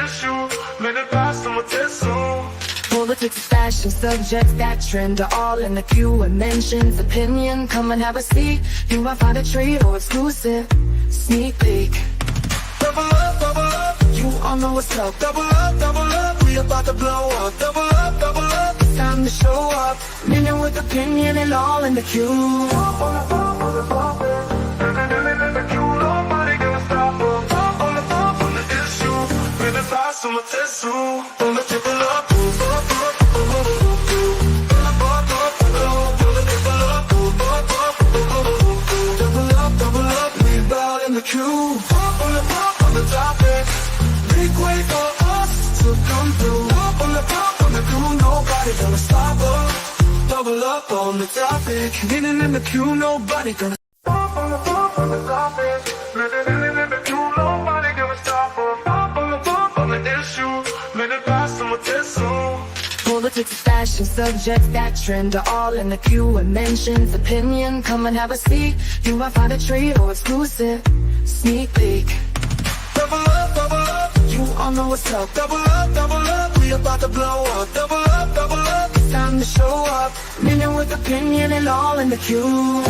issue. Let it pass on my test soon. Politics, fashion, subjects that trend are all in the queue and mentions. Opinion, come and have a seat. You might find a treat or exclusive sneak peek. Double up, you all know what's up. Double up, we about to blow up. Double up, it's time to show up. Million with opinion and all in the queue. Nobody gonna stop us. On the issue, let it pass on my test soon. On the triple up. In the queue, on the topic, big way for us to come through. On the queue, nobody gonna stop us. Double up on the topic, getting in the queue, nobody gonna stop on the topic. Living in the queue, nobody gonna stop us. On the issue, let it pass on my test soon. Politics, fashion, subjects that trend are all in the queue and mentions. Opinion, come and have a seat. You might find a treat or exclusive sneak peek. Double up, you all know what's up. Double up, we about to blow up. Double up, it's time to show up. Million with opinion and all in the queue. Nobody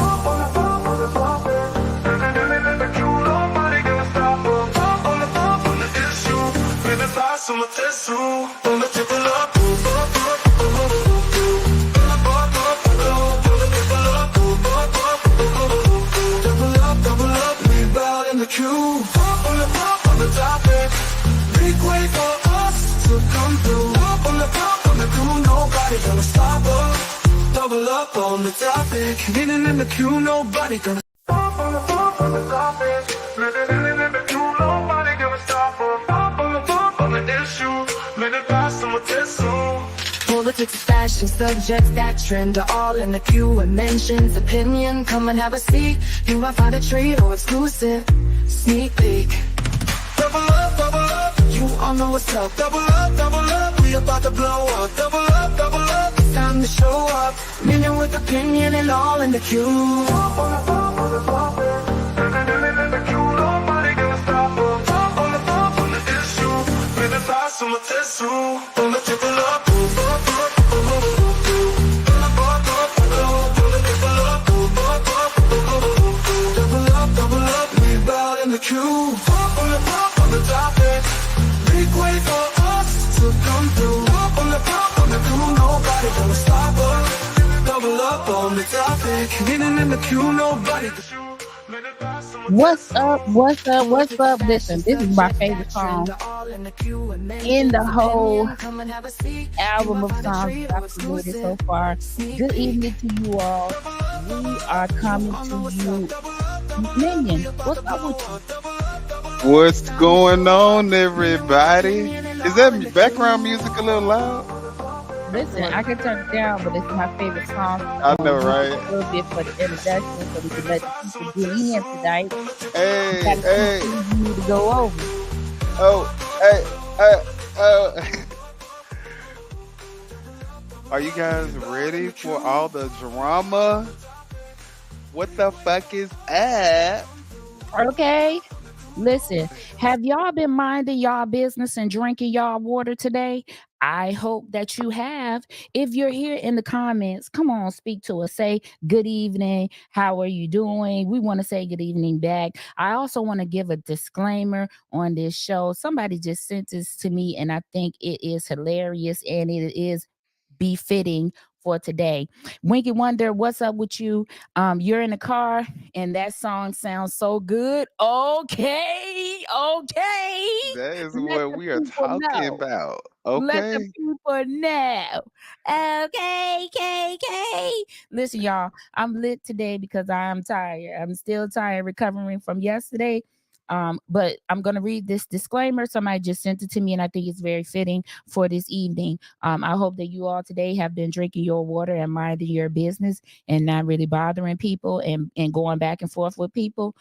gonna stop us. On the issue, let it pass on my test soon. On the triple up. The queue, on the topic, big way for us to come through. On the queue, nobody gonna stop us. Double up on the topic, getting in the queue, nobody gonna stop on the topic. Living in the queue, nobody gonna stop us. On the issue, let it pass on my test soon. Politics, fashion, subjects that trend are all in the queue and mentions. Opinion, come and have a seat. You might find a treat or exclusive sneak peek. Double up, you all know what's up. Double up, we about to blow up. Double up, it's time to show up. Million with opinion and all in the queue. Nobody gonna stop us. On the issue, let it pass on my test soon. On the triple up. The queue, on the topic, big way for us to come through. On the queue, nobody gonna stop us. Double up on the topic, getting in the queue, nobody. What's up? Listen, this is my favorite song in the whole album of songs I've created so far. Good evening to you all. We are coming to you. Minion, what's up with you? What's going on, everybody? Is that background music a little loud? Listen, I can turn it down, but it's my favorite song. I know, right? A little bit for the introduction so we can let the people get in tonight. Hey. You need to go over. Are you guys ready for all the drama? What the fuck is up? Okay. Listen, have y'all been minding y'all business and drinking y'all water today? I hope that you have. If you're here in the comments, come on, speak to us. Say good evening. How are you doing? We want to say good evening back. I also want to give a disclaimer on this show. Somebody just sent this to me, and I think it is hilarious and it is befitting for today. Winky Wonder, what's up with you? You're in the car and that song sounds so good. Okay. That is what we are talking about. Okay. Let the people know. Okay, KK. Listen, y'all, I'm lit today because I'm tired. I'm still tired, recovering from yesterday. But I'm going to read this disclaimer. Somebody just sent it to me, and I think it's very fitting for this evening. I hope that you all today have been drinking your water and minding your business and not really bothering people and going back and forth with people.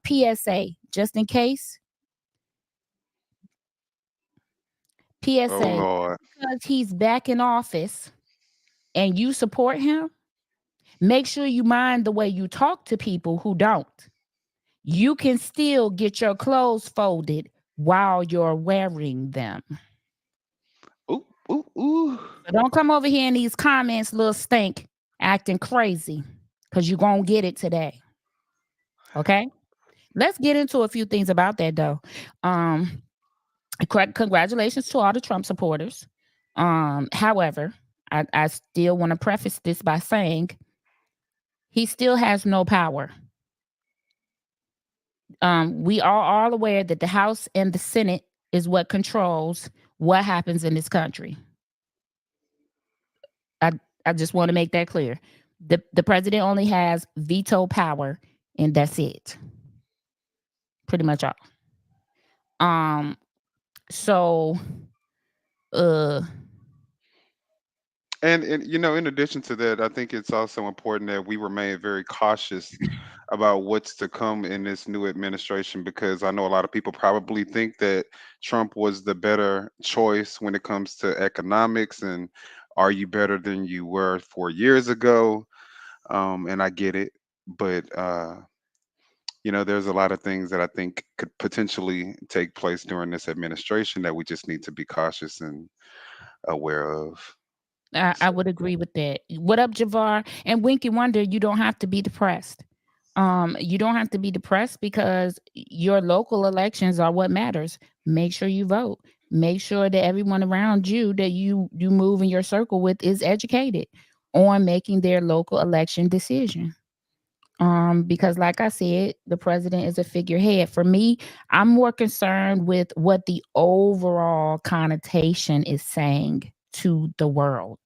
PSA, just in case. PSA, because he's back in office and you support him, make sure you mind the way you talk to people who don't. You can still get your clothes folded while you're wearing them. Ooh, ooh, ooh. So don't come over here in these comments, little stink, acting crazy, because you're going to get it today. Okay? Let's get into a few things about that, though. Um, Congratulations to all the Trump supporters. However, I still want to preface this by saying he still has no power. We are all aware that the House and the Senate is what controls what happens in this country. I, I just want to make that clear. The president only has veto power, and that's it. Pretty much all. Um, so uh And in addition to that, I think it's also important that we remain very cautious about what's to come in this new administration, because I know a lot of people probably think that Trump was the better choice when it comes to economics and are you better than you were 4 years ago? And I get it, but there's a lot of things that I think could potentially take place during this administration that we just need to be cautious and aware of. I So, would agree with that. What up, Javar? And Winky Wonder, you don't have to be depressed. You don't have to be depressed because your local elections are what matters. Make sure you vote. Make sure that everyone around you that you move in your circle with is educated on making their local election decision. Because like I said, the president is a figurehead. For me, I'm more concerned with what the overall connotation is saying to the world.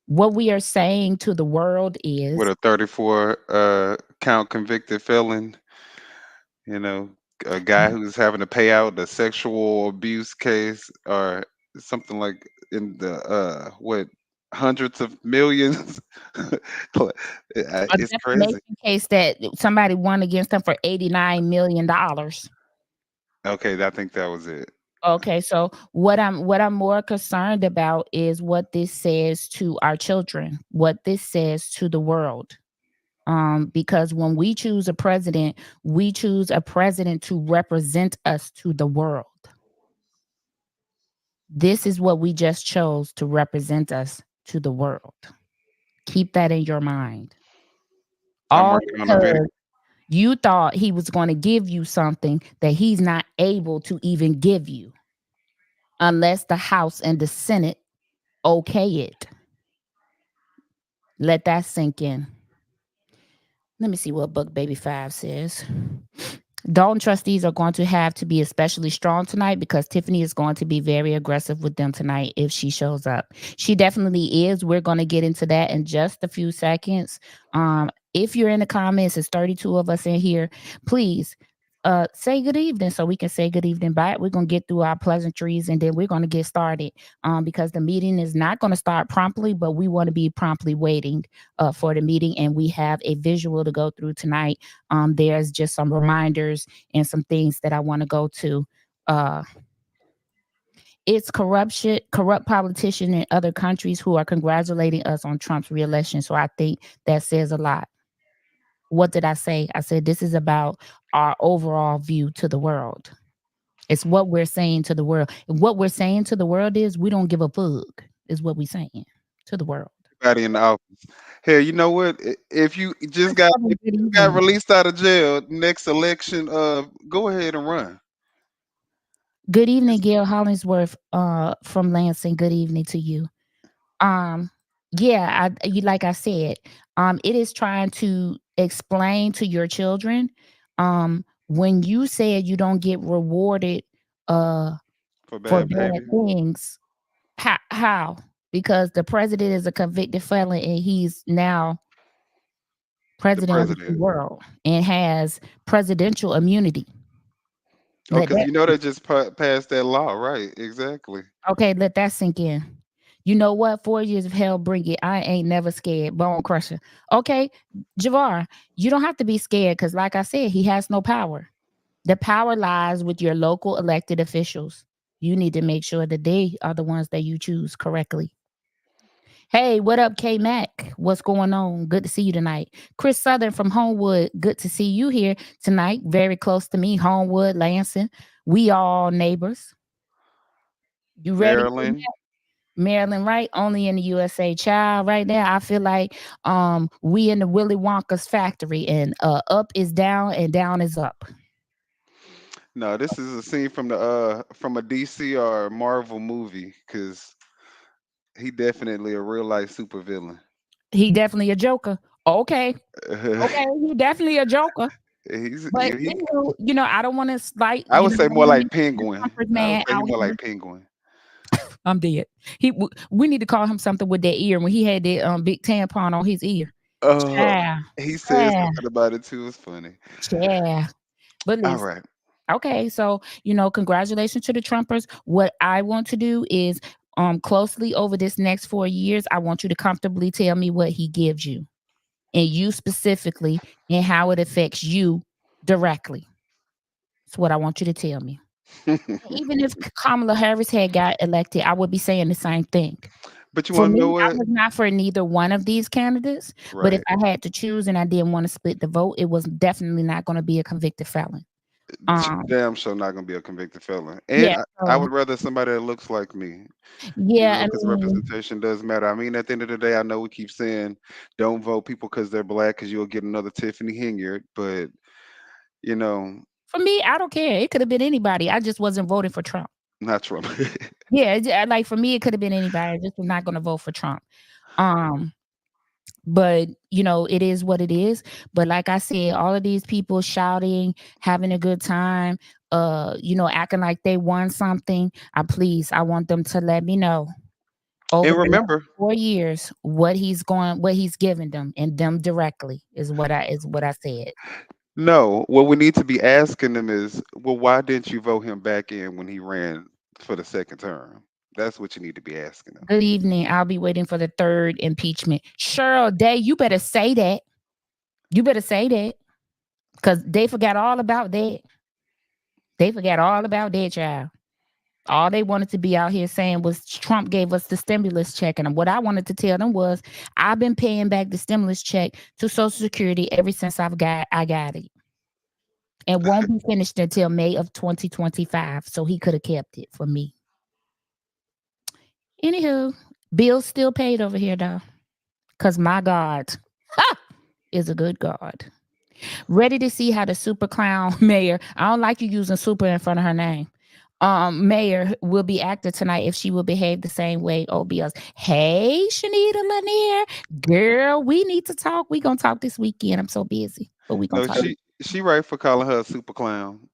What we are saying to the world with is a 34 count convicted felon, you know, a guy who's having to pay out the sexual abuse case or something like in the what hundreds of millions. a It's crazy. defamation case that somebody won against them for $89 million. Okay, I think that was it. Okay, so what I'm more concerned about is what this says to our children, what this says to the world. Because when we choose a president, we choose a president to represent us to the world. This is what we just chose to represent us to the world. Keep that in your mind. I'm All working on a video. because you thought he was going to give you something that he's not able to even give you unless the House and the Senate okay it. Let that sink in. Let me see what Book Baby 5 says. Dalton trustees are going to have to be especially strong tonight because Tiffany is going to be very aggressive with them tonight if she shows up. She definitely is. We're going to get into that in just a few seconds. If you're in the comments, there's 32 of us in here. Please say good evening so we can say good evening back. We're going to get through our pleasantries and then we're going to get started because the meeting is not going to start promptly, but we want to be promptly waiting for the meeting. And we have a visual to go through tonight. There's just some reminders and some things that I want to go to. It's corrupt politicians in other countries who are congratulating us on Trump's reelection. So I think that says a lot. What did I say? I said this is about our overall view to the world. It's what we're saying to the world. And what we're saying to the world is we don't give a fuck, is what we're saying to the world. Everybody in the office. Hey, you know what? If you just got if Good you got evening. released out of jail next election, go ahead and run. Good evening, Gail Hollingsworth from Lansing. Good evening to you. Um, yeah, like I said, it is trying to explain to your children, when you said you don't get rewarded uh For for bad bad behavior. things. How? Because the president is a convicted felon and he's now The president of the free president. world and has presidential immunity. Oh, Let because that you know they just passed that law, right? Exactly. okay, let that sink in. You know what? 4 years of hell, bring it. I ain't never scared. Bone crusher. Okay, Javar, you don't have to be scared because, like I said, he has no power. The power lies with your local elected officials. You need to make sure that they are the ones that you choose correctly. Hey, what up, K Mac? What's going on? Good to see you tonight. Chris Southern from Homewood. Good to see you here tonight. Very close to me, Homewood, Lansing. We all neighbors. You ready for Maryland. that? Maryland, right? Only in the USA, child. Right now, I feel like we in the Willy Wonka's factory, and up is down and down is up. No, this is a scene from a DC or Marvel movie because he definitely a real life supervillain. He definitely a joker. Okay, okay, he definitely a joker. But He I don't want to slight. I would say I don't more want to like make the Penguin. Trumpers I would mad say he out more here. like Penguin. I'm dead. We need to call him something with that ear when he had that big tampon on his ear. Uh, Child, he said child, something about it too. It's funny. child. But All listen. right. Okay, so congratulations to the Trumpers. What I want to do is closely over this next 4 years, I want you to comfortably tell me what he gives you and you specifically and how it affects you directly. That's what I want you to tell me. Even if Kamala Harris had got elected, I would be saying the same thing. But you For want to me, know I what? was not for neither one of these candidates, but if Right. I had to choose and I didn't want to split the vote, it was definitely not going to be a convicted felon. She Um, damn sure not gonna be a convicted felon. And yeah, I so would rather somebody that looks like me, yeah, I because mean, representation does matter. I mean, at the end of the day, I know we keep saying don't vote people because they're black because you'll get another Tiffany Hinyard, but you know, for me, I don't care. It could have been anybody. I just wasn't voting for Trump. not Trump. Yeah, like for me, it could have been anybody. I just was not going to vote for Trump. Um, but it is what it is. But like I said, all of these people shouting, having a good time, acting like they won something. I want them to let me know over And the next remember, 4 years what he's giving them and them directly is what I said. no, what we need to be asking them is, well, why didn't you vote him back in when he ran for the second term? That's what you need to be asking them. Good evening. I'll be waiting for the third impeachment. Cheryl Day, you better say that. You better say that. Because they forgot all about that. They forgot all about that, child. All they wanted to be out here saying was Trump gave us the stimulus check. And what I wanted to tell them was I've been paying back the stimulus check to Social Security ever since I got it. And won't be finished until May of 2025. So he could have kept it for me. Anywho, bills still paid over here though. Cause my God is a good God. Ready to see how the super clown mayor, I don't like you using super in front of her name. Mayor will be acted tonight if she will behave the same way OBS. Hey, Shanita Lanier. Girl, we need to talk. We gonna talk this weekend. I'm so busy. But we gonna No, talk. she right for calling her a super clown.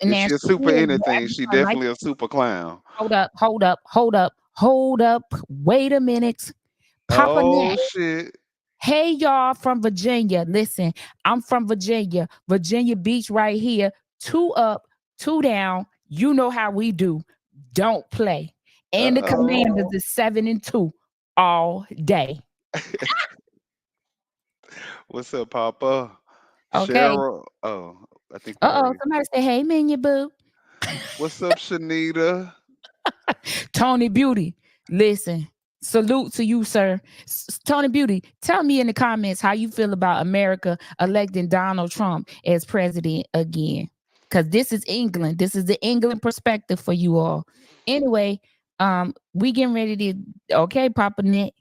And If then she a she super is. You anything, acting she like definitely a super clown. hold up, hold up, hold up, hold up. Wait a minute. Papa Oh Nat. shit. Hey y'all from Virginia. Listen, I'm from Virginia. Virginia Beach right here. Two up, two down. You know how we do. Don't play. And the Commanders Uh-oh. is 7-2 all day. What's up, Papa? Okay. Cheryl. Oh, I think we already. Somebody say, hey Minion Boo. What's up, Shanita? Tony Beauty. Listen. Salute to you, sir. Tony Beauty, tell me in the comments how you feel about America electing Donald Trump as president again. Because this is England. This is the England perspective for you all. Anyway, we getting ready to okay, Papa Nick.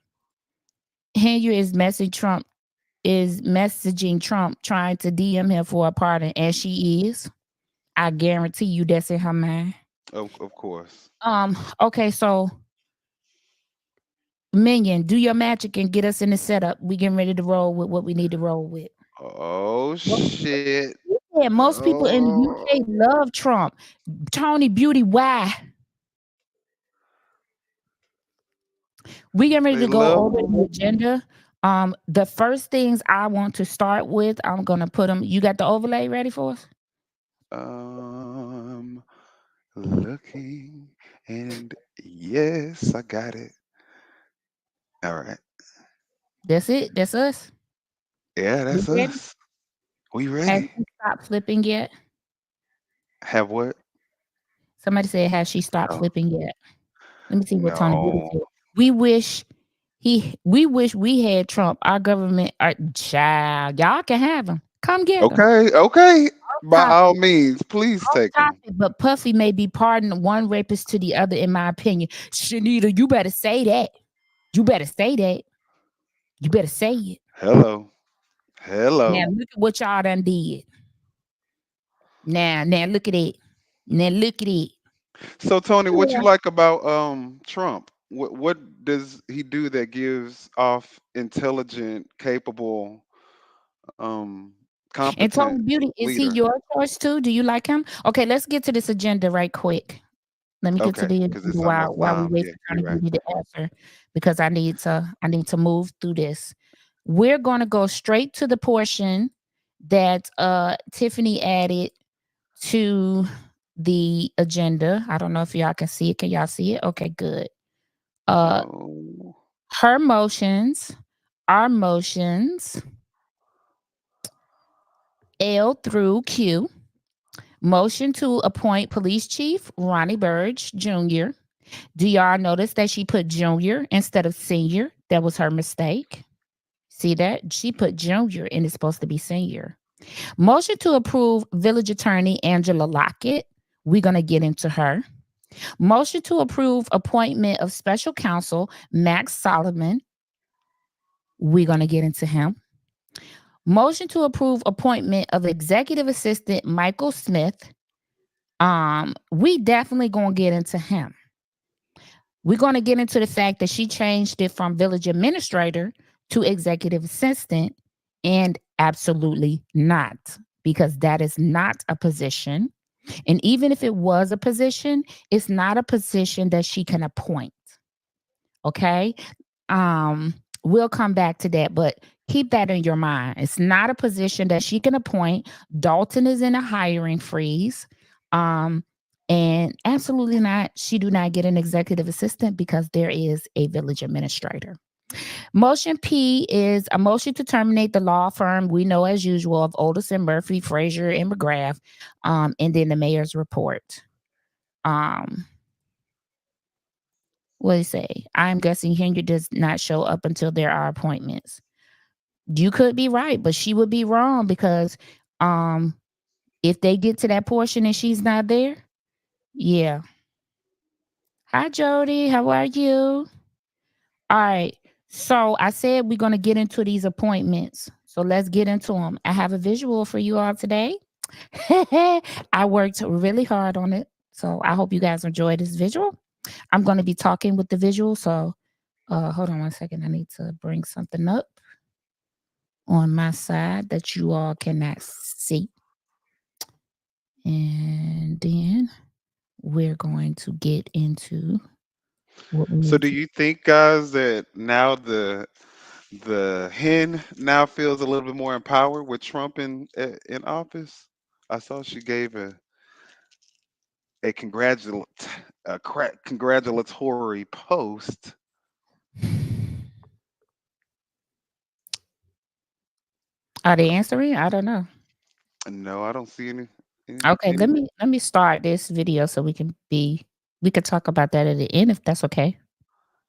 Henry is messaging Trump trying to DM him for a pardon, and she is. I guarantee you that's in her mind. Of course. Okay, so Minion, do your magic and get us in the setup. We getting ready to roll with what we need to roll with. Oh Well, shit. yeah, most people in the Oh, UK love Trump. Tony Beauty, why? We getting ready they to go love. over the agenda. The first things I want to start with, I'm gonna put them. You got the overlay ready for us? Um, looking and yes, I got it. All right. That's it. That's us. Yeah, We that's ready? us. We Has ready. she stopped flipping yet? Have what? Somebody said, has she stopped Oh, flipping yet? Let me see what Tony Beauty no. said. We wish we had Trump. Our government, our child, y'all can have him. Come get him. Okay, okay. By all means, please Off take them. topic, but Puffy may be pardoned one rapist to the other, in my opinion. Shanita, you better say that. You better say that. You better say it. Hello. Now Hello. look at what y'all done did. Now look at it. Now look at it. So Tony, what you Yeah. like about Trump? What does he do that gives off intelligent, capable, um, And competent Total Beauty, is he leader? your choice too? Do you like him? Okay, let's get to this agenda right quick. Let me get to Okay, the because agenda it's while almost we time. wait Yeah, for you're Tony right. Beauty to answer, because I need to move through this. We're gonna go straight to the portion that Tiffany added to the agenda. I don't know if y'all can see it. Can y'all see it? Okay, good. Uh No. her motions, our motions, L through Q. Motion to appoint Police Chief Ronnie Burge Jr. Do y'all notice that she put junior instead of senior? That was her mistake. See that? She put junior and it's supposed to be senior. Motion to approve Village Attorney Angela Lockett. We're going to get into her. Motion to approve appointment of Special Counsel Max Solomon. We're going to get into him. Motion to approve appointment of Executive Assistant Michael Smith. We definitely going to get into him. We're going to get into the fact that she changed it from village administrator to executive assistant, and absolutely not, because that is not a position. And even if it was a position, it's not a position that she can appoint. Okay. Um, we'll come back to that, but keep that in your mind. It's not a position that she can appoint. Dolton is in a hiring freeze. Um, and absolutely not, she do not get an executive assistant because there is a village administrator. Motion P is a motion to terminate the law firm we know as usual of Otis and Murphy, Frazier and McGrath, and then the mayor's report. Um, what do you say? I'm guessing Henry does not show up until there are appointments. You could be right, but she would be wrong because um if they get to that portion and she's not there, yeah. Hi Jody, how are you? All right. So I said we're gonna get into these appointments. So let's get into them. I have a visual for you all today. I worked really hard on it. So I hope you guys enjoy this visual. I'm gonna be talking with the visual. So hold on one second. I need to bring something up on my side that you all cannot see. And then we're going to get into what we So, need do to. you think, guys, that now the hen now feels a little bit more empowered with Trump in office? I saw she gave a congratulatory post. Are they answering? I don't know. No, I don't see Okay, any. let me start this video so we can talk about that at the end if that's okay.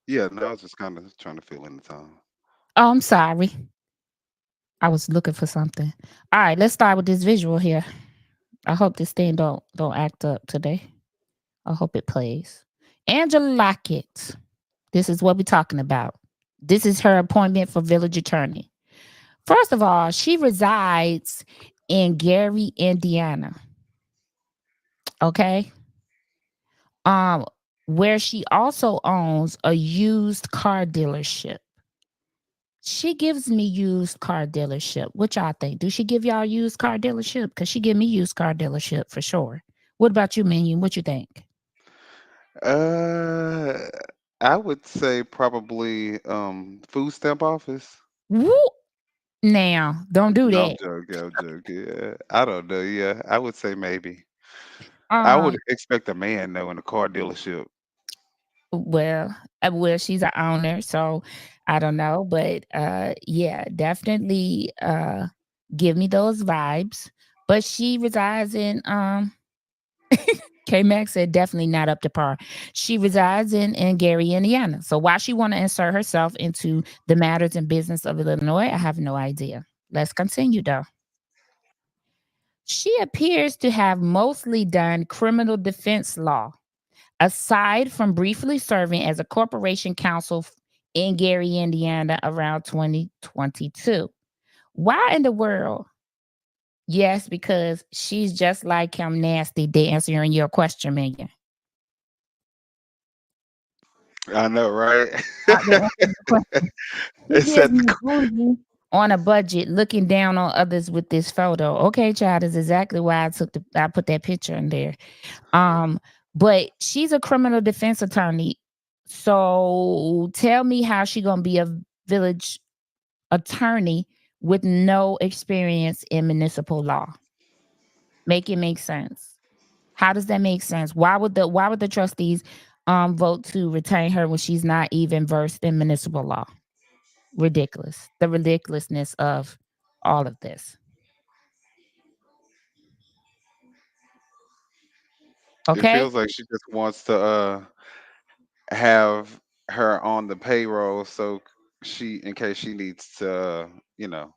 Yeah, no, I was just kind of trying to fill in the time. Oh, I'm sorry. I was looking for something. All right, let's start with this visual here. I hope this thing don't act up today. I hope it plays. Angela Lockett. This is what we're talking about. This is her appointment for village attorney. First of all, she resides in Gary, Indiana. Okay. Um, where she also owns a used car dealership. She gives me used car dealership. What y'all think? Do she give y'all used car dealership? Cause she give me used car dealership for sure. What about you, Minion? What you think? Uh, I would say probably food stamp office. Woo! Now, don't do No, I'm that. joking. I'm joking. Yeah, I don't know. Yeah, I would say maybe. I Um, would expect a man though in a car dealership. well, she's an owner, so I don't know, but yeah, definitely give me those vibes. But she resides in K Max said definitely not up to par. She resides in Gary, Indiana. So why she want to insert herself into the matters and business of Illinois, I have no idea. Let's continue though. She appears to have mostly done criminal defense law, aside from briefly serving as a corporation counsel in Gary, Indiana around 2022. Why in the world? Yes, because she's just like him, nasty, to answering your question, Megan. I know, right? Out there answering the question. He It's gives at me the bougie on a budget, looking down on others with this photo. Okay, child, is exactly why I put that picture in there. Um, but she's a criminal defense attorney. So tell me how she gonna be a village attorney with no experience in municipal law. Make it make sense. How does that make sense? Why would the trustees vote to retain her when she's not even versed in municipal law? Ridiculous. The ridiculousness of all of this. It Okay? feels like she just wants to have her on the payroll so she in case she needs to you know.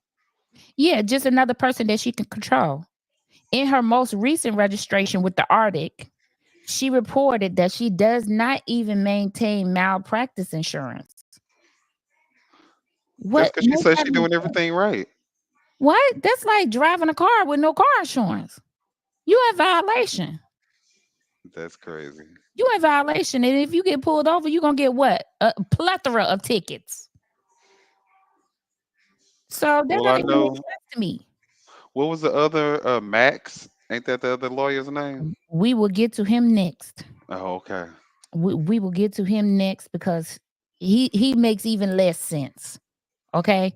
Yeah, just another person that she can control. In her most recent registration with the Arctic, she reported that she does not even maintain malpractice insurance. That's What because she make says that she's make doing sense? everything right. What? That's like driving a car with no car insurance. You in violation. That's crazy. You in violation. And if you get pulled over, you're gonna get what? A plethora of tickets. So that Well, I don't even make know. sense to me. What was the other Max? Ain't that the other lawyer's name? We will get to him next. Oh, okay. We will get to him next because he makes even less sense. Okay,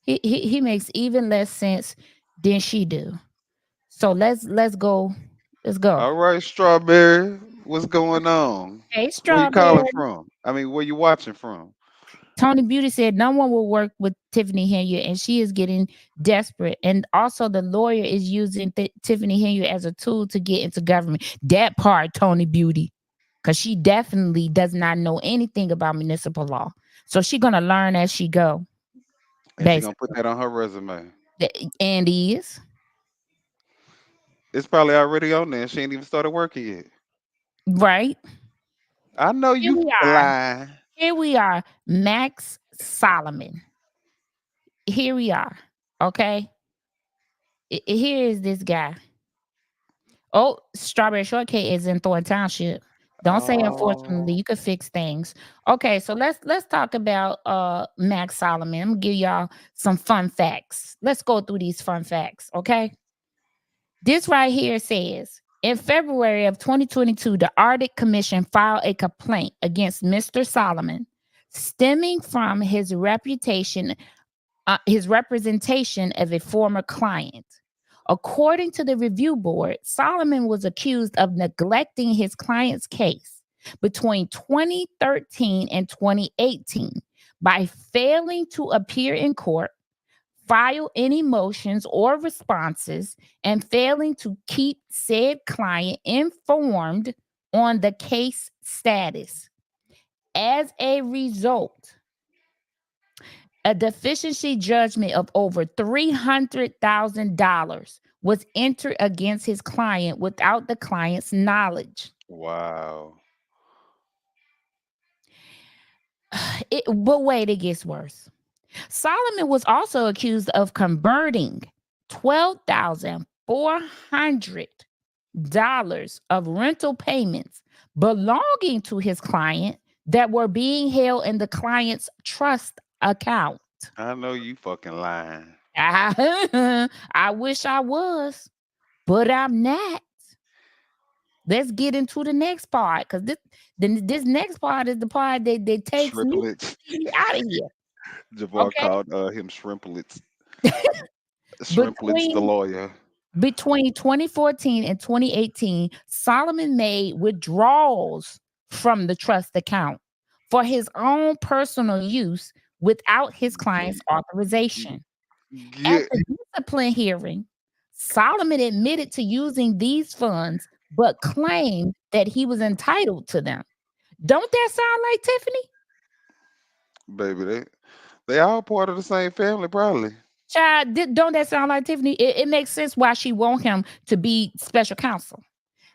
he makes even less sense than she do. So let's go. Let's go. All right, Strawberry. What's going on? Hey, Where you calling Strawberry. from? I mean, where you watching from? Tony Beauty said no one will work with Tiffany Henry, and she is getting desperate. And also, the lawyer is using Tiffany Henry as a tool to get into government. That part, Tony Beauty, because she definitely does not know anything about municipal law. So she's gonna learn as she go, And she gonna put basically. that on her resume. And is It's probably already on there. She ain't even started working yet. right. I know Here you we are. fly. Here we are. Max Solomon. Here we are. Okay. Here is this guy. Oh, Strawberry Shortcake is in Thornton Township. Don't say unfortunately. Oh, You could fix things. Okay, so let's talk about Max Solomon. I'm gonna give y'all some fun facts. Let's go through these fun facts. Okay, this right here says in February of 2022, the Arctic Commission filed a complaint against Mr. Solomon, stemming from his representation of a former client. According to the review board, Solomon was accused of neglecting his client's case between 2013 and 2018 by failing to appear in court, file any motions or responses, and failing to keep said client informed on the case status. As a result, a deficiency judgment of over $300,000 was entered against his client without the client's knowledge. wow. But wait, it gets worse. Solomon was also accused of converting $12,400 of rental payments belonging to his client that were being held in the client's trust account. I know you fucking lying. I wish I was, but I'm not. Let's get into the next part because this next part is the part that takes me Shrimplets. out of here. Javar Okay. called him Shrimplets. Shrimplets, the Between lawyer. between 2014 and 2018, Solomon made withdrawals from the trust account for his own personal use without his client's G- authorization. At Get, the discipline hearing, Solomon admitted to using these funds, but claimed that he was entitled to them. Don't that sound like Tiffany? baby, they all part of the same family, probably. Child, don't that sound like Tiffany? It makes sense why she want him to be special counsel.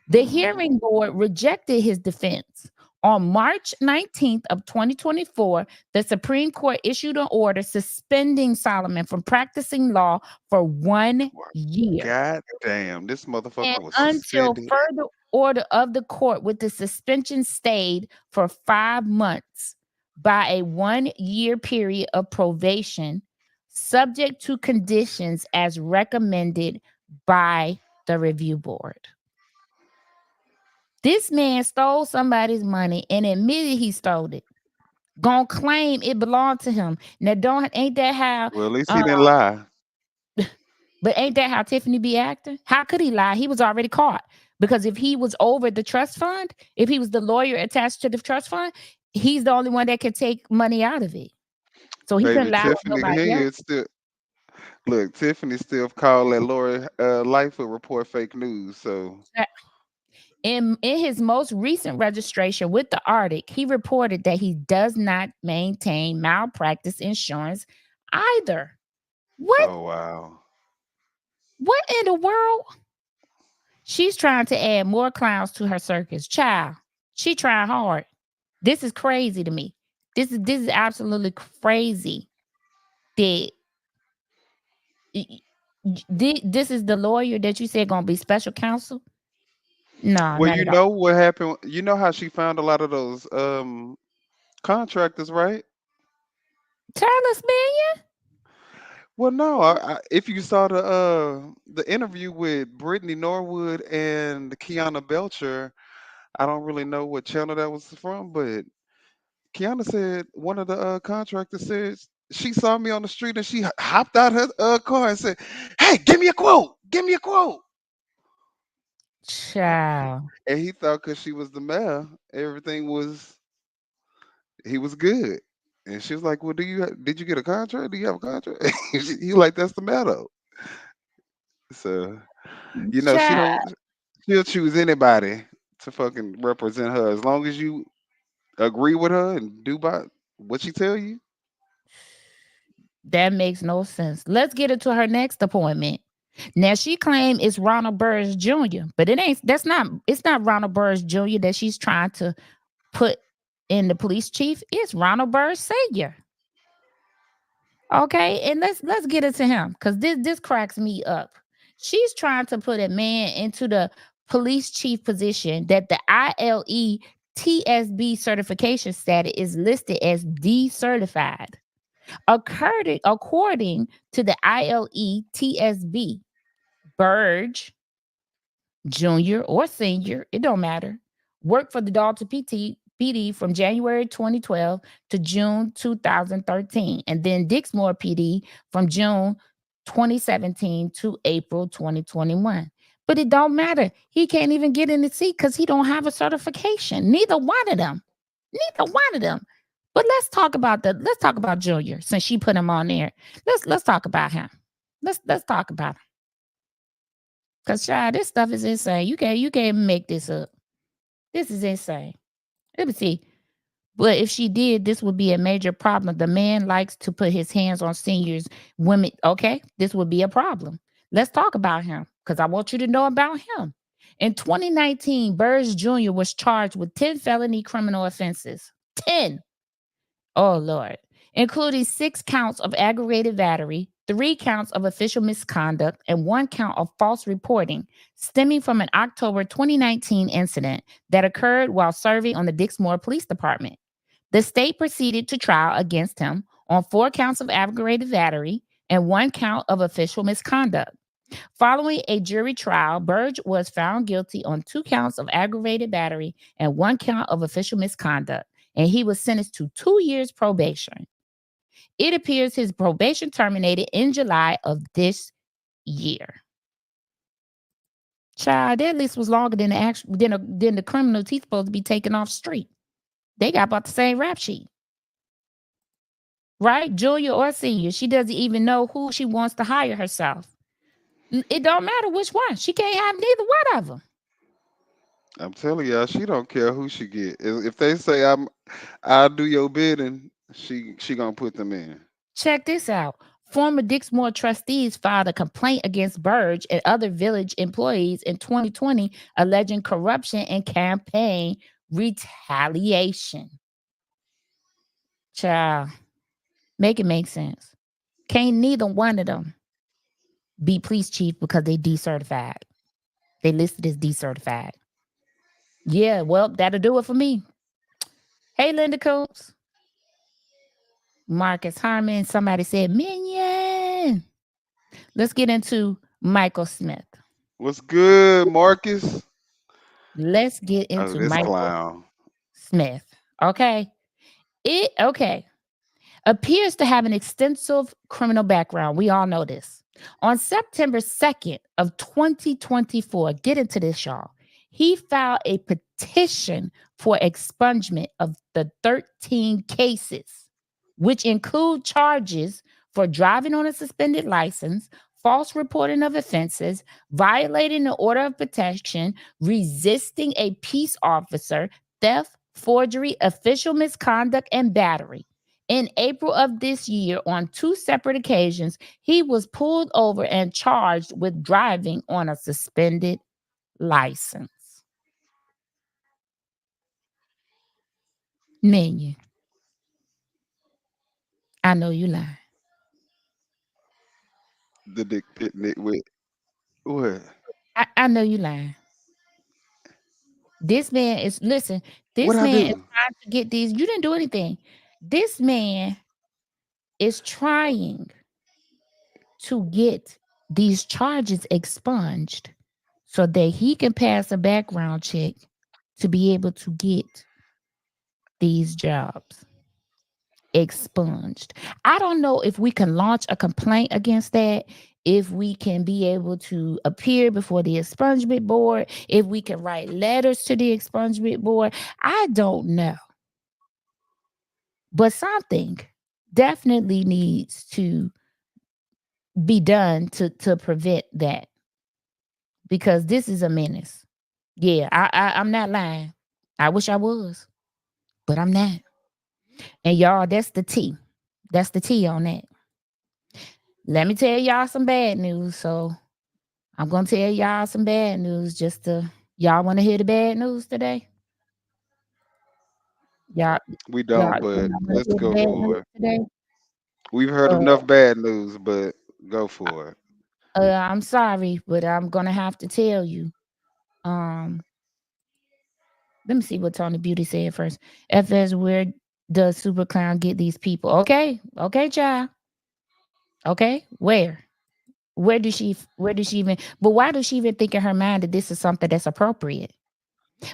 The Mhm. hearing board rejected his defense. On March 19th of 2024, the Supreme Court issued an order suspending Solomon from practicing law for 1 year. God damn, this motherfucker And was until suspended. further order of the court, with the suspension stayed for 5 months by a 1 year period of probation, subject to conditions as recommended by the review board. This man stole somebody's money and admitted he stole it. Gonna claim it belonged to him. Now, don't ain't that how? Well, at least he Uh, didn't lie. but ain't that how Tiffany be acting? How could he lie? He was already caught. Because if he was over the trust fund, if he was the lawyer attached to the trust fund, he's the only one that could take money out of it. So he couldn't Baby, lie on Tiffany nobody else. here still look, Tiffany still called that Lori Lightfoot report fake news. So In his most recent registration with the Arctic, he reported that he does not maintain malpractice insurance either. What? oh wow. What in the world? She's trying to add more clowns to her circus. Child, she trying hard. This is crazy to me. This is absolutely crazy. That this is the lawyer that you said gonna be special counsel. No, Well, not you at all. know what happened. You know how she found a lot of those contractors, right? Charles Million. Well, no. If you saw the interview with Brittany Norwood and Kiana Belcher, I don't really know what channel that was from, but Kiana said one of the contractors said she saw me on the street and she hopped out her car and said, "Hey, give me a quote. Give me a quote." Child. And he thought because she was the mayor, everything was he was good. And she was like, "Well, did you get a contract? Do you have a contract?" He like, "That's the matter." So she Child. don't. She'll choose anybody to fucking represent her as long as you agree with her and do by what she tell you. That makes no sense. Let's get into her next appointment. Now she claimed it's Ronald Burrs Jr., but it ain't. That's not. It's not Ronald Burrs Jr. that she's trying to put in the police chief. It's Ronald Burrs Sr. Okay, and let's get into him because this cracks me up. She's trying to put a man into the police chief position that the ILE TSB certification status is listed as decertified. According to the ILE TSB, Burge, junior or senior, it don't matter, worked for the Dalton PD from January 2012 to June 2013, and then Dixmoor PD from June 2017 to April 2021. But it don't matter. He can't even get in the seat because he don't have a certification. Neither one of them. Neither one of them. But let's talk about Junior since she put him on there. Let's talk about him. Let's talk about him. Cause child, this stuff is insane. You can't make this up. This is insane. Let me see. But if she did, this would be a major problem. The man likes to put his hands on seniors, women. Okay, this would be a problem. Let's talk about him because I want you to know about him. In 2019, Burrs Jr. was charged with 10 felony criminal offenses. 10. Oh, Lord. Including 6 counts of aggravated battery, 3 counts of official misconduct, and 1 count of false reporting, stemming from an October 2019 incident that occurred while serving on the Dixmoor Police Department. The state proceeded to trial against him on 4 counts of aggravated battery and 1 count of official misconduct. Following a jury trial, Burge was found guilty on 2 counts of aggravated battery and 1 count of official misconduct, and he was sentenced to 2 years probation. It appears his probation terminated in July of this year. Child, that list was longer than the actual than the criminals he's supposed to be taking off street. They got about the same rap sheet, right? Junior or senior, she doesn't even know who she wants to hire herself. It don't matter which one. She can't have neither one of them. I'm telling y'all, she don't care who she get. If they say I'll do your bidding, she gonna put them in. Check this out. Former Dixmoor trustees filed a complaint against Burge and other village employees in 2020 alleging corruption and campaign retaliation. Child, make it make sense. Can't neither one of them be police chief because they decertified. They listed as decertified. Yeah, well, that'll do it for me. Hey, Linda Coops. Marcus Harmon. Somebody said, Minion. Let's get into Michael Smith. What's good, Marcus? Let's get Oh, into this Michael clown. Smith. Okay. Okay. Appears to have an extensive criminal background. We all know this. On September 2nd of 2024, get into this, y'all. He filed a petition for expungement of the 13 cases, which include charges for driving on a suspended license, false reporting of offenses, violating the order of protection, resisting a peace officer, theft, forgery, official misconduct, and battery. In April of this year, on two separate occasions, he was pulled over and charged with driving on a suspended license. Menu. I know you lying. The dick picnic with what? I know you lying. This man is listen. What This I man is do? trying to get these. You didn't do anything. This man is trying to get these charges expunged so that he can pass a background check to be able to get these jobs expunged. I don't know if we can launch a complaint against that, if we can be able to appear before the expungement board, if we can write letters to the expungement board. I don't know. But something definitely needs to be done to prevent that because this is a menace. Yeah, I'm not lying. I wish I was, but I'm not. And y'all, that's the T. That's the T on that. Let me tell y'all some bad news. So I'm gonna tell y'all some bad news just to y'all want to hear the bad news today? Y'all, We y'all, don't, but y'all want to let's hear the go bad news for it. today? We've heard Uh, enough bad news, but go for it. I'm sorry, but I'm gonna have to tell you. Um, Let me see what Tony Beauty said first. FS, where does Super Clown get these people? Okay, okay, child. Okay, where? Where does she even, but why does she even think in her mind that this is something that's appropriate?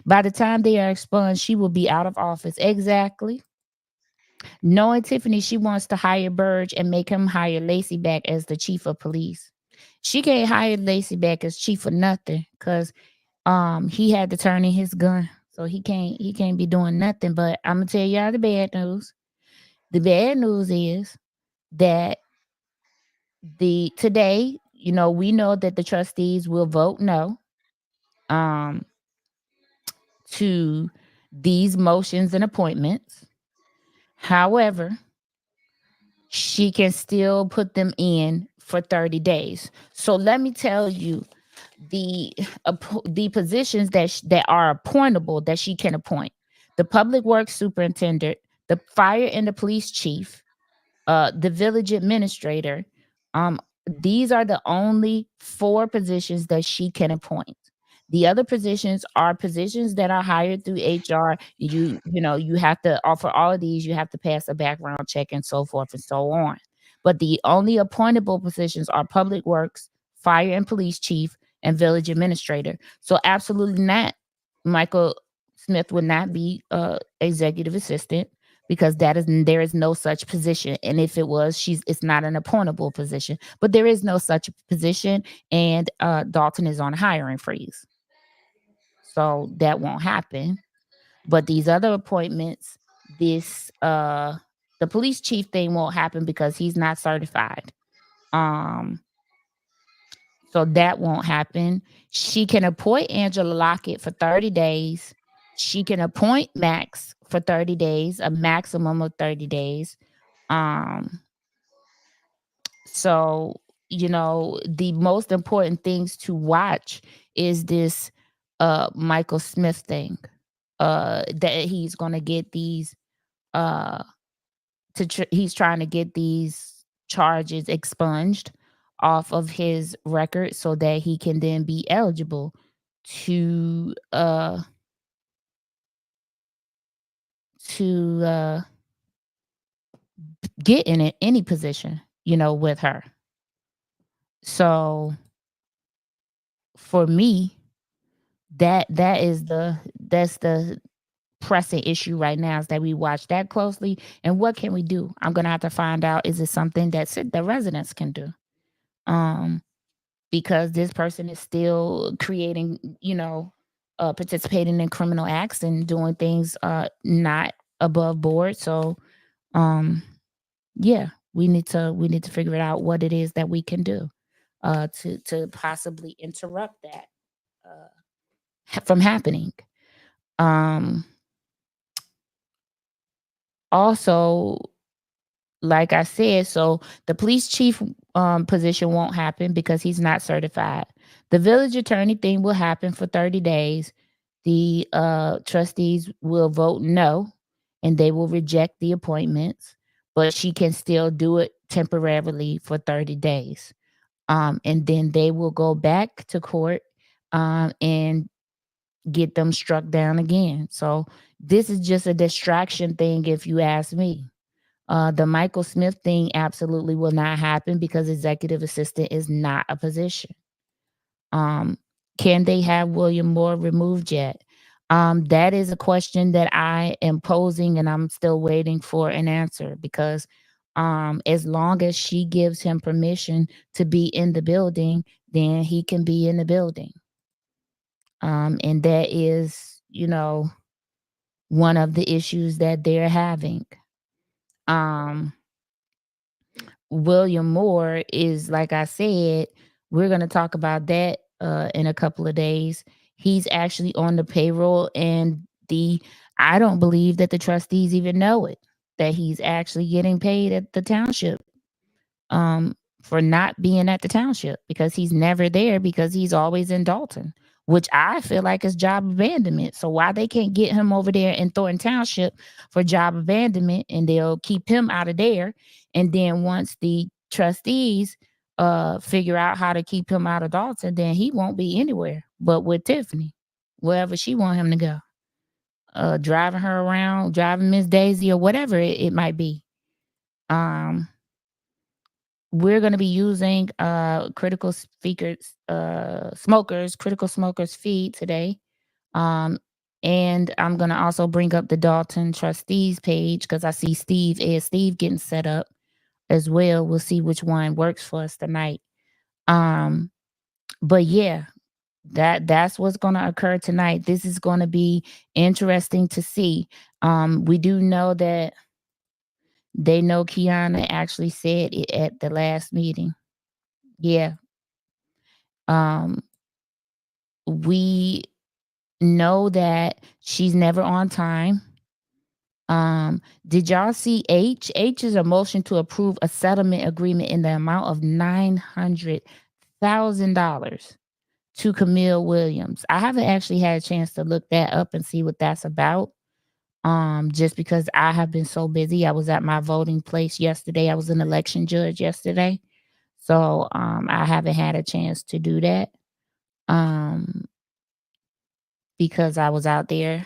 By the time they are expunged, she will be out of office. Exactly. Knowing Tiffany, she wants to hire Burge and make him hire Lacey back as the chief of police. She can't hire Lacey back as chief of nothing because he had to turn in his gun. So he can't be doing nothing. But I'm gonna tell y'all the bad news. The bad news is that the today, we know that the trustees will vote no um to these motions and appointments. However, she can still put them in for 30 days. So let me tell you the the positions that are appointable that she can appoint. The public works superintendent, the fire and the police chief, the village administrator. Um, these are the only four positions that she can appoint. The other positions are positions that are hired through HR. You have to offer all of these. You have to pass a background check and so forth and so on. But the only appointable positions are public works, fire and police chief, and village administrator. So absolutely not. Michael Smith would not be executive assistant because there is no such position, and if it was, it's not an appointable position, but there is no such position, and Dolton is on a hiring freeze, so that won't happen. But these other appointments, this the police chief thing won't happen because he's not certified. um so that won't happen. She can appoint Angela Lockett for 30 days. She can appoint Max for 30 days, a maximum of 30 days. Um, So, the most important things to watch is this Michael Smith thing. That he's going to get these uh he's trying to get these charges expunged off of his record so that he can then be eligible to to uh get in any position, with her. So for me, that's the pressing issue right now, is that we watch that closely. And what can we do? I'm gonna have to find out, is it something that the residents can do? Um, because this person is still creating, participating in criminal acts and doing things not above board. So um yeah, we need to figure it out, what it is that we can do to possibly interrupt that from happening. Um Also, like I said, so the police chief position won't happen because he's not certified. The village attorney thing will happen for 30 days. The trustees will vote no, and they will reject the appointments, but she can still do it temporarily for 30 days. And then they will go back to court and get them struck down again. So this is just a distraction thing, if you ask me. The Michael Smith thing absolutely will not happen because executive assistant is not a position. Um, can they have William Moore removed yet? That is a question that I am posing, and I'm still waiting for an answer, because as long as she gives him permission to be in the building, then he can be in the building. And that is, one of the issues that they're having. Um, William Moore is, like I said, we're going to talk about that in a couple of days. He's actually on the payroll, and I don't believe that the trustees even know it, that he's actually getting paid at the township for not being at the township, because he's never there, because he's always in Dolton, which I feel like is job abandonment. So why they can't get him over there in Thornton Township for job abandonment, and they'll keep him out of there. And then once the trustees figure out how to keep him out of Dalton, then he won't be anywhere but with Tiffany, wherever she want him to go. Driving her around, driving Miss Daisy, or whatever it might be. Um we're going to be using critical smokers feed today. Um and I'm going to also bring up the Dalton trustees page, because I see Steve getting set up as well. We'll see which one works for us tonight. um but yeah, that's what's going to occur tonight. This is going to be interesting to see. We do know that they know Kiana actually said it at the last meeting. Yeah. Um, we know that she's never on time. Did y'all see H? H is a motion to approve a settlement agreement in the amount of $900,000 to Camille Williams. I haven't actually had a chance to look that up and see what that's about. Just because I have been so busy. I was at my voting place yesterday. I was an election judge yesterday. So I haven't had a chance to do that. Um, because I was out there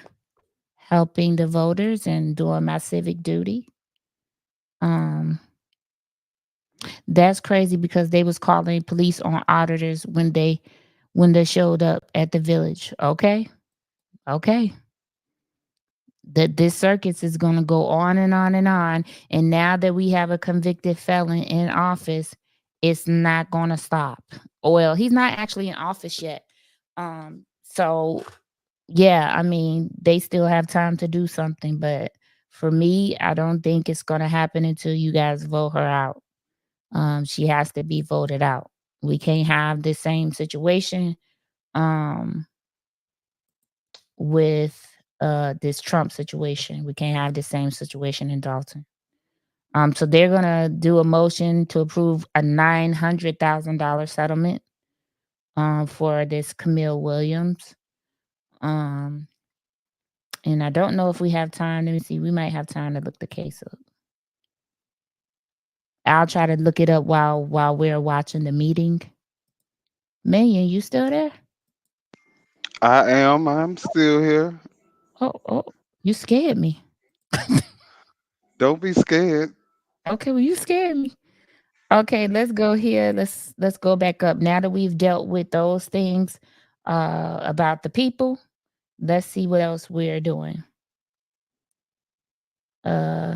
helping the voters and doing my civic duty. Um, that's crazy, because they was calling police on auditors when they showed up at the village. Okay, okay. That this circus is going to go on and on and on, and now that we have a convicted felon in office, it's not going to stop. Well, he's not actually in office yet. So yeah, I mean, they still have time to do something, but for me, I don't think it's gonna happen until you guys vote her out. She has to be voted out. We can't have the same situation um with this Trump situation. We can't have the same situation in Dalton. So they're gonna do a motion to approve a $900,000 settlement for this Camille Williams. Um, and I don't know if we have time. Let me see. We might have time to look the case up. I'll try to look it up while we're watching the meeting. Million, you still there? I am. I'm still here. Oh, you scared me. Don't be scared. Okay, well, you scared me. Okay, let's go here. Let's go back up. Now that we've dealt with those things about the people, let's see what else we're doing. Uh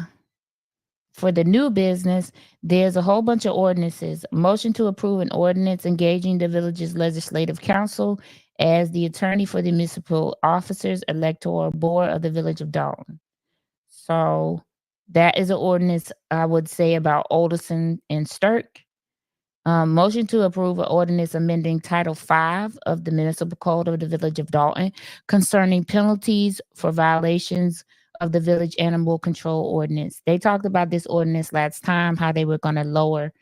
for the new business, there's a whole bunch of ordinances. Motion to approve an ordinance engaging the village's legislative council as the attorney for the municipal officers electoral board of the village of Dolton. So that is an ordinance I would say about Alderson and Stirk. Motion to approve an ordinance amending Title V of the Municipal Code of the Village of Dolton concerning penalties for violations of the Village Animal Control Ordinance. They talked about this ordinance last time, how they were going to lower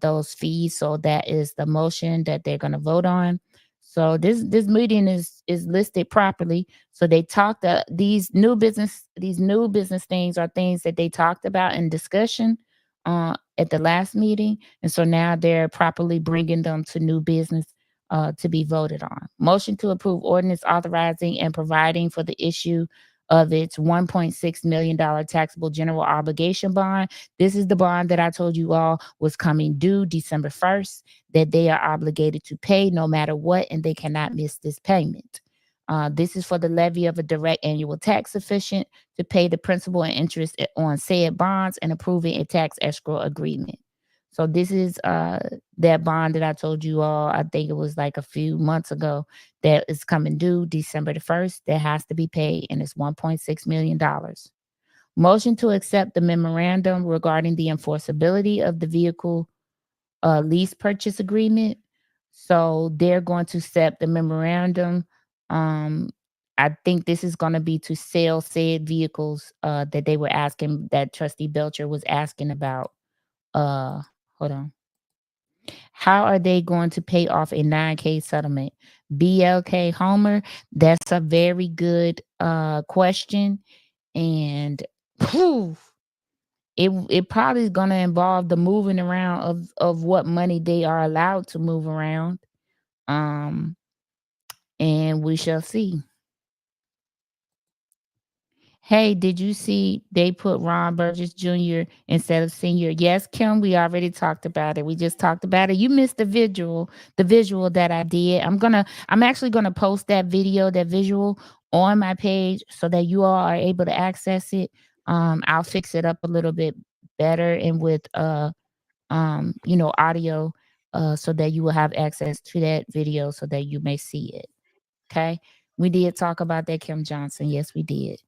those fees. So that is the motion that they're going to vote on. So this meeting is listed properly. So they talked these new business things are things that they talked about in discussion at the last meeting, and so now they're properly bringing them to new business to be voted on. Motion to approve ordinance authorizing and providing for the issue of its $1.6 million taxable general obligation bond. This is the bond that I told you all was coming due December 1st, that they are obligated to pay no matter what, and they cannot miss this payment. This is for the levy of a direct annual tax sufficient to pay the principal and interest on said bonds and approving a tax escrow agreement. So this is that bond that I told you all, I think it was like a few months ago, that is coming due December the 1st. That has to be paid, and it's $1.6 million. Motion to accept the memorandum regarding the enforceability of the vehicle lease purchase agreement. So they're going to set the memorandum. Um, I think this is going to be to sell said vehicles that they were asking, that Trustee Belcher was asking about. Hold on. How are they going to pay off a 9K settlement? BLK Homer, that's a very good question. And whew, it probably is going to involve the moving around of what money they are allowed to move around. Um, and we shall see. Hey, did you see they put Ron Burgess Jr. instead of senior? Yes, Kim, we already talked about it. We just talked about it. You missed the visual that I did. I'm actually gonna post that video, that visual on my page so that you all are able to access it. I'll fix it up a little bit better and with audio so that you will have access to that video so that you may see it. Okay. We did talk about that, Kim Johnson. Yes, we did.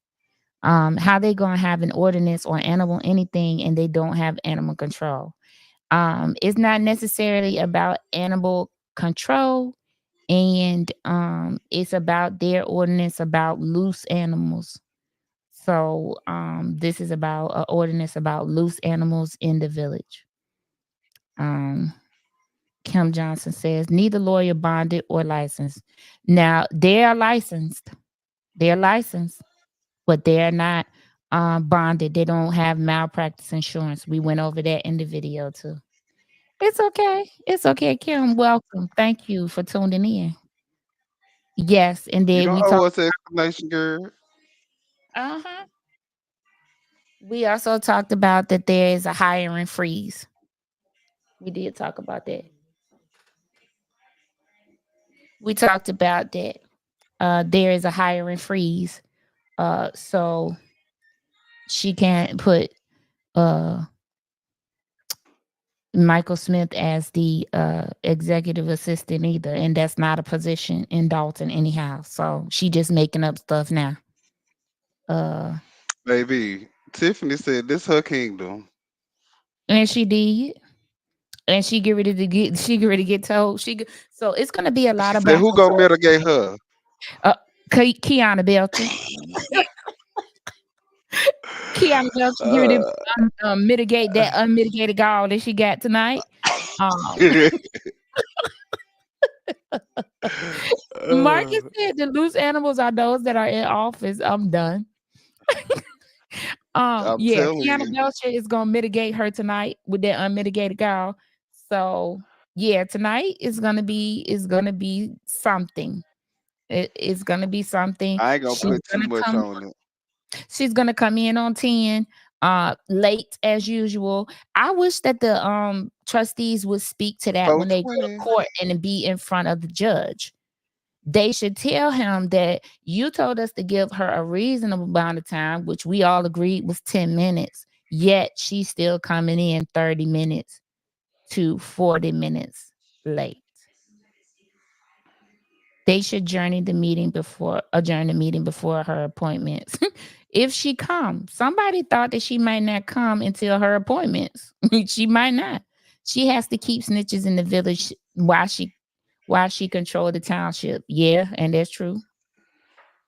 How they gonna have an ordinance on animal anything and they don't have animal control? It's not necessarily about animal control, and it's about their ordinance about loose animals. So this is about an ordinance about loose animals in the village. Um, Kim Johnson says neither lawyer bonded or licensed. Now they are licensed. They're licensed, but they're not bonded. They don't have malpractice insurance. We went over that in the video too. It's okay. It's okay, Kim. Welcome. Thank you for tuning in. Yes, and You then don't we owe talked. us an explanation, girl. Uh huh. We also talked about that there is a hiring freeze. We did talk about that. We talked about that. There is a hiring freeze. So she can't put uh Michael Smith as the executive assistant either, and that's not a position in Dalton anyhow. So she just making up stuff now. Uh, Baby, Tiffany said this her kingdom. and she did, and she get ready to get told. So it's gonna be a She lot of said, back who and gonna forth. mitigate her? Kiana Belcher. Kiana Belcher giving it Uh, mitigate that unmitigated gall that she got tonight. Um, Marcus uh, said the loose animals are those that are in office. I'm done. I'm Yeah, telling Kiana you. Belcher is gonna mitigate her tonight with that unmitigated gall. So yeah, tonight is gonna be something. It's gonna be something. I ain't gonna She's put too gonna much come on it. She's gonna come in on 10, late as usual. I wish that the trustees would speak to that when they go to 420. court and be in front of the judge. They should tell him that you told us to give her a reasonable amount of time, which we all agreed was 10 minutes, yet she's still coming in 30 minutes to 40 minutes late. They should adjourn the meeting before her appointments. If she comes, somebody thought that she might not come until her appointments. She might not. She has to keep snitches in the village while she control the township. Yeah, and that's true.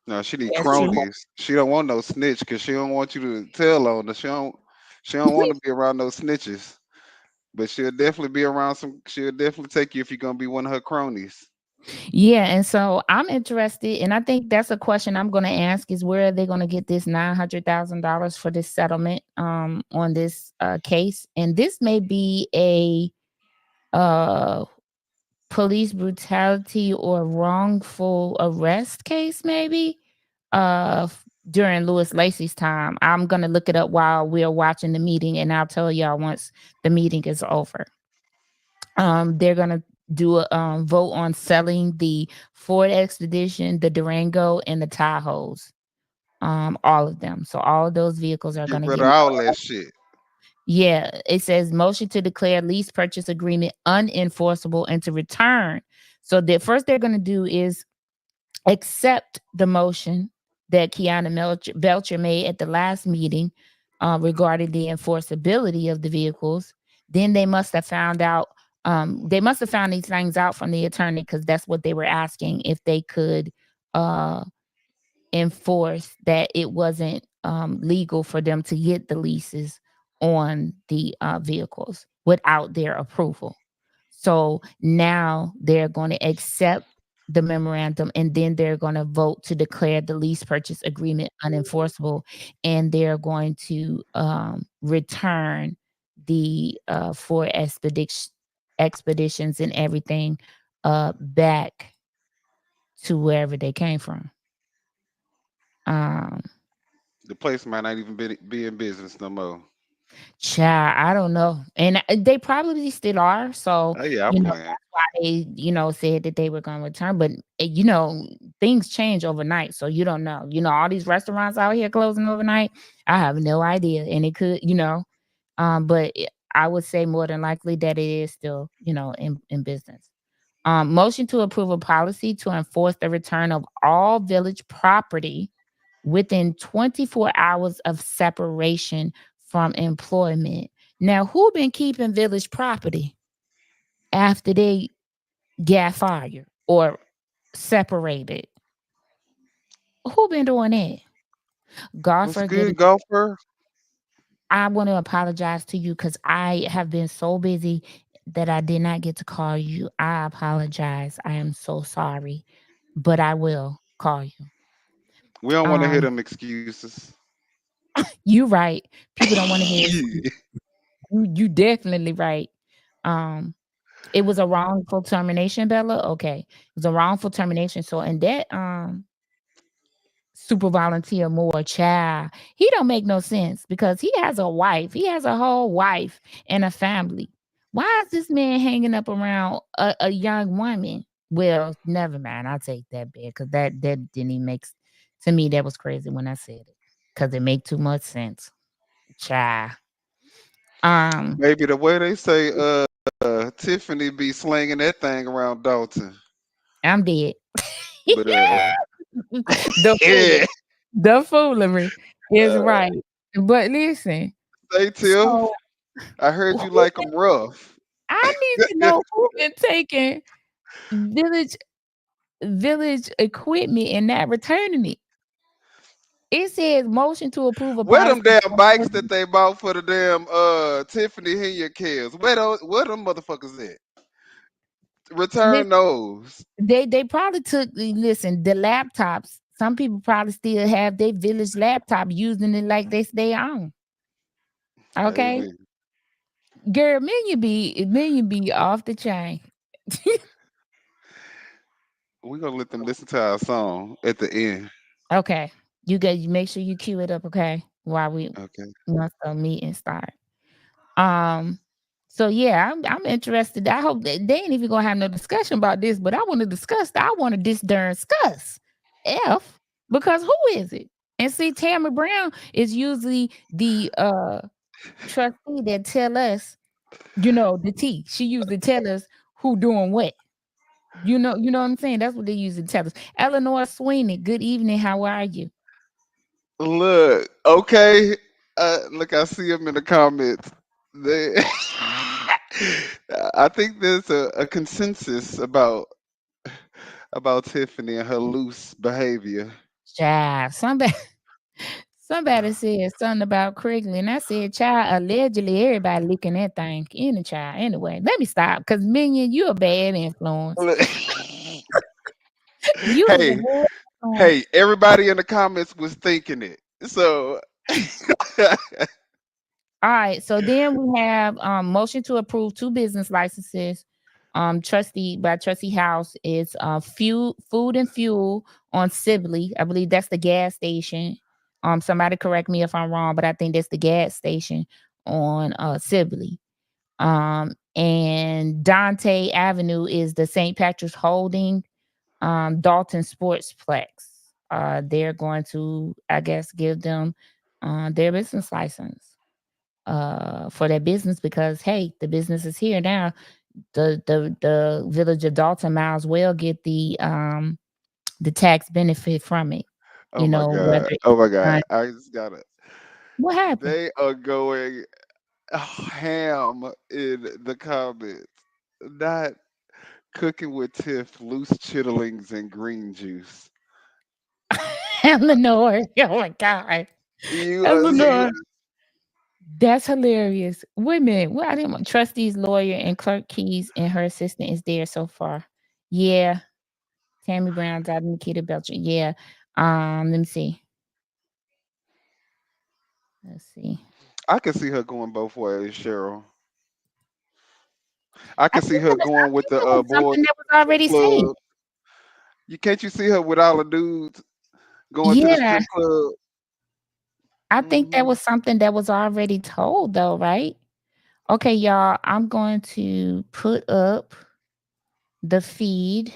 No, she need That's true. cronies. She don't want no snitch because she don't want you to tell on her. She don't want to be around no snitches. But she'll definitely be around some. She'll definitely take you if you're gonna be one of her cronies. Yeah, and so I'm interested, and I think that's a question I'm going to ask: is where are they going to get this $900,000 for this settlement on this case? And this may be a uh police brutality or wrongful arrest case, maybe during Lewis Lacey's time. I'm gonna look it up while we're watching the meeting, and I'll tell y'all once the meeting is over. They're gonna do a vote on selling the Ford Expedition, the Durango, and the Tahoes. All of them. So all of those vehicles are Get gonna rid get of all that shit. yeah, it says motion to declare lease purchase agreement unenforceable and to return. So the first they're going to do is accept the motion that Kiana Belcher made at the last meeting regarding the enforceability of the vehicles. Then they must have found these things out from the attorney because that's what they were asking if they could uh, enforce that it wasn't legal for them to get the leases on the vehicles without their approval. So now they're going to accept the memorandum and then they're going to vote to declare the lease purchase agreement unenforceable and they're going to return the four expeditions and everything back to wherever they came from. Um, The place might not even be in business no more. Child, I don't know. And they probably still are. So, Oh yeah, I'm playing. that's why they, said that they were going to return. But, things change overnight. So you don't know. All these restaurants out here closing overnight. I have no idea. And it could, but I would say more than likely that it is still, in business. Motion to approve a policy to enforce the return of all village property within 24 hours of separation from employment. Now, who been keeping village property after they got fired or separated? Who been doing that? God What's forbid. good, golfer? I want to apologize to you because I have been so busy that I did not get to call you. I apologize. I am so sorry, but I will call you. We don't want to hear Um, them excuses. you right. People don't want to hear excuses. You definitely right. Um, it was a wrongful termination, Bella. Okay, it was a wrongful termination. So, in that super volunteer more child, he don't make no sense because he has a wife. He has a whole wife and a family. Why is this man hanging up around a young woman? Well, never mind. I'll take that back because that didn't even to me. That was crazy when I said it because it make too much sense, child. Um, Maybe the way they say Tiffany be slinging that thing around Dolton. I'm dead. But The yeah. foolery. The foolery is right. But listen, Say Tiff, so I heard who you like been them rough. I need to know who been taking village village equipment and not returning it. It says motion to approve a Where them policy. damn bikes that they bought for the damn Tiffany Henya kids? Where them motherfuckers at? Return those. They probably took listen, the laptops. Some people probably still have their village laptop using it like they stay on. Hey Okay. man, Girl, million be off the chain. we gonna let them listen to our song at the end. Okay. You make sure you cue it up, okay? While we Okay. once the meeting start. Um, so yeah, I'm interested. I hope they ain't even gonna have no discussion about this, but I want to discuss. I want to this darn discuss F because who is it? And see, Tammy Brown is usually the trustee that tell us, the T. She usually tell us who doing what. You know what I'm saying? That's what they usually tell us. Eleanor Sweeney, good evening. How are you? Look, okay. Look, I see them in the comments. They, I think there's a consensus about Tiffany and her loose behavior. Child, somebody said something about Craigley, and I said, "Child, allegedly everybody looking at thing in the child." Anyway, let me stop because Minion, you a bad influence. Look, You is a hey, bad influence. hey, everybody in the comments was thinking it. So, All right, so then we have motion to approve two business licenses. Trustee House is food and fuel on Sibley. I believe that's the gas station. Somebody correct me if I'm wrong, but I think that's the gas station on Sibley. And Dante Avenue is the St. Patrick's Holding, Dolton Sportsplex. They're going to, I guess, give them their business license for their business because hey, the business is here now. The village of Dalton might as well get the tax benefit from it. oh my Whether god, it's oh my god, done. I just gotta. What happened? They are going ham in the comments. Not cooking with Tiff, loose chitterlings and green juice. Eleanor, oh my god, You are Eleanor, serious? that's hilarious. Wait a minute, what I didn't want trustees, lawyer, and clerk Keys and her assistant is there so far. Yeah, Tammy Brown, daughter Nikita Belcher. Yeah. Let me see. Let's see. I can see her going both ways, Cheryl. I I can see think her I going with think the that was boys something that was strip already said. club. You can't you see her with all the dudes going to the Yeah, strip club? I think that Hmm. was something that was already told though, right? Okay, y'all, I'm going to put up the feed.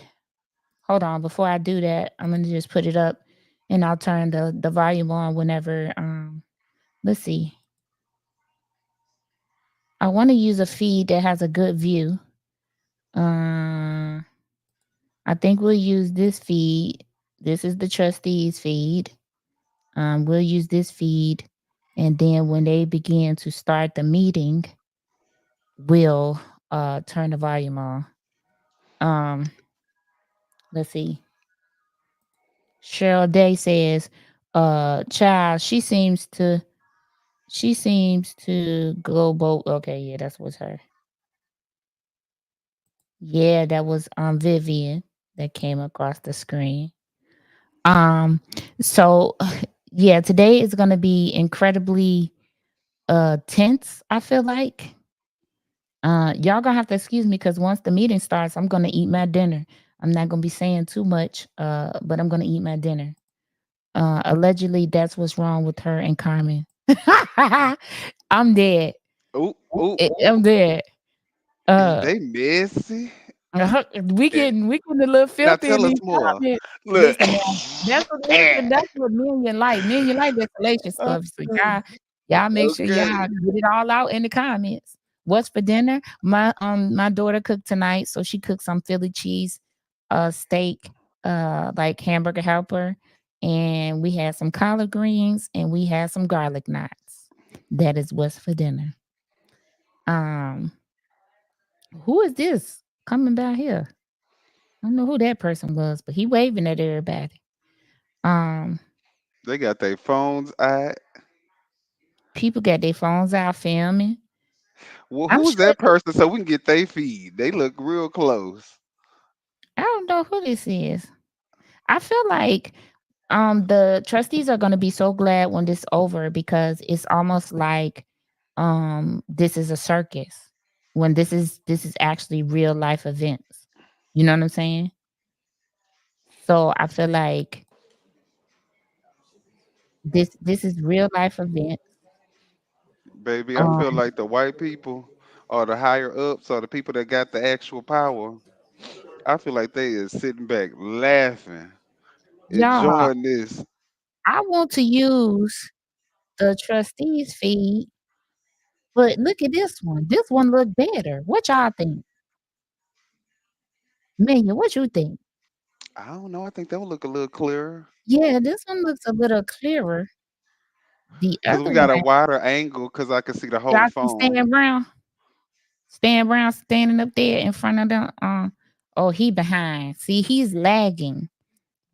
Hold on, before I do that, I'm gonna just put it up and I'll turn the volume on whenever let's see. I want to use a feed that has a good view. Uh I think we'll use this feed. This is the trustees feed. We'll use this feed, and then when they begin to start the meeting, we'll turn the volume on. Um, let's see. Cheryl Day says, child, she seems to go both. Okay, yeah, that's what's her. Yeah, that was Vivian that came across the screen. Um, so yeah, today is gonna be incredibly tense, I feel like. Y'all gonna have to excuse me because once the meeting starts, I'm gonna eat my dinner. I'm not gonna be saying too much, but I'm gonna eat my dinner. Allegedly, that's what's wrong with her and Carmen. I'm dead. Oh, oh, I'm dead. Uh, they messy. we Eh, getting a little Now filthy in tell us these more. comments. Look. Listen now, that's what million like. Million like that salacious stuff. So y'all make sure y'all Okay. get it all out in the comments. What's for dinner? My daughter cooked tonight, so she cooked some Philly cheese steak, like hamburger helper, and we had some collard greens and we had some garlic knots. That is what's for dinner. Um, who is this coming down here? I don't know who that person was, but he waving at everybody. Um, They got their phones out. People got their phones out filming. Well, I'm who is sure that person so we can get their feed? They look real close. I don't know who this is. I feel like the trustees are gonna be so glad when this over because it's almost like this is a circus when this is actually real life events. You know what I'm saying? So I feel like this is real life event. Baby, I feel Um like the white people or the higher ups or the people that got the actual power, I feel like they is sitting back laughing, y'all, enjoying this. I want to use the trustees feed, but look at this one. This one look better. What y'all think? Minion, what you think? I don't know. I think they'll look a little clearer Yeah, this one looks a little clearer. The because we other got a one, wider angle because I can see the whole y'all see phone. Stan Brown? Stan Brown standing up there in front of the oh, he behind. See, he's lagging.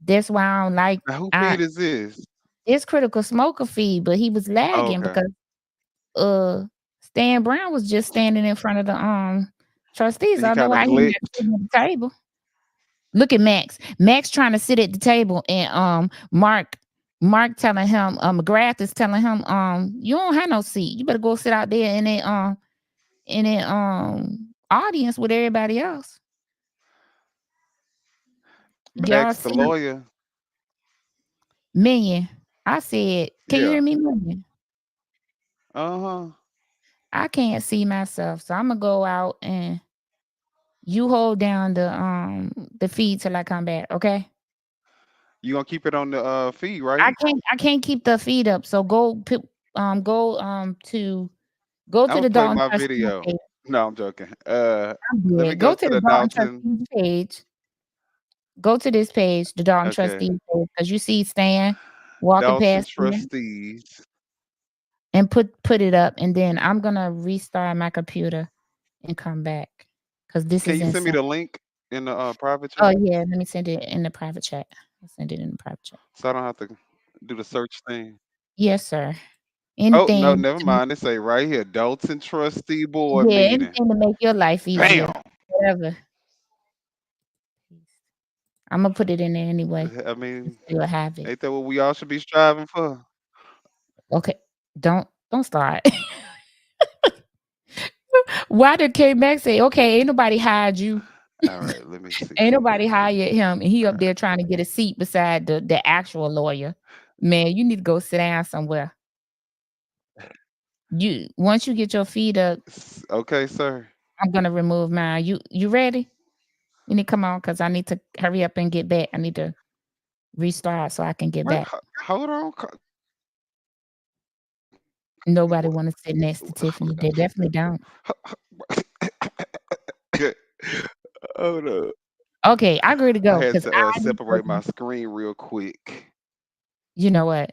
That's why I don't like Now, who I feed is this? it's critical smoker feed, but he was Oh, lagging okay. because uh Stan Brown was just standing in front of the trustees. And he I don't know kind of why he not glitched. sitting at the table. Look at Max. Max trying to sit at the table and Mark telling him, McGrath is telling him, you don't have no seat. You better go sit out there in the audience with everybody else. Y'all Max, the see lawyer. Minion. I said, can you Yeah. hear me, Minion? Uh huh. I can't see myself, so I'm gonna go out and you hold down the feed till I come back, okay? You gonna keep it on the feed, right? I can't keep the feed up. So go I'm to gonna the play Dalton my Trustees video. page. No, I'm joking. I'm Let me dead. go Go to to the the Dalton Dolton. Trustees page. Go to this page, the Dalton Okay, Trustees page, because you see Stan walking Dolton past there trustees. and put it up, and then I'm gonna restart my computer and come back because this Can is you send me insane. the link in the private Oh chat yeah, let me send it in the private chat. I'll send it in the private chat. so I don't have to do the search thing? Yes, sir. Oh no, Anything never to mind. It say right here, Dolton trustee board yeah, meeting. anything to make your life easier. Bam. Whatever. I'm gonna put it in there anyway. I You mean, still have it. ain't that what we all should be striving for? Okay. Don't start. Why did K Max say, okay, ain't nobody hired you? All right, let me see Ain't something. nobody hired him, and he All up there trying to get a seat beside the actual lawyer. Man, you need to go sit down somewhere. You once you get your feet up, Okay, sir. I'm gonna remove mine. You ready? You need to come on because I need to hurry up and get back. I need to restart so I can get Wait, back. hold on. Nobody What? want to sit next to Hold Tiffany. They definitely don't. on. Hold up. Okay, I agree to I go had because to I need to separate my screen real quick. you know what?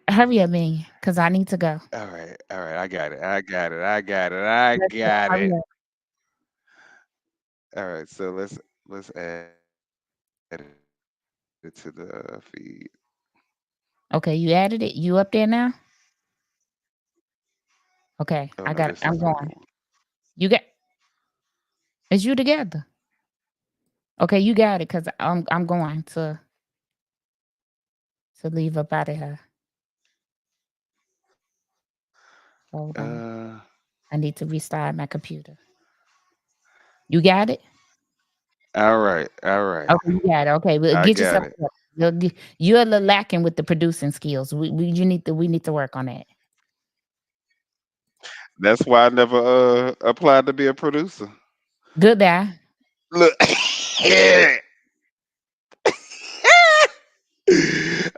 Hurry up, me, because I need to go. All right. I got it. I got it. I got it. I Let's go. got Hurry it. up. All right. So let's add it to the feed. Okay, you added it. You up there now? Oh Okay, no, I this got it. is the I'm wrong going. one. You got is you together? Okay, you got it because I'm going to leave up out of here. Hold on. Uh, I need to restart my computer. You got it? all right. All right. Okay, you got it. Okay, well, I get got yourself it. up. You're a little lacking with the producing skills. We need to work on that. That's why I never applied to be a producer. Goodbye. Look.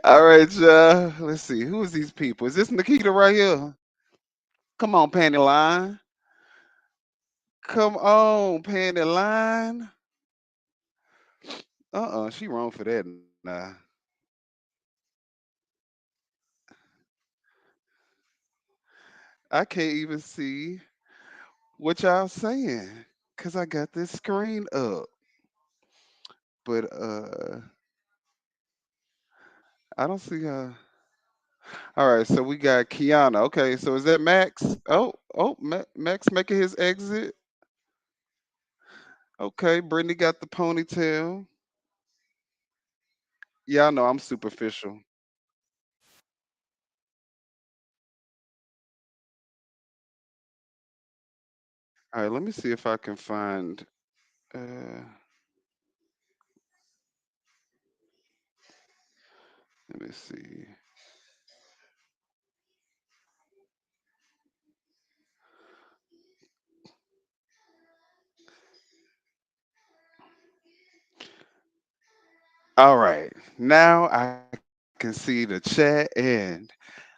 All right, y'all. Let's see. Who is these people? Is this Nikita right here? Come on, Panty Line. Come on, Panty Line. She wrong for that now. I can't even see what y'all saying because I got this screen up. But I don't see her. All right, so we got Kiana. Okay, so is that Max? Max making his exit. Okay, Brittany got the ponytail. Yeah, I know I'm superficial. All right, let me see if I can find. Let me see. All right, now I can see the chat and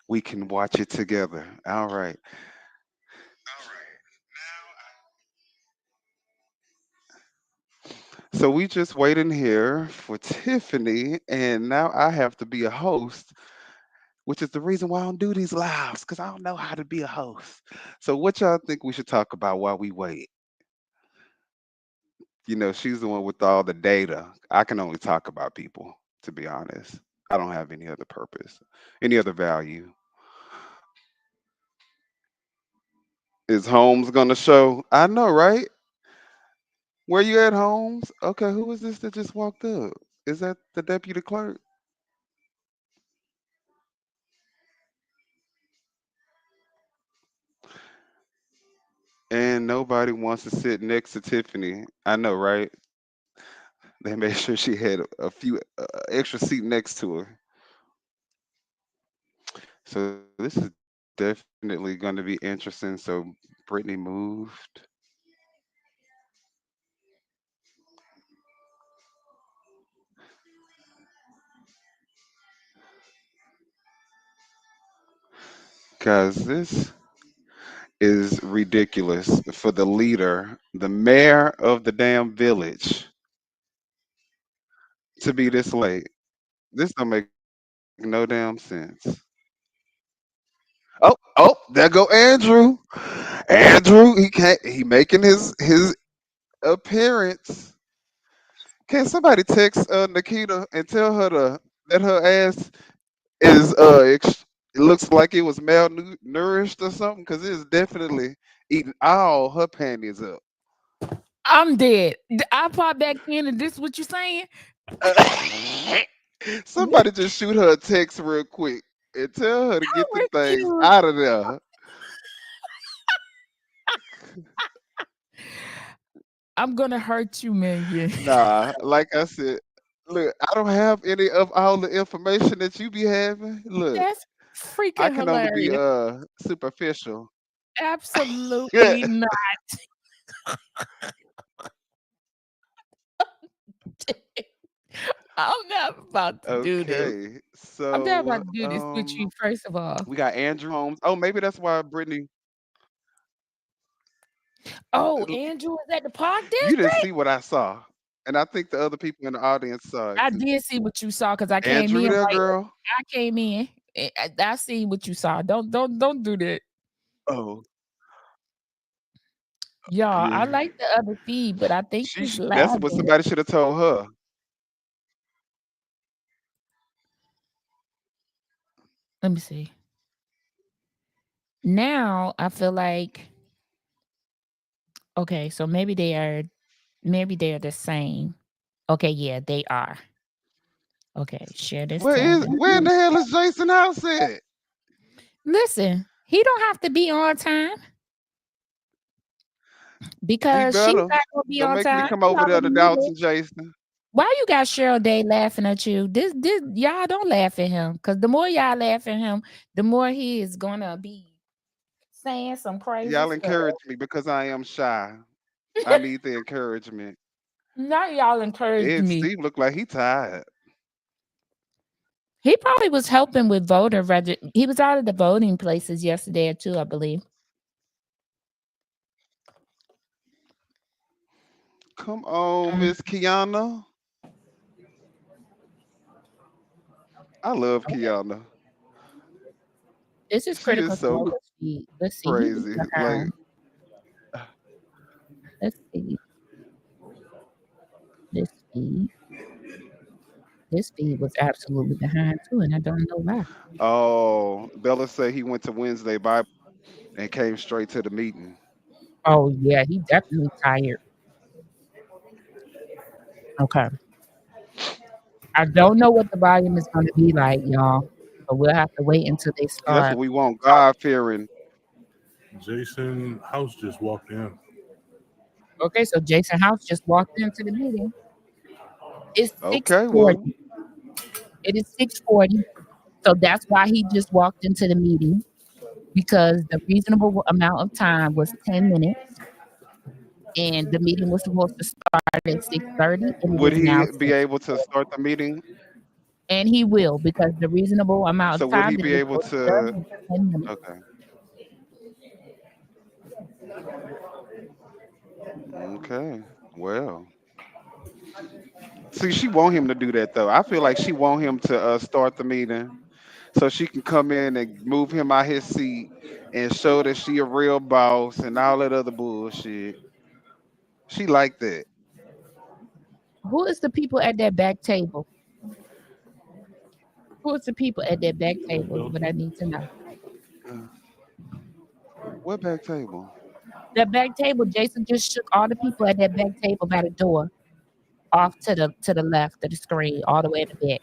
we can watch it together. All right. So we just waiting here for Tiffany, and now I have to be a host, which is the reason why I don't do these lives, because I don't know how to be a host. So what y'all think we should talk about while we wait? She's the one with all the data. I can only talk about people, to be honest. I don't have any other purpose, any other value. Is Holmes gonna show? I know, right? Where you at, Holmes? Okay, who is this that just walked up? Is that the deputy clerk? And nobody wants to sit next to Tiffany. I know, right? They made sure she had a few extra seat next to her. So this is definitely going to be interesting. So Brittany moved. Guys, this is ridiculous for the leader, the mayor of the damn village, to be this late. This don't make no damn sense. Oh, there go Andrew. Andrew, he making his appearance. Can somebody text Nikita and tell her to that her ass is it looks like it was malnourished or something, because it's definitely eating all her panties up. I'm dead. I pop back in, and this what you saying? Somebody just shoot her a text real quick and tell her to I get them things refuse. out of there. I'm gonna hurt you, Megan. Nah, like I said, look, I don't have any of all the information that you be having. Look, That's I freaking can only be hilarious. superficial. Absolutely not. I'm not about to do this. Okay, I'm not about so to do this with you, first of all. we got Andrew Holmes. Oh, maybe that's why Brittany. Oh, Andrew is at the Park You didn't District? see what I saw, and I think the other people in the audience saw it I too. did see what you saw because I came Andrew, in there, right girl. I came in. I see what you saw. Don't do that. Oh, Y'all, I yeah. like the other feed, but I think it's That's what lagging. somebody should have told her. Let me see. Now I feel like okay, so maybe they are the same. Okay, yeah, they are. Okay, share this tab. Where in the hell is Jason House at? Listen, he don't have to be on time He because she's better. not gonna be Don't on make me time. come He over there already to knew that. Dolton, Jason. Why you got Cheryl Day laughing at you? This y'all don't laugh at him because the more y'all laugh at him, the more he is gonna be saying some crazy Y'all stuff. encourage me because I am shy. I need the encouragement. Not y'all encouraged And me. Steve looked like he tired. He probably was helping with voter he was out of the voting places yesterday too, I believe. Come on, Mm, Miss Kiana. I love Kiana. this is She critical is so Columbus feed. Let's see. He was crazy. Like, behind. Let's see this feed. This feed was absolutely behind too, and I don't know why. Oh, Bella said he went to Wednesday Bible and came straight to the meeting. Oh yeah, he definitely tired. Okay. I don't know what the volume is gonna be like, y'all. But we'll have to wait until they That's start what we want. God talking. fearing. Jason House just walked in. Okay, so Jason House just walked into the meeting. It's Okay, well, 6:40. It is 6:40. So that's why he just walked into the meeting because the reasonable amount of time was 10 minutes and the meeting was supposed to start at 6:30 and it would is now he be able to 6:40. start the meeting? And he will because the reasonable amount So of would time he that be it was able supposed to start to? was 10 minutes. Okay, okay. Well, see, she want him to do that though. I feel like she want him to start the meeting so she can come in and move him out his seat and show that she a real boss and all that other bullshit. She like that. Who is the people at that back table? Who is the people at that back table? Is what I Dolton. need to know. Uh, what back table? That back table, Jason just shook all the people at that back table by the door off to the left of the screen, all the way at the back.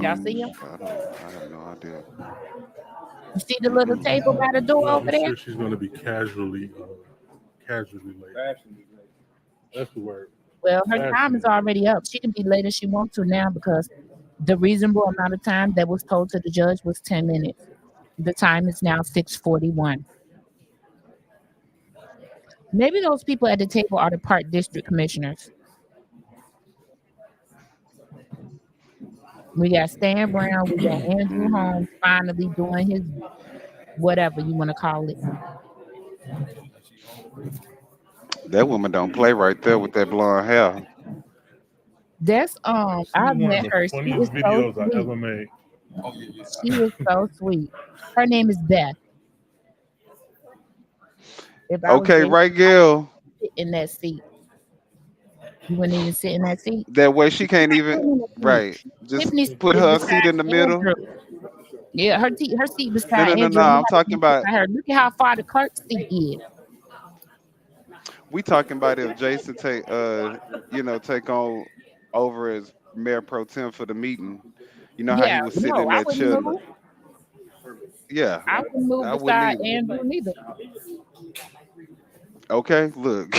Y'all see him? I don't. I have no idea. You see the little Mm-mm. table by the door Well, over he there? said she's going to be casually late. That's the word. Well, her time is Fashionable. already up. She can be late as she wants to now because the reasonable amount of time that was told to the judge was 10 minutes. The time is now 6:41. Maybe those people at the table are the park district commissioners. We got Stan Brown, we got Andrew Mm. Holmes finally doing his whatever you want to call it. That woman don't play right there with that blonde hair. That's This is I've one of met the her. She is funniest so videos I sweet. ever made. She is so sweet. Her name is Beth. If I was Okay, Jason, right, I wouldn't Gail. sit in that seat. You wouldn't even sit in that seat. That way she She's can't not even. sitting in the seat. Right. Just Tiffany's seat put is her seat beside in the middle. Andrew. Yeah, her seat No, beside no, no, no. Andrew, and I'm nobody talking can sit about. by her. Look at how far the clerk's seat is. We talking about if Jason take on over as mayor pro tem for the meeting. You know how Yeah, he was sitting no, in I that wouldn't chair. move. Yeah, I wouldn't move I wouldn't beside either. Andrew neither. Okay, look,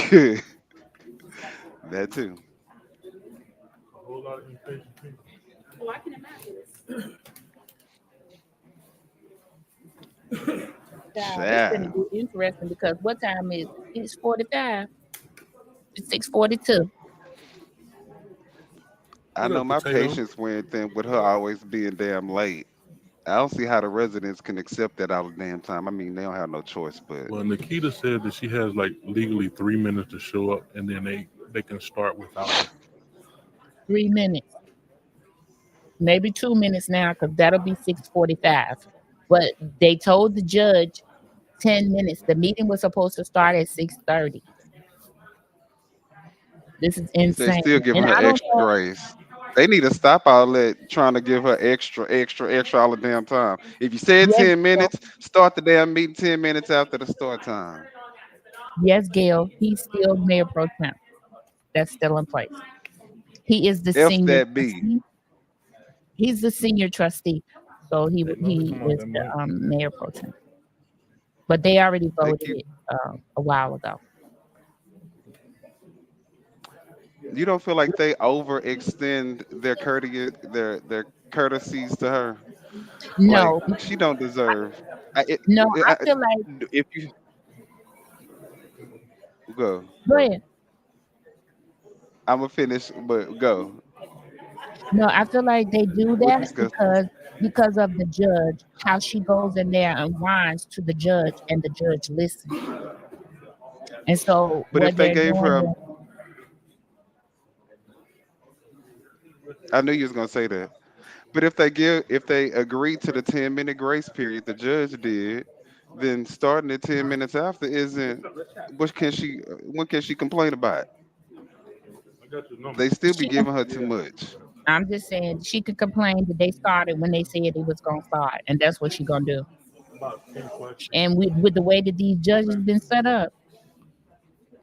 that too. A whole lot of impatient people. Child, this gonna Yeah, be interesting because what time is it? 6:45. It's 6:42. I What know up, my potato? patience went thin with her always being damn late. I don't see how the residents can accept that all the damn time. I mean, they don't have no choice, but Well, Nikita said that she has like legally 3 minutes to show up, and then they can start without her. 3 minutes, maybe 2 minutes now, because that'll be 6:45. But they told the judge 10 minutes. The meeting was supposed to start at 6:30. This is they insane. still giving And her I don't extra know. grace. They need to stop all that trying to give her extra all the damn time. If you said Yes, 10 minutes, Gail. start the damn meeting 10 minutes after the start time. Yes, Gail. He's still mayor pro tem. That's still in place. He is the F senior that B. trustee. He's the senior trustee. So Hey, Melly, he come out is that the mic. mayor pro tem. But they already They voted keep. it a while ago. You don't feel like they overextend their courtesies to her. Like No, she don't deserve. no, I feel like If you go, go ahead. I'm gonna finish, but go. No, I feel like they do We'll that discuss this. because of the judge, how she goes in there and whines to the judge and the judge listens. And so But what if they they're gave doing her, is I knew you was gonna say that. But if they agree to the 10 minute grace period, the judge did, then starting at 10 minutes after isn't. What can she? What can she complain about? I got your number. They still be She, giving her too much. I'm just saying she could complain that they started when they said it was gonna start, and that's what she gonna do. About 10 questions. And with the way that these judges been set up,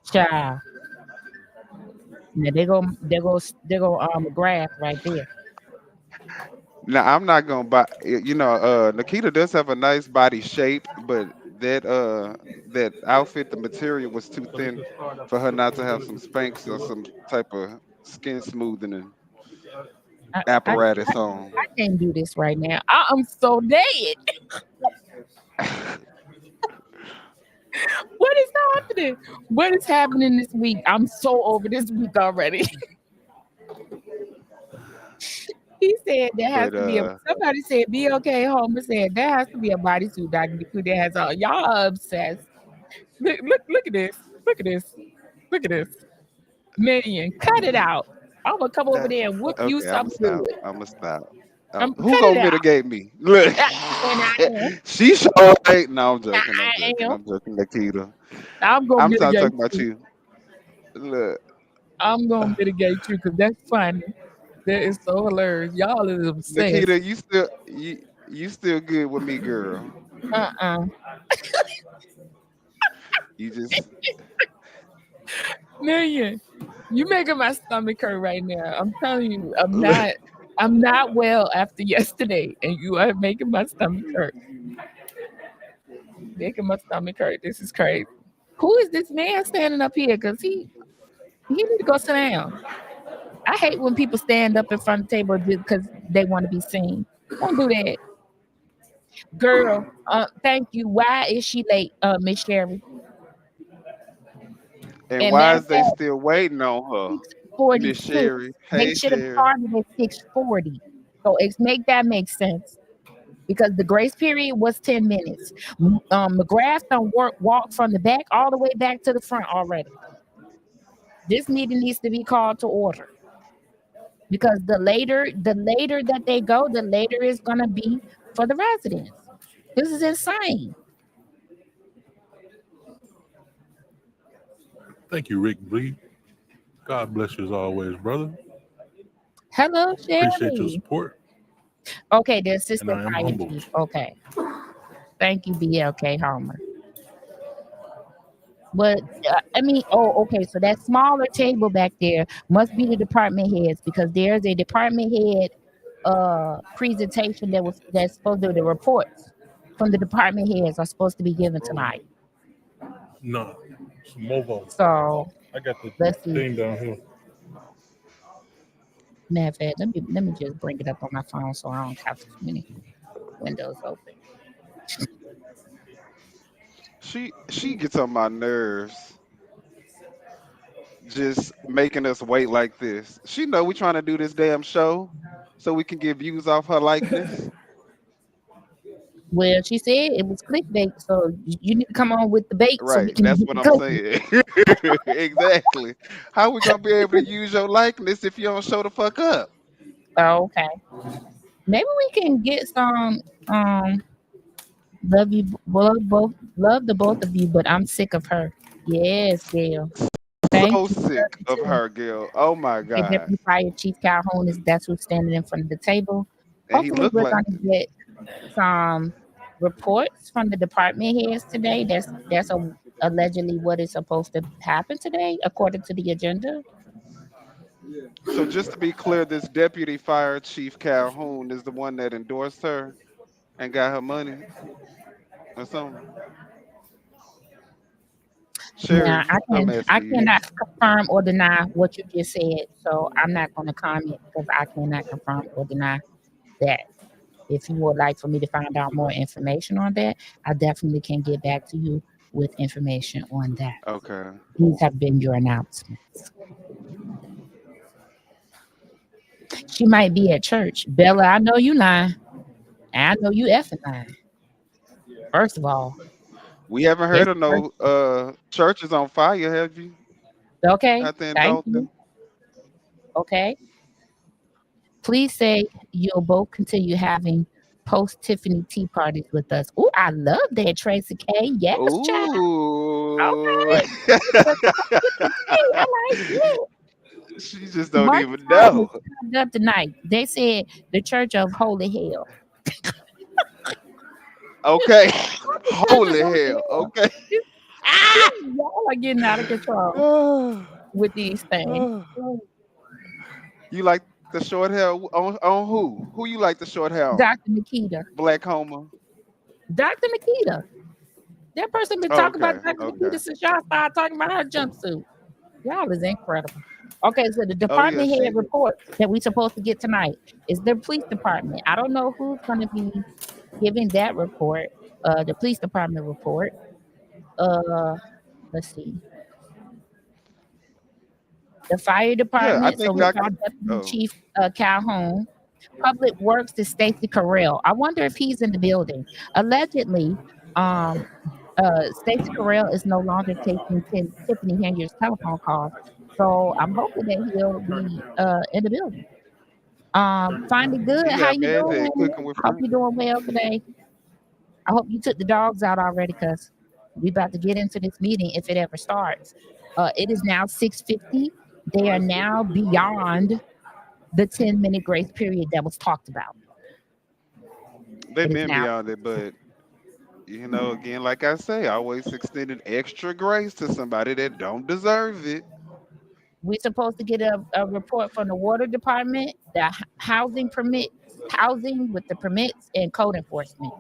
child, now they go graph right there. Now I'm not gonna buy. Nikita does have a nice body shape, but that outfit, the material was too So we thin can start for after her not to have some 6:30. Spanx or some type of skin smoothening I, I apparatus on. I can't do this right now. I'm so dead. What is happening? What is happening this week? I'm so over this week already. He said there has But to be a somebody said be okay. Homer said there has to be a bodysuit Dr. Niku that has all y'all obsessed. Look at this. Look at this. Look at this. Man, cut it out. I'm gonna come over that, there and whoop you okay, I'm gonna something stop. good. I'm gonna stop. Who Cut it gonna out. mitigate me? Look, And I am. she sure ain't. No, I'm joking. I'm I joking. am. I'm joking, Nikita. I'm gonna I'm not mitigate talking about you. you. Look, I'm gonna mitigate you because that's funny. That is so hilarious. Y'all is obsessed. Nikita, you still good with me, girl. Uh-uh. You just Million. You making my stomach hurt right now. I'm telling you, look, I'm not well after yesterday, and you are making my stomach hurt. Making my stomach hurt. This is crazy. Who is this man standing up here? Cause he need to go sit down. I hate when people stand up in front of the table because they want to be seen. Don't do that, girl. Thank you. Why is she late, Miss Sherry? and And why matter is of they fact, still waiting on her? Miss 6:46. Sherry. They Hey should have Sherry. started at 6:40. So it's make that make sense because the grace period was 10 minutes. McGrath done walk from the back all the way back to the front already. This meeting needs to be called to order because the later that they go, the later it's gonna be for the residents. This is insane. Thank you, Rick Bleed. God bless you as always, brother. Hello, Appreciate your Sherry. support, Okay, the and assistant I am fire humbled. chief. Okay, thank you, BLK Homer. But I mean, oh, okay. So that smaller table back there must be the department heads because there's a department head presentation that's supposed to the reports from the department heads are supposed to be given tonight. No, some Movo. So I got the let's see. thing down here. Matter of fact, let me just bring it up on my phone so I don't have too many windows open. She gets on my nerves just making us wait like this. She know we trying to do this damn show so we can get views off her likeness. Well, she said it was clickbait, so you need to come on with the bait so we Right, can that's get what the I'm click. saying. Exactly. How we gonna be able to use your likeness if you don't show the fuck up? Oh, okay. Maybe we can get some love you love the both of you, but I'm sick of her. Yes, Gail. So Thank you. Love sick you of too. her, girl. Oh my Okay, god. Deputy Fire Chief Calhoun is that's who's standing in front of the table. And he Hopefully looked we're like gonna get some reports from the department heads today. That's allegedly what is supposed to happen today, according to the agenda. so. Just to be clear, this deputy fire chief Calhoun is the one that endorsed her and got her money or something. Now Sherry, I I'm can I asking you. cannot confirm or deny what you just said, so I'm not going to comment because I cannot confirm or deny that. If you would like for me to find out more information on that, I definitely can get back to you with information on that. Okay. These have been your announcements. She might be at church. Bella, I know you lying. And I know you effing lying. First of all, We haven't heard it's of church. no churches on fire, have you? Okay, Out there in thank you. Dolton? Okay. Please say you'll both continue having post Tiffany tea parties with us. Oh, I love that, Tracy K. Yes, child. Ooh. Okay. With the tea. I like it. She just don't March even time is know. coming up tonight. They said the Church of Holy Hell. Okay. The Church of Holy Holy hell. Hell. Okay. Y'all are getting out of control Oh, with these things. oh. You like the short hair on who? Who you like the short hair on? Dr. Nikita. Black Homer. Dr. Nikita. That person been Oh, talking okay. about Dr. Okay. Nikita since y'all started talking about her jumpsuit. Y'all is incredible. Okay, so the Oh yeah, department she. head report that we supposed to get tonight is the police department. I don't know who's going to be giving that report. The police department report. Uh, let's see. The fire Yeah, I department. So think we Doctor. got Deputy Oh, Chief Calhoun. Public Works is Stacey Carell. I wonder if he's in the building. Allegedly, um, Stacey Carell is no longer taking Tiffany Henry's telephone calls. So I'm hoping that he'll be in the building. Finding good. he How got you mad doing? at cooking with Hope friends. you're doing well today. I hope you took the dogs out already because we about to get into this meeting if it ever starts. It is now 6:50. They are now beyond the 10-minute grace period that was talked about. They've It is been now. beyond it, but again, like I say, I always extended extra grace to somebody that don't deserve it. We're supposed to get a report from the water department, the housing permits, housing with the permits, and code enforcement.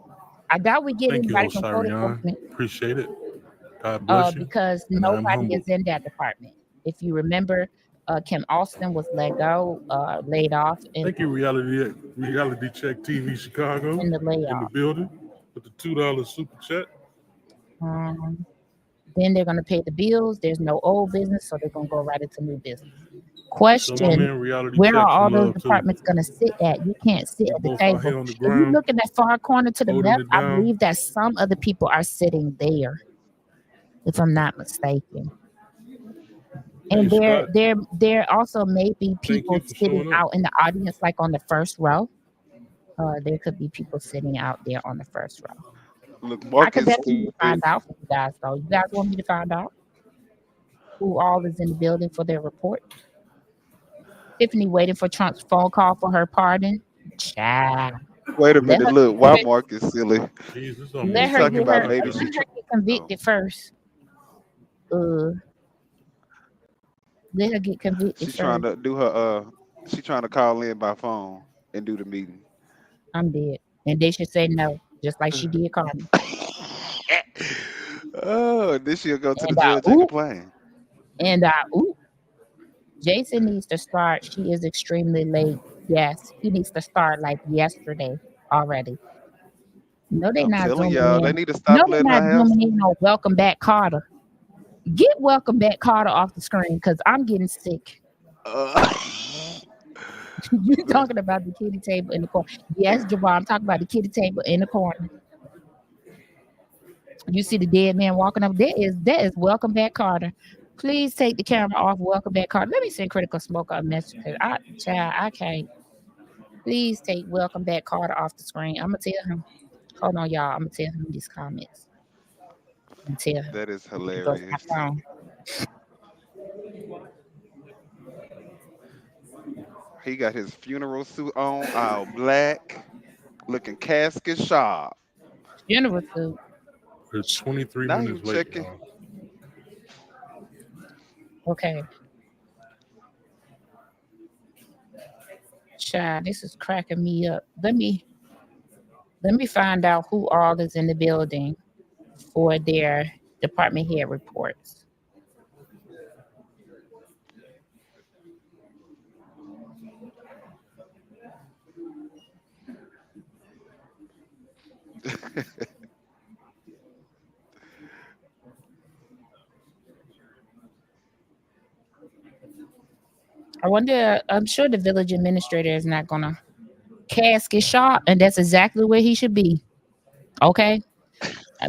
I doubt we get Thank you, anybody from code Osarian. enforcement Appreciate it. God bless you. because And I'm nobody humbled. is in that department. If you remember, Kim Austin was let go, laid off Thank you, Reality Check TV Chicago in the in the layoff. building with the $2 super chat. Um, then they're going to pay the bills. There's no old business, so they're going to go right into new business. Show my Question: man Reality where are Check all some those love too. departments going to sit at? You can't sit We at the both out table. here on the If you ground, look in that far corner to the holding left, it I down. believe that some of the people are sitting there, if I'm not mistaken. Hey And there, Scott, there, there also may be thank people you for sitting showing up. out in the audience, like on the first row. There could be people sitting out there on the first row. Look, I could Marcus definitely said, find out for you guys, though. You guys want me to find out who all is in the building for their report? Tiffany waiting for Trump's phone call for her pardon. Child. "Wait a Let minute, her look, why Marcus silly? Jesus, let He almost her talking get about her maybe let she." her get Oh, convicted first. Uh, let her get convicted she trying first. to do her. She trying to call in by phone and do the meeting. I'm dead. And they should say no, just like she did Carmen. Oh, this she'll go to the And judge and oop, complain. and oop. Jason needs to start. She is extremely late. Yes, he needs to start like yesterday already. No, they're I'm not telling zooming y'all, they in. need to No, stop they're letting her not have. zooming in on Welcome Back Carter. Get Welcome Back Carter off the screen because I'm getting sick. Uh, You talking about the kitty table in the corner? Yes, Javon, I'm talking about the kitty table in the corner. You see the dead man walking up. That is Welcome Back Carter. Please take the camera off Welcome Back Carter. Let me send Critical Smoker a message. I can't. Please take Welcome Back Carter off the screen. I'm gonna tell him. Hold on, y'all. I'm gonna tell him these comments. I'm gonna tell him. that is He goes my hilarious. phone. He got his funeral suit on, all black, looking casket sharp. Funeral suit. We're 23 Now minutes you late, checking. y'all. Okay. Child, this is cracking me up. Let me find out who all is in the building for their department head reports. I wonder. I'm sure the village administrator is not gonna casket shop, and that's exactly where he should be. Okay.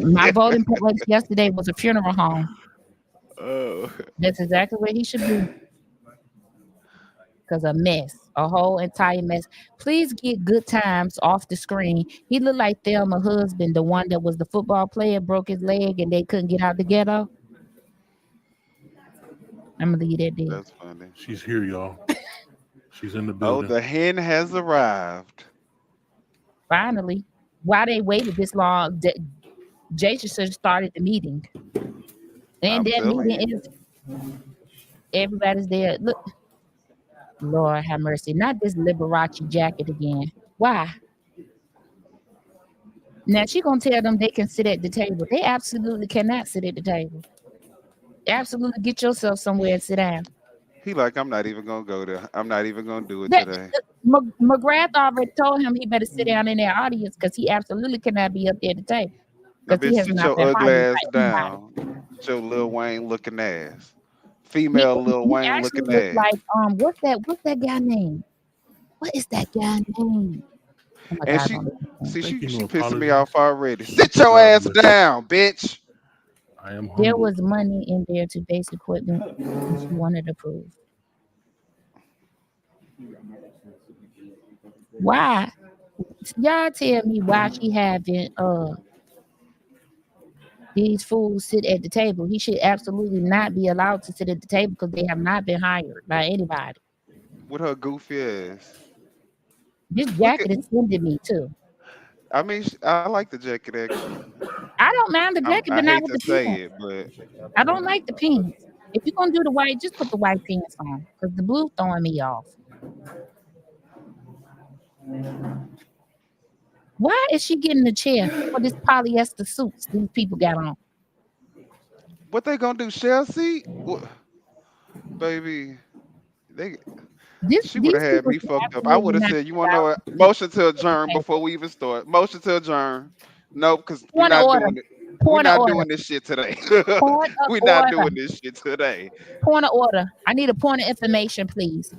My voting place yesterday was a funeral home. Oh, That's exactly where he should be. Because a mess, a whole entire mess. Please get Good Times off the screen. He looked like Thelma husband, the one that was the football player, broke his leg and they couldn't get out the ghetto. I'm gonna leave that there. That's funny. She's here, y'all. She's in the Oh, building. the hen has arrived. Finally, why they waited this long? Jason should have started the meeting, and I'm that telling meeting you. is everybody's there. Look, Lord have mercy, not this Liberace jacket again. Why? Now she gonna tell them they can sit at the table. They absolutely cannot sit at the table. Absolutely, get yourself somewhere and sit down. He like, I'm not even gonna go there. I'm not even gonna do it That today. McGrath already told him he better sit down in their audience because he absolutely cannot be up there at the table Now, because he bitch, has sit not your been ugly hired ass by anybody. down. With your Lil Wayne looking ass. He, Female Lil he Wayne actually looking looked ass. like what's that guy name? What is that guy name? Oh my And God, I she don't know. see she Making no she pissing me apologies. off already. Sit your God ass bless you. down, bitch. I am There humbled. was money in there to base equipment, and she wanted to prove. Why? Y'all tell me why she having these fools sit at the table. He should absolutely not be allowed to sit at the table because they have not been hired by anybody. With her goofy ass. This Look at jacket is sending me too. I mean I like the jacket actually. I don't mind the jacket, I but not hate with to the say pants. it, but I don't like the pants. If you're gonna do the white, just put the white pants on because the blue throwing me off. Why is she getting the chair for this polyester suits these people got on? what they gonna do? Shell seat? What, baby? They She would have These had people me should fucked up. I absolutely would have not said, be you want to know allowed what? to sit Motion to at the adjourn table. before we even start. Motion to adjourn. Nope, because we're Point of not order. doing it. We're Point of not order. doing this shit today. Point of We're not order. doing this shit today. Point of order. I need a point of information, please.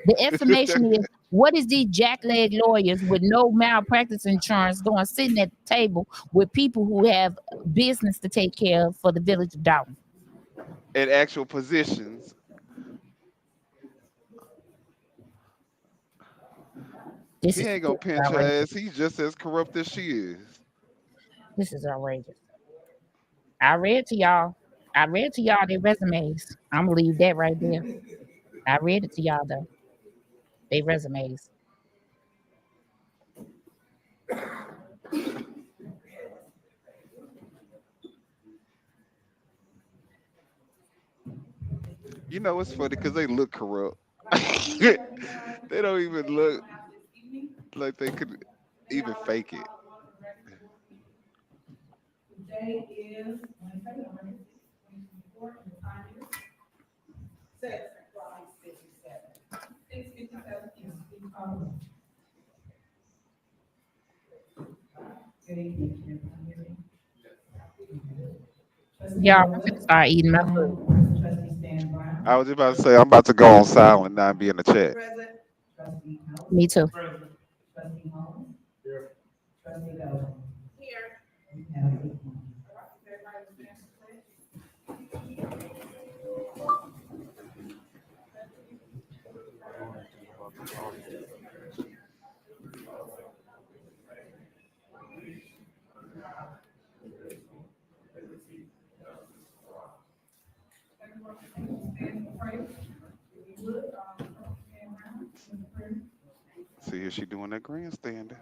The information is what is these jackleg lawyers with no malpractice insurance doing sitting at the table with people who have business to take care of for the village of Dolton? In actual positions, This he is ain't gonna pinch her outrageous. ass. He's just as corrupt as she is. This is outrageous. I read to y'all. I read to y'all their resumes. I'm gonna leave that right there. I read it to y'all though. Their resumes. You know, it's funny because they look corrupt. They don't even look like they could even fake it. Y'all, I'm gonna start eating my food. I was about to say, I'm about to go on silent now and be in the chat. Me too. See, here she doing that grandstanding.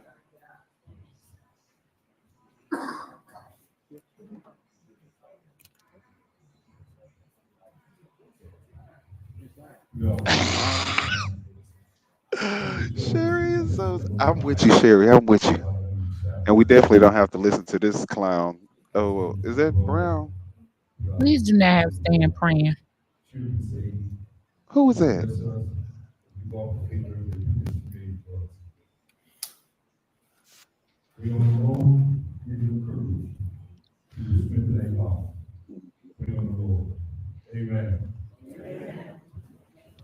Sherry is so. I'm with you, Sherry. I'm with you. And we definitely don't have to listen to this clown. Oh, well, is that Brown? Please do not have stand praying. Who was that?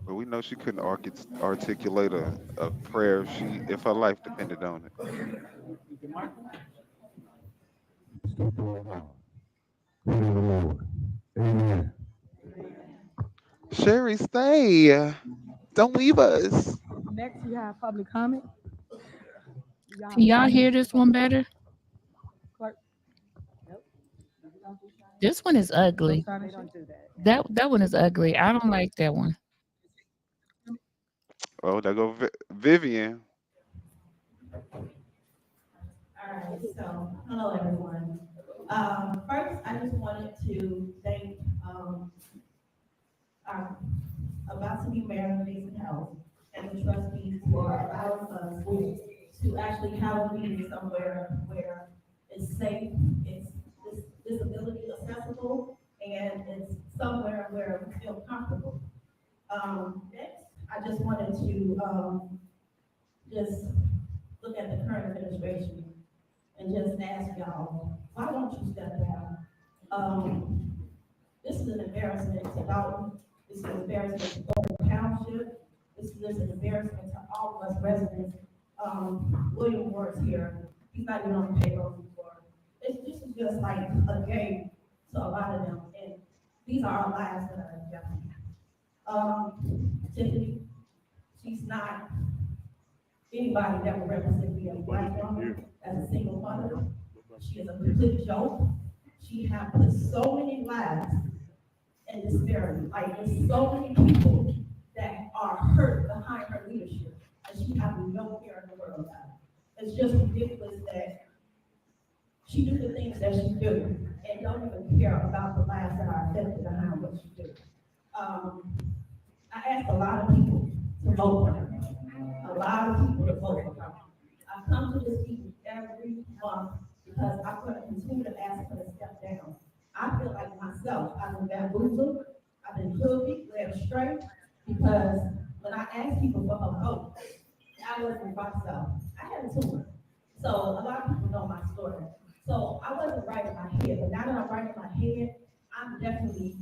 Well, we know she couldn't articulate a prayer if her life depended on it. Sherry, stay. Don't leave us. Next, you have public comment. Can y'all hear this one better? Clerk. This one is ugly. They don't do that. That one is ugly. I don't like that one. Oh, there go Vivian. All right, so hello everyone. First, I just wanted to thank our about to be mayor of Mason Health and the trustees for allowing us to actually have a meeting somewhere where it's safe, it's disability accessible, and it's somewhere where we feel comfortable. Next, I just wanted to just look at the current administration and just ask y'all, why don't you step down? Um, this is an embarrassment to Dolton. This is an embarrassment to Dolton Township. This is just an embarrassment to all of us residents. William Ward's here. He's not even on the payroll before. This is just like a game to a lot of them. And these are our lives that are in jeopardy. Tiffany, she's not anybody that would represent me as a black woman, as a single mother. She is a complete joke. She has put so many lives in disparity. Like, there's so many people that are hurt behind her leadership, and she has no care in the world about it. It's just ridiculous that she do the things that she do and don't even care about the lives that are affected behind what she do. I asked a lot of people to vote for her. A lot of people to vote for her. I come to this meeting every month because I'm going to continue to ask her to step down. I feel like myself, I've been bamboozled, I've been hoodwinked, led astray, because when I asked people for her vote, I wasn't myself. I had a tumor. So a lot of people know my story. So I wasn't right in my head, but now that I'm right in my head, I'm definitely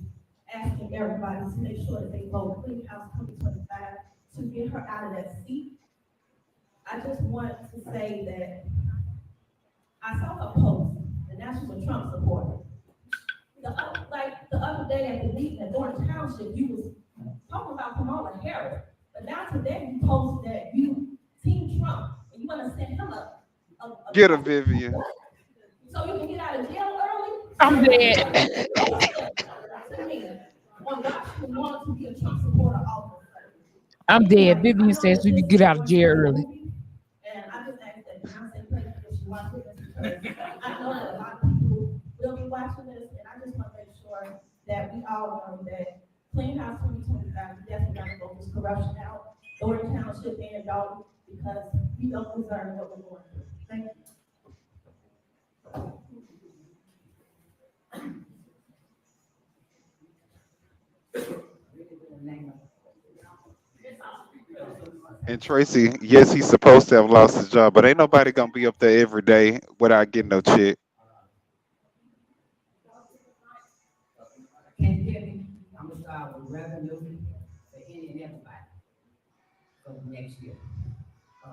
asking everybody to make sure that they vote Clean House 2025 to get her out of that seat. I just want to say that I saw her post, and now she's a Trump supporter. The other day at the meeting at Dolton Township, you was talking about Kamala Harris, but now today you post that you team Trump and you want to send him a Get her, Vivian. so you can get out of jail early. I'm dead. To me, on why she would want to be a Trump supporter also. I'm dead. Vivian says we can get out of jail early. And I just ask that Beyonce play if she watches this because I know that a lot of people will be watching this, and I just want to make sure that we all know that Clean House 2025 is definitely going to vote this corruption out, Dolton Township and Dolton, because we don't deserve what we're going through. Thank you. And Tracy, yes, he's supposed to have lost his job, but ain't nobody gonna be up there every day without getting no check. Can't hear me? I'm gonna start with revenue for any and everybody for the next year.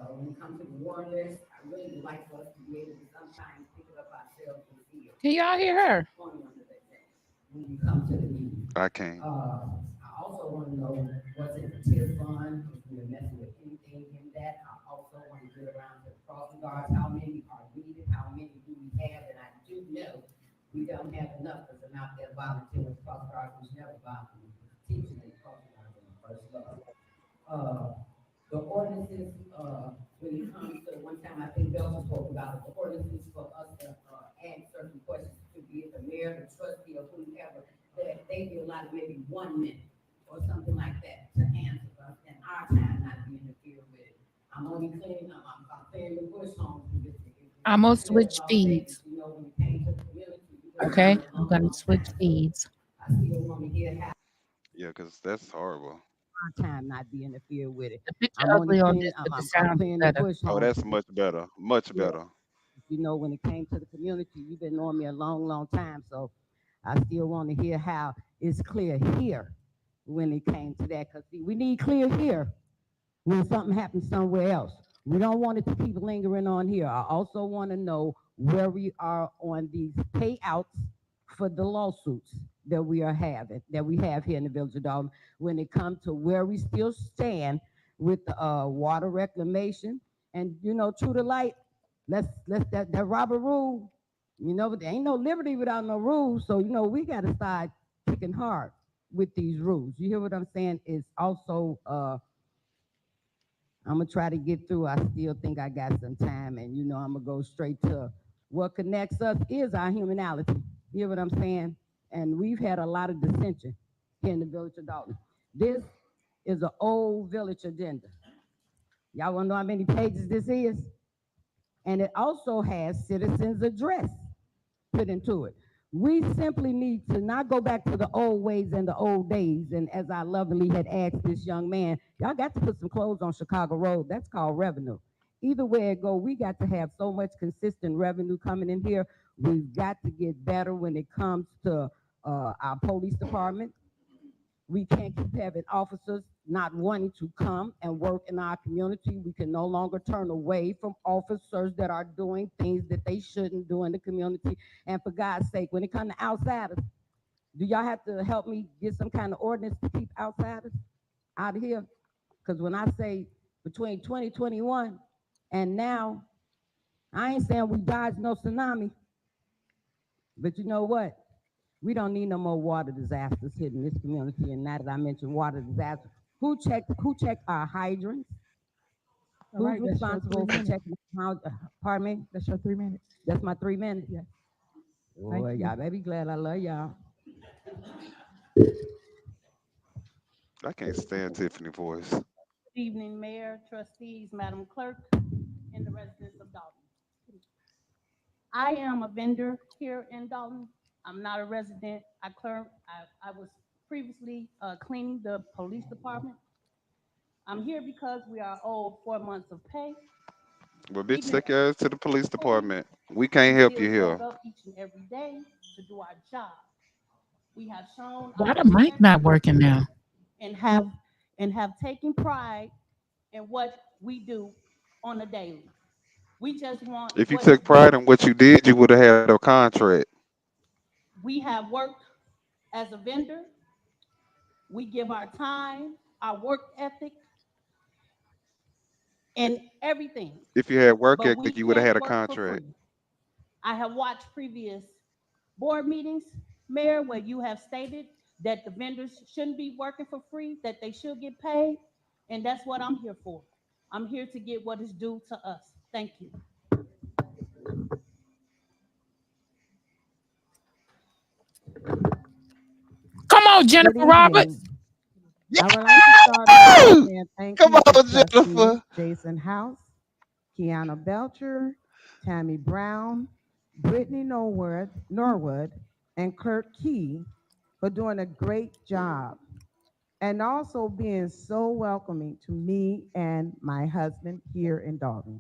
When it comes to the water list, I really would like for us to be able to sometimes pick it up ourselves and see it. Can y'all hear her? When you come to the meeting. I can't. I also want to know what's in the TIF fund, if we're messing with anything in that. I also want to get around to the crossing guards, how many are needed, how many do we have, and I do know we don't have enough because I'm out there volunteering crossing guards, which never volunteered, teaching and crossing guards in the first love. The ordinances, when it comes to, one time I think Belton spoke about it, the ordinances for us to add certain questions to be it the mayor, the trustee, or whoever, that they be allowed maybe 1 minute or something like that to answer us, and our time not be interfered with it. I'm only cleaning up, I'm clearing the bush homes. I'm gonna switch feeds. You know, when it came to the community. Okay, I'm gonna switch feeds. I still want to hear how Yeah, because that's horrible. our time not be interfered with it. The picture I'm only ugly on cleaning, this, but the I'm sound is cleaning the better. bush Oh, homes. that's much better. Much Yeah. better. You know, when it came to the community, you've been knowing me a long, long time, so I still want to hear how it's clear here when it came to that, because we need clear here when something happens somewhere else. We don't want it to keep lingering on here. I also want to know where we are on these payouts for the lawsuits that we are having, that we have here in the Village of Dalton, when it comes to where we still stand with water reclamation and, you know, true to light. Let's that Robert Rule, But there ain't no liberty without no rules. So, we got to start kicking hard with these rules. You hear what I'm saying? It's also, I'm going to try to get through. I still think I got some time. And, I'm going to go straight to what connects us is our humanality. You hear what I'm saying? And we've had a lot of dissension here in the village of Dolton. This is an old village agenda. Y'all want to know how many pages this is? And it also has citizens' address put into it. We simply need to not go back to the old ways and the old days. And as I lovingly had asked this young man, y'all got to put some clothes on Chicago Road. That's called revenue. Either way it go, we got to have so much consistent revenue coming in here. We've got to get better when it comes to our police department. We can't keep having officers not wanting to come and work in our community. We can no longer turn away from officers that are doing things that they shouldn't do in the community. And for God's sake, when it comes to outsiders, do y'all have to help me get some kind of ordinance to keep outsiders out of here? Because when I say between 2021 and now, I ain't saying we dodged no tsunami, but you know what? We don't need no more water disasters hitting this community. And now that I mentioned water disasters, who checked our hydrants? All right, Who's that's your responsible 3 for minutes. checking? Pardon me? That's your 3 minutes. That's my 3 minutes. Yes. Boy, you. y'all better be glad I love y'all. I can't stand Tiffany voice. Good evening, Mayor, trustees, Madam Clerk, and the residents of Dolton. I am a vendor here in Dolton. I'm not a resident. I was previously cleaning the police department. I'm here because we are owed 4 months of pay. Well, bitch, Even take your ass to the police though we department. We can't help still you show here. up each and every day to do our job. We have shown Why our the mic not respect working now? and have taken pride in what we do on a daily. We just want If you what is took pride due. in what you did, you would have had a contract. We have worked as a vendor. We give our time, our work ethic, and everything, If you had work but ethic, we you would have had can't a work for contract. free. I have watched previous board meetings, Mayor, where you have stated that the vendors shouldn't be working for free, that they should get paid, and that's what I'm here for. I'm here to get what is due to us. Thank you. Come on, Good Jennifer evening. Roberts. I would like to start off by Woo! saying thank Come you to on, trustees Jennifer. Jason House, Kiana Belcher, Tammy Brown, Brittany Norwood, and Kirk Key for doing a great job and also being so welcoming to me and my husband here in Dalton.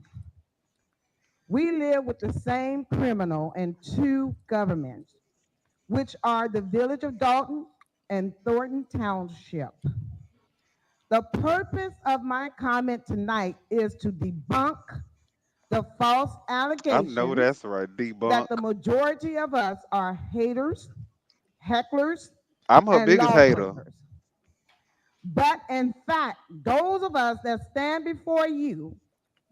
We live with the same criminal in two governments, which are the village of Dalton and Thornton Township. The purpose of my comment tonight is to debunk the false I know allegations that's right. Debunk. that the majority of us are haters, hecklers, I'm her and biggest hater. lawbreakers. But in fact, those of us that stand before you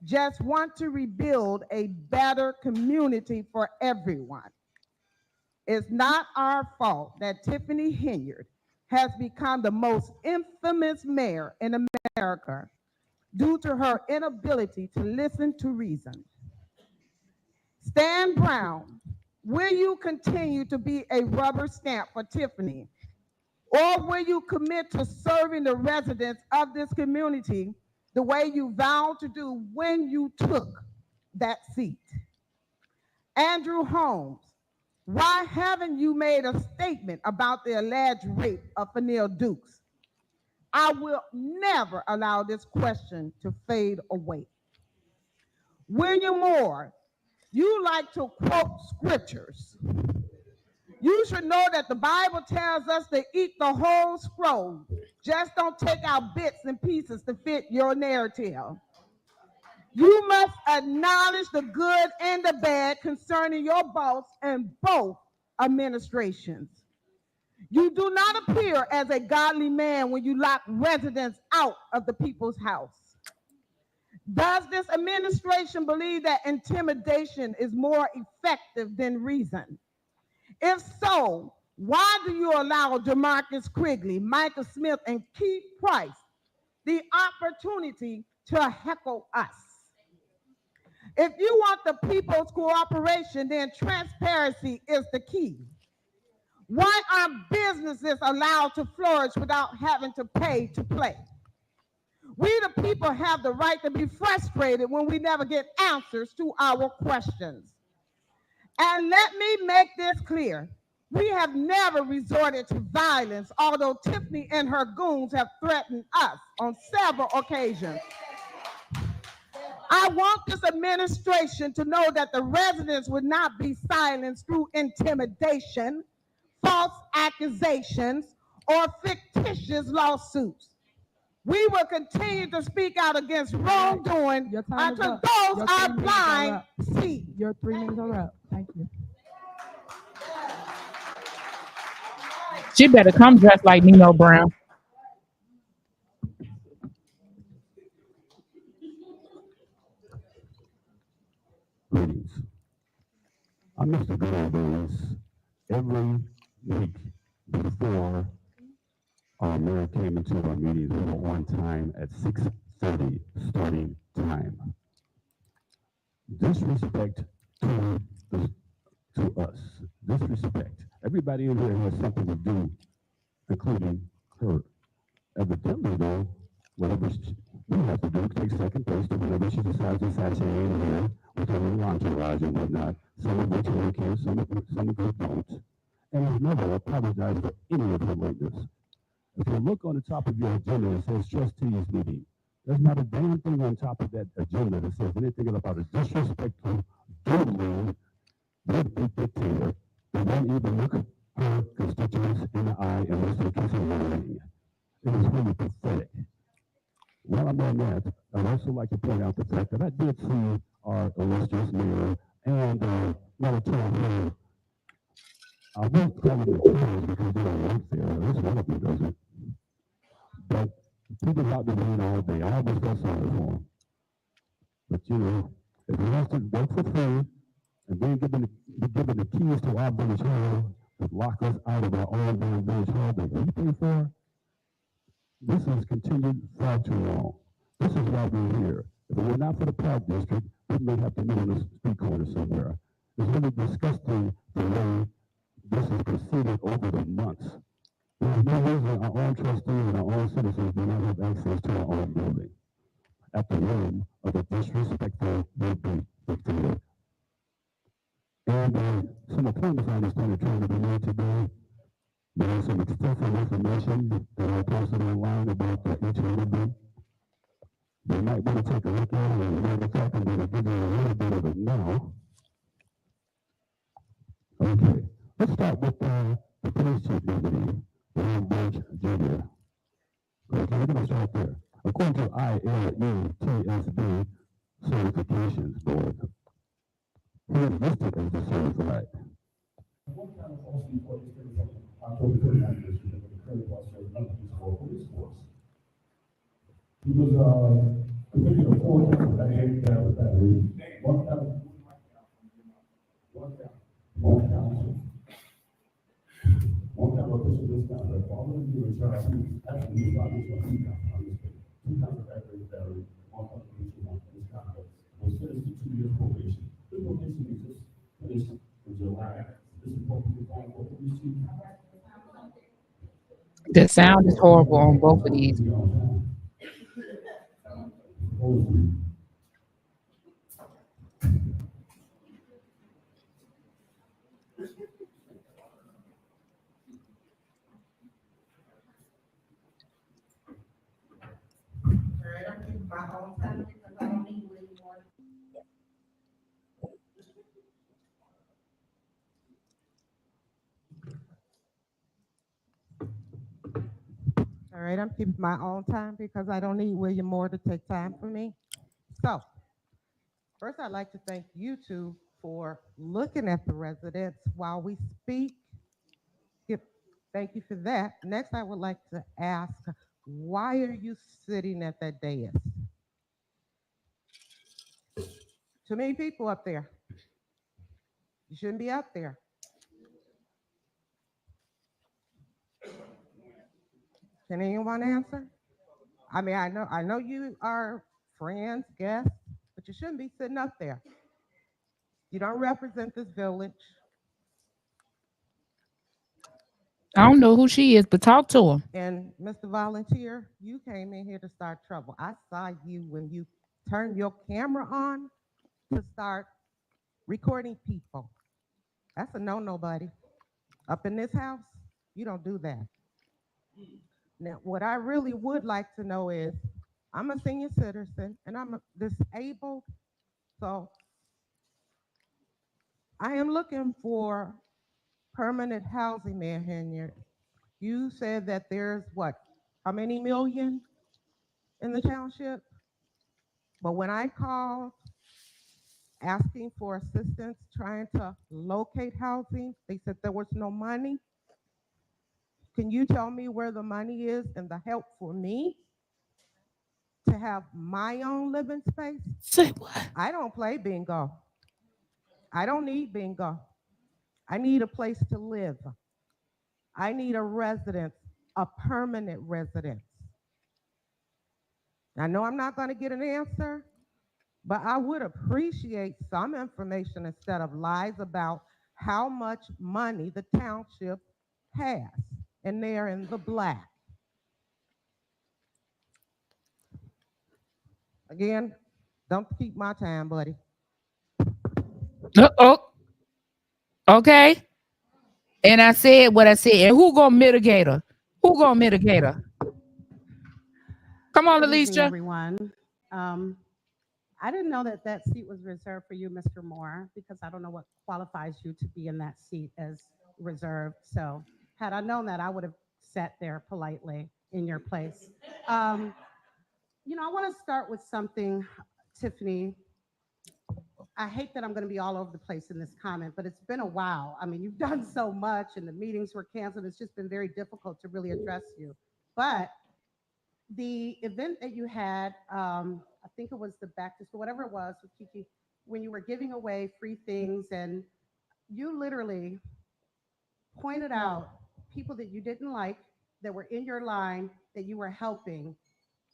just want to rebuild a better community for everyone. It's not our fault that Tiffany Henyard has become the most infamous mayor in America due to her inability to listen to reason. Stan Brown, will you continue to be a rubber stamp for Tiffany? Or will you commit to serving the residents of this community the way you vowed to do when you took that seat? Andrew Holmes, why haven't you made a statement about the alleged rape of Fanil Dukes? I will never allow this question to fade away. William Moore, you like to quote scriptures. You should know that the Bible tells us to eat the whole scroll. Just don't take out bits and pieces to fit your narrative. You must acknowledge the good and the bad concerning your boss and both administrations. You do not appear as a godly man when you lock residents out of the people's house. Does this administration believe that intimidation is more effective than reason? If so, why do you allow Demarcus Quigley, Micah Smith, and Keith Price the opportunity to heckle us? If you want the people's cooperation, then transparency is the key. Why are businesses allowed to flourish without having to pay to play? We, the people, have the right to be frustrated when we never get answers to our questions. And let me make this clear. We have never resorted to violence, although Tiffany and her goons have threatened us on several occasions. I want this administration to know that the residents would not be silenced through intimidation, false accusations, or fictitious lawsuits. We will continue to speak out against wrongdoing until those are blind see. Your 3 minutes are up. Thank you. She better come dressed like Nino Brown. Greetings. I miss the good old days. Every week before our mayor came into our meetings, we were on time at 6:30 starting time. Disrespect to us. Disrespect. Everybody in here has something to do, including her. Evidently, though, whatever we have to do takes second place to whatever she decides to assassinate in here with her little entourage and whatnot. Some of which really care, some of which don't. And has never apologized for any of her lateness. If you look on the top of your agenda, it says trustees meeting. There's not a damn thing on top of that agenda that says anything about a disrespectful, doodling, would-be dictator that won't even look her constituents in the eye unless they kiss her ring. It is really pathetic. While I'm on that, I'd also like to point out the fact that I did see our illustrious mayor and military here. I won't call them attorneys because they don't work there. At least one of them doesn't. But people out there doing all day, I always felt sorry for them. But you know, if he wants to work for free and then be given the keys to our village hall to lock us out of our own damn village hall that we pay for, this has continued far too long. This is why we're here. If it were not for the Park District, we may have to meet on a street corner somewhere. It's really disgusting the way this has proceeded over the months. There is no reason our own trustees and our own citizens do not have access to our own building at the whim of a disrespectful would-be dictator. And some appointments I understand are trying to be made today. There is some extensive information that I posted online about each one of them. You might want to take a look at it, and matter of fact, I'm going to give you a little bit of it now. Okay, let's start with the police chief deputy, William Birch Jr. Okay, we're going to start there. According to ILUTSB certifications board, he is listed as the certified. What kind of false report is from October 29th this year, when the current boss said nothing for police force? He was convicted of 4 counts of aggravated battery, 1 count, 1 count of official misconduct. Following the return, actually, he was not just 2 counts on this case. 2 counts of aggravated battery, 1 count of official misconduct. Was sentenced to 2 years probation. The probation is just finished in July. The sound is horrible on both of these. All right, I'm keeping my own time because I don't need William Moore to take time for me. So, first I'd like to thank you two for looking at the residents while we speak. Thank you for that. Next, I would like to ask, why are you sitting at that dais? Too many people up there. You shouldn't be up there. Can anyone answer? I mean, I know you are friends, guests, but you shouldn't be sitting up there. You don't represent this village. I don't know who she is, but talk to her. And Mr. Volunteer, you came in here to start trouble. I saw you when you turned your camera on to start recording people. That's a no-no, buddy. Up in this house, you don't do that. Now, what I really would like to know is, I'm a senior citizen and I'm disabled, so I am looking for permanent housing, Mayor Henyard. You said that there's what, how many million in the township? But when I called asking for assistance trying to locate housing, they said there was no money. Can you tell me where the money is and the help for me to have my own living space? Say what? I don't play bingo. I don't need bingo. I need a place to live. I need a residence, a permanent residence. I know I'm not going to get an answer, but I would appreciate some information instead of lies about how much money the township has, and they're in the black. Again, don't keep my time, buddy. Oh, okay. And I said what I said. And who gonna mitigate her? Who gonna mitigate her? Come on, Good evening, Alicia. everyone. Um, I didn't know that that seat was reserved for you, Mr. Moore, because I don't know what qualifies you to be in that seat as reserved. So had I known that, I would have sat there politely in your place. Um, I want to start with something, Tiffany. I hate that I'm going to be all over the place in this comment, but it's been a while. I mean, you've done so much and the meetings were canceled. It's just been very difficult to really address you. But the event that you had, I think it was the back to school, whatever it was with Kiki, when you were giving away free things and you literally pointed out people that you didn't like that were in your line that you were helping,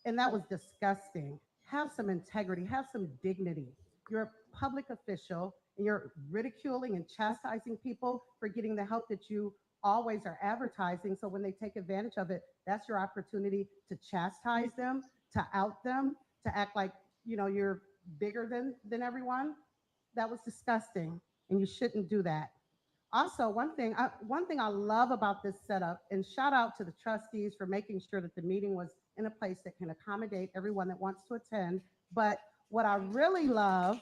and that was disgusting. Have some integrity, have some dignity. You're a public official and you're ridiculing and chastising people for getting the help that you always are advertising. So when they take advantage of it, that's your opportunity to chastise them, to out them, to act like you're bigger than everyone. That was disgusting, and you shouldn't do that. Also, one thing I love about this setup, and shout out to the trustees for making sure that the meeting was in a place that can accommodate everyone that wants to attend. But what I really love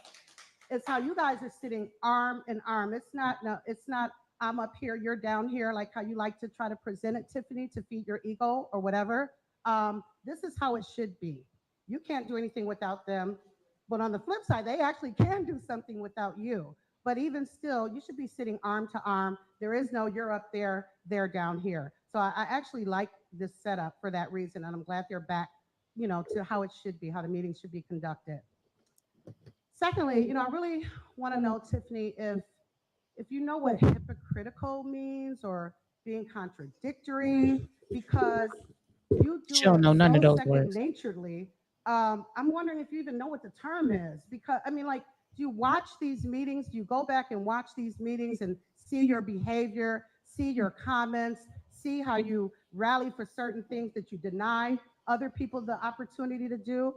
is how you guys are sitting arm in arm. It's not, no, it's not, I'm up here, you're down here, like how you like to try to present it, Tiffany, to feed your ego or whatever. This is how it should be. You can't do anything without them. But on the flip side, they actually can do something without you. But even still, you should be sitting arm to arm. There is no you're up there, they're down here. So I actually like this setup for that reason. And I'm glad they're back, to how it should be, how the meeting should be conducted. Secondly, I really want to know, Tiffany, if you know what hypocritical means or being contradictory, because you She do don't it know none of so those second words. naturedly. I'm wondering if you even know what the term is, because I mean, like, do you watch these meetings? Do you go back and watch these meetings and see your behavior, see your comments, see how you rally for certain things that you deny other people the opportunity to do?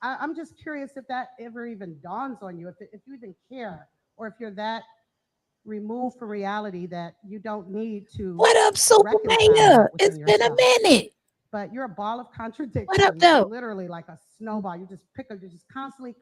I'm just curious if that ever even dawns on you, if you even care, or if you're that removed from reality that you don't need to What up, Super reconcile Mayor? that It's within been a yourself. minute. But you're a ball of What up, contradictions, though? literally like a snowball. You just pick up, you're just constantly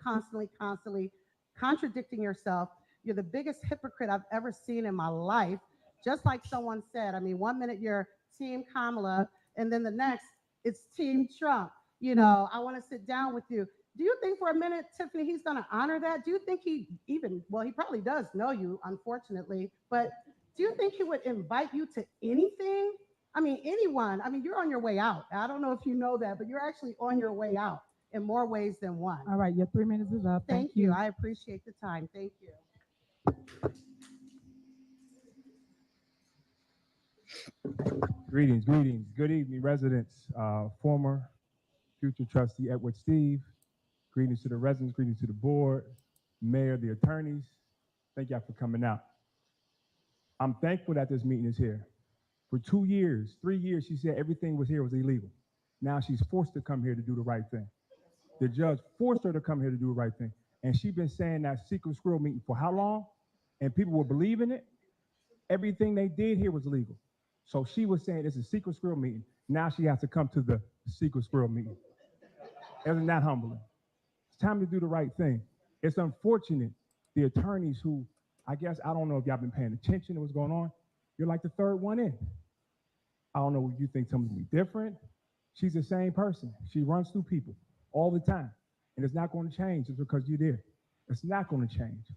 contradicting yourself. You're the biggest hypocrite I've ever seen in my life. Just like someone said, I mean, one minute you're Team Kamala, and then the next it's Team Trump. I want to sit down with you. Do you think for a minute, Tiffany, he's going to honor that? Do you think he even, well, he probably does know you, unfortunately, but do you think he would invite you to anything? I mean, anyone. I mean, you're on your way out. I don't know if you know that, but you're actually on your way out. in more ways than one. All right, your 3 minutes is up. Thank you. I appreciate the time. Thank you. Greetings, greetings. Good evening, residents. Former future trustee Edward Steve. Greetings to the residents, greetings to the board, mayor, the attorneys. Thank y'all for coming out. I'm thankful that this meeting is here. For 2 years, 3 years, she said everything was here was illegal. Now she's forced to come here to do the right thing. The judge forced her to come here to do the right thing. And she's been saying that secret squirrel meeting for how long? And people were believing it. Everything they did here was legal. So she was saying it's a secret squirrel meeting. Now she has to come to the secret squirrel meeting. Isn't that humbling? It's time to do the right thing. It's unfortunate the attorneys who, I guess, I don't know if y'all been paying attention to what's going on. You're like the third one in. I don't know if you think something's gonna be different. She's the same person. She runs through people all the time. And it's not going to change just because you're there. It's not going to change.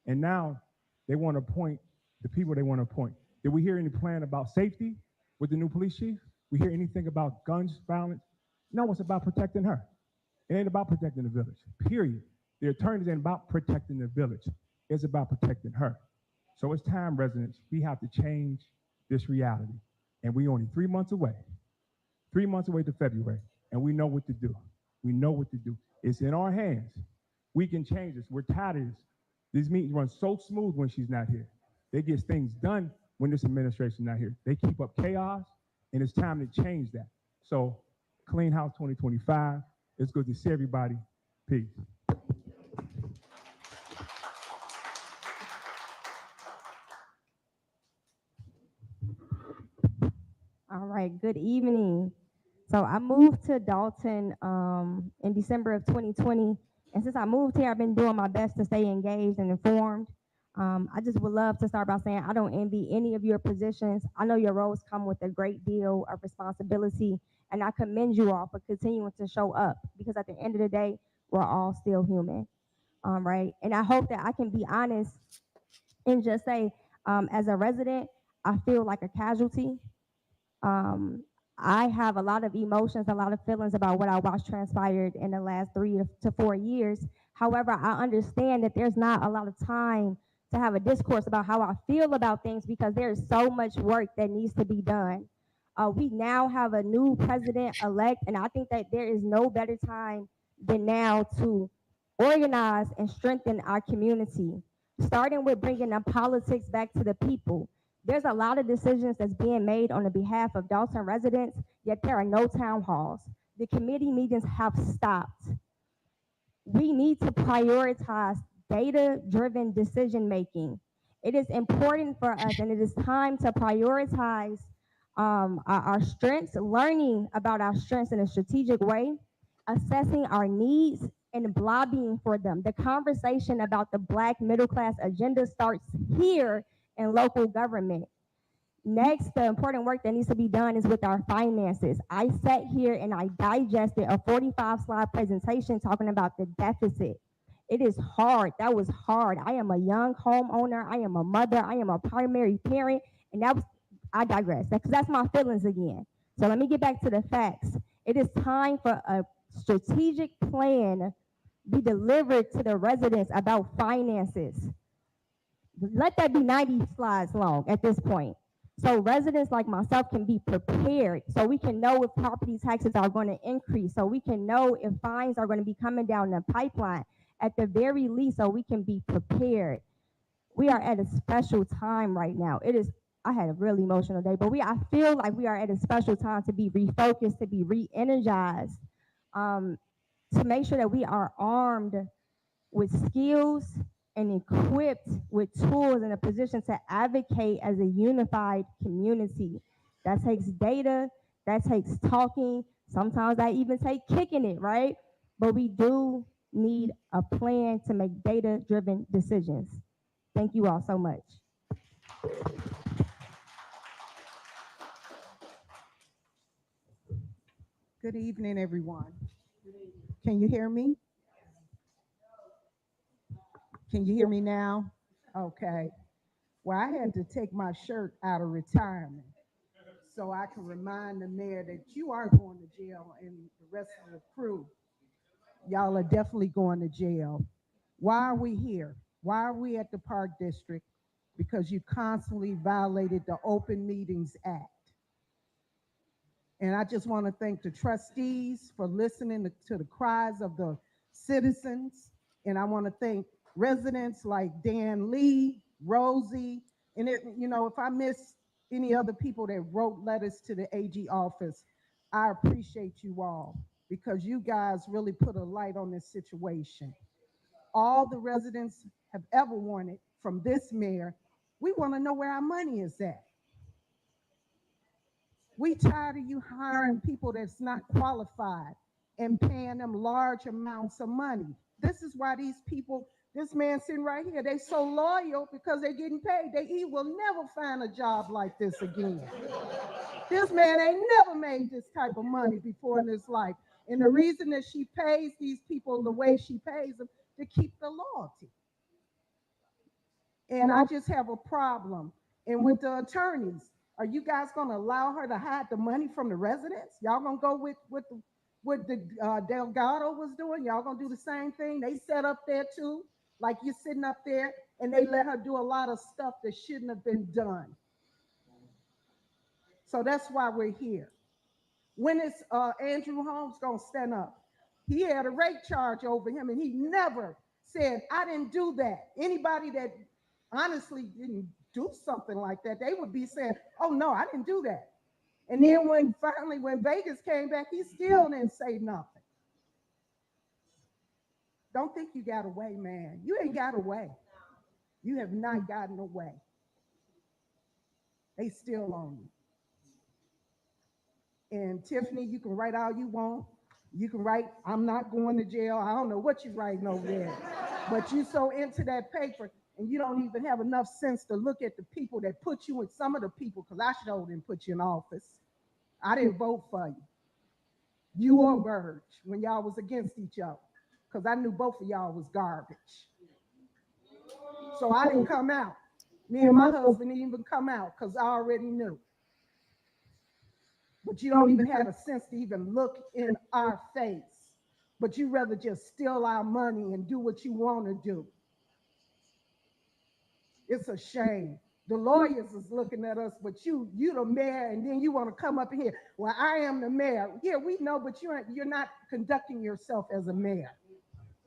And now they want to appoint the people they want to appoint. Did we hear any plan about safety with the new police chief? We hear anything about guns, violence? No, it's about protecting her. It ain't about protecting the village, period. The attorneys ain't about protecting the village. It's about protecting her. So it's time, residents, we have to change this reality. And we only 3 months away. 3 months away to February, and we know what to do. We know what to do. It's in our hands. We can change this. We're tired of this. These meetings run so smooth when she's not here. They get things done when this administration is not here. They keep up chaos, and it's time to change that. So, Clean House 2025. It's good to see everybody. Peace. All right, good evening. So I moved to Dolton in December of 2020. And since I moved here, I've been doing my best to stay engaged and informed. I just would love to start by saying I don't envy any of your positions. I know your roles come with a great deal of responsibility, and I commend you all for continuing to show up because at the end of the day, we're all still human, right? And I hope that I can be honest and just say, as a resident, I feel like a casualty. Um, I have a lot of emotions, a lot of feelings about what I watched transpired in the last 3 to 4 years. However, I understand that there's not a lot of time to have a discourse about how I feel about things because there is so much work that needs to be done. We now have a new president-elect, and I think that there is no better time than now to organize and strengthen our community, starting with bringing the politics back to the people. There's a lot of decisions that's being made on the behalf of Dolton residents, yet there are no town halls. The committee meetings have stopped. We need to prioritize data-driven decision-making. It is important for us, and it is time to prioritize our strengths, learning about our strengths in a strategic way, assessing our needs, and lobbying for them. The conversation about the Black middle class agenda starts here in local government. Next, the important work that needs to be done is with our finances. I sat here and I digested a 45-slide presentation talking about the deficit. It is hard. That was hard. I am a young homeowner. I am a mother. I am a primary parent. And I digress, because that's my feelings again. So let me get back to the facts. It is time for a strategic plan be delivered to the residents about finances. Let that be 90 slides long at this point. So residents like myself can be prepared, so we can know if property taxes are going to increase, so we can know if fines are going to be coming down the pipeline, at the very least, so we can be prepared. We are at a special time right now. I had a really emotional day, but I feel like we are at a special time to be refocused, to be re-energized, to make sure that we are armed with skills and equipped with tools in a position to advocate as a unified community. That takes data, that takes talking, sometimes that even takes kicking it, right? But we do need a plan to make data-driven decisions. Thank you all so much. Good evening, everyone. Can you hear me? Can you hear me now? Okay. Well, I had to take my shirt out of retirement so I can remind the mayor that you are going to jail and the rest of the crew. y'all are definitely going to jail. Why are we here? Why are we at the Park District? Because you constantly violated the Open Meetings Act. And I just want to thank the trustees for listening to the cries of the citizens. And I want to thank residents like Dan Lee, Rosie, and if I miss any other people that wrote letters to the AG office, I appreciate you all because you guys really put a light on this situation. All the residents have ever wanted from this mayor, we want to know where our money is at. We tired of you hiring people that's not qualified and paying them large amounts of money. This is why these people, this man sitting right here, they so loyal because they're getting paid. He will never find a job like this again. This man ain't never made this type of money before in his life. And the reason that she pays these people the way she pays them to keep the loyalty. And I just have a problem. And with the attorneys, are you guys going to allow her to hide the money from the residents? Y'all going to go with what the Delgado was doing? Y'all going to do the same thing? They set up there too, like you're sitting up there, and they let her do a lot of stuff that shouldn't have been done. So that's why we're here. When is Andrew Holmes going to stand up? He had a rape charge over him, and he never said, I didn't do that. Anybody that honestly didn't do something like that, they would be saying, oh, no, I didn't do that. And then when Vegas came back, he still didn't say nothing. Don't think you got away, man. You ain't got away. You have not gotten away. They still on you. And Tiffany, you can write all you want. You can write, I'm not going to jail. I don't know what you're writing over there. But you so into that paper, and you don't even have enough sense to look at the people that put you in, some of the people, because I sure didn't put you in office. I didn't vote for you. You or Burge, when y'all was against each other, because I knew both of y'all was garbage. So I didn't come out. Me and my husband didn't even come out because I already knew. But you don't even have a sense to even look in our face. But you rather just steal our money and do what you want to do. It's a shame. The lawyers is looking at us, but you the mayor, and then you want to come up here. Well, I am the mayor. Yeah, we know, but you're not conducting yourself as a mayor.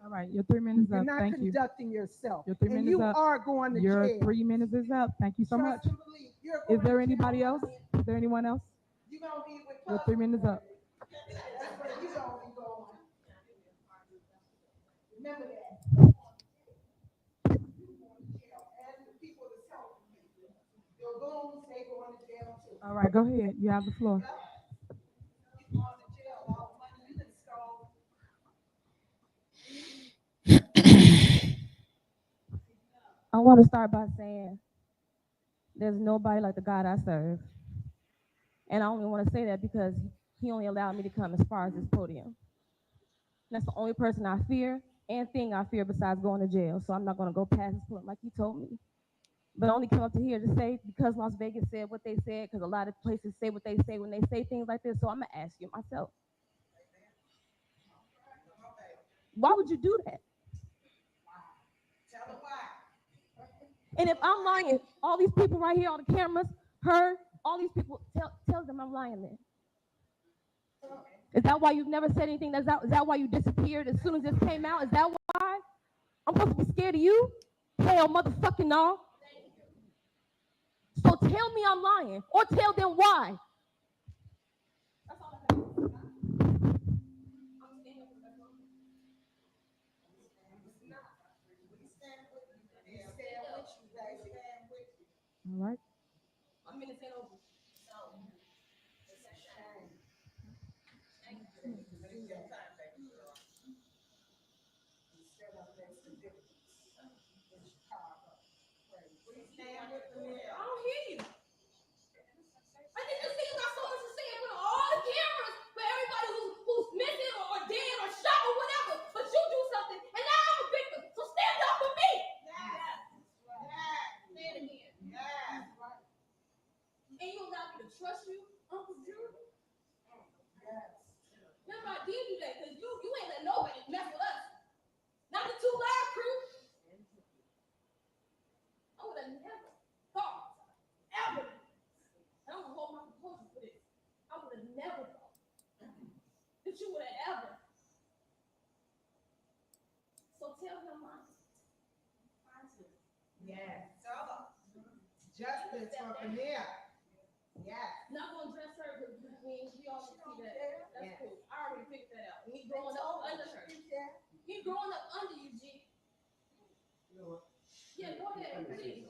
All right, your 3 minutes You're up. not Thank you. conducting yourself. Your 3 And minutes you up. are going to Your jail. 3 minutes is up. Thank you so much. Trust and believe. You're Is going there to anybody jail. else? Is there anyone else? You're going to be with Your 3 minutes up. That's where you're going to be going. Remember that. Your goons, they going to jail too. All right, go ahead. You have the floor. You going to jail. All the money you done stole. I want to start by saying there's nobody like the God I serve. And I only want to say that because he only allowed me to come as far as this podium. That's the only person I fear and thing I fear besides going to jail. So I'm not going to go past this point like he told me. But I only come up to here to say, because Las Vegas said what they said, because a lot of places say what they say when they say things like this. So I'm going to ask you myself. Why would you do that? Tell them why. And if I'm lying, all these people right here, all the cameras, her, all these people, tell them I'm lying then. Is that why you've never said anything? Is that why you disappeared as soon as this came out? Is that why? I'm supposed to be scared of you? Hell, motherfucking no. So tell me I'm lying, or tell them why. That's all I have. All right. I'm in the same over. I don't hear you. I think you see you got so much to say in front of all the cameras for everybody who's missing or dead or shot or whatever. But you do something, and now I'm a victim. So stand up for me. Yes. Say it again. Yes. And you allow me to trust you, Uncle Junior? Yes. Remember, I did do that because you ain't let nobody mess would have never thought that you would have ever. So tell him, Mom. Yes, tell her. Justice for Vanilla. Yes. Not gonna dress her, but I mean, we all see that. That's cool. I already picked that out. Me growing up under her. Me growing up under you, G. Yeah, go ahead, please.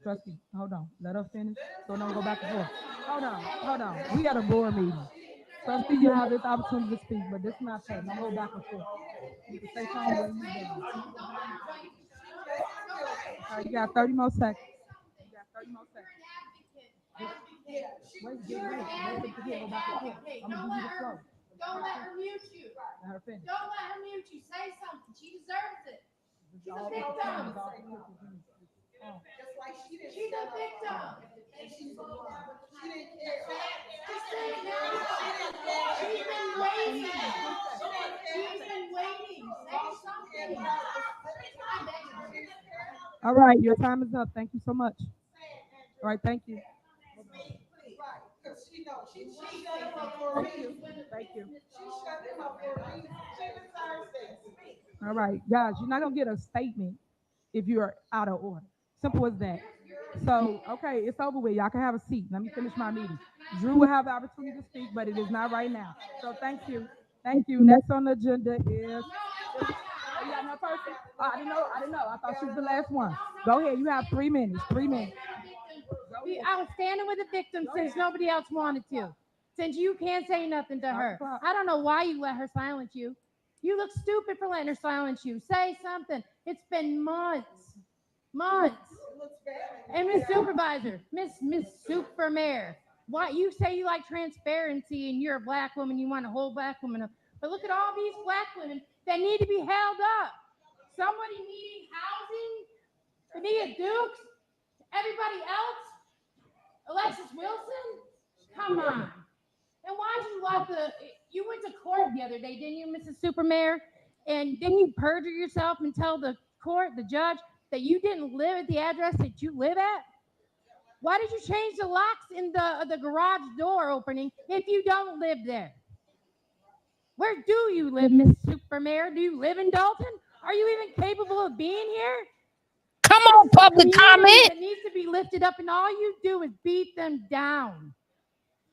Trustee, hold on. Let her finish. So don't go back and forth. Hold on. We at a board meeting. Trustee, you have this opportunity to speak, but this is not fair. Don't go back and forth. You can say something when you're done. All right, you got 30 more seconds. Wait, get ready. Don't go back and forth. I'm gonna give you the floor. Don't let her mute you. Let her finish. Don't let her mute you. Say something. She deserves it. She's a victim. Just like she didn't. She's a victim. She didn't care. Just say it now. She's been waiting. She's been waiting. Say something. I beg you. All right, your time is up. Thank you so much. All right, thank you. Because she knows. She shut him up for a reason. Thank you. She shut him up for a reason. She deserves it. All right, guys, you're not gonna get a statement if you're out of order. Simple as that. So, okay, it's over with. Y'all can have a seat. Let me finish my meeting. Drew will have the opportunity to speak, but it is not right now. So thank you. Thank you. Next on the agenda is you got another person? Oh, I didn't know. I thought she was the last one. Go ahead. You have 3 minutes. 3 minutes. I was standing with the victim since nobody else wanted to. Since you can't say nothing to her. I don't know why you let her silence you. You look stupid for letting her silence you. Say something. It's been months. And Miss Supervisor, Miss Super Mayor, why you say you like transparency and you're a black woman, you want a whole black woman up. But look at all these black women that need to be held up. Somebody needing housing, Nia Dukes, everybody else, Alexis Wilson, come on. And why'd you lock you went to court the other day, didn't you, Mrs. Super Mayor? And didn't you perjure yourself and tell the court, the judge, that you didn't live at the address that you live at? Why did you change the locks in the garage door opening if you don't live there? Where do you live, Miss Super Mayor? Do you live in Dolton? Are you even capable of being here? Come on, public comment. That needs to be lifted up, and all you do is beat them down.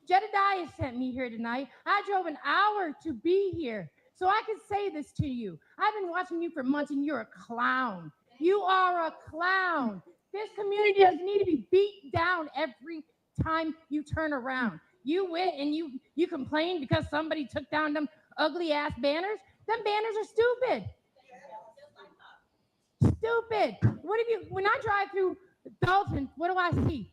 Jedediah sent me here tonight. I drove an hour to be here so I could say this to you. I've been watching you for months, and you're a clown. You are a clown. This community doesn't need to be beat down every time you turn around. You went and you complained because somebody took down them ugly ass banners. Them banners are stupid. Stupid. What if you? When I drive through Dolton, what do I see?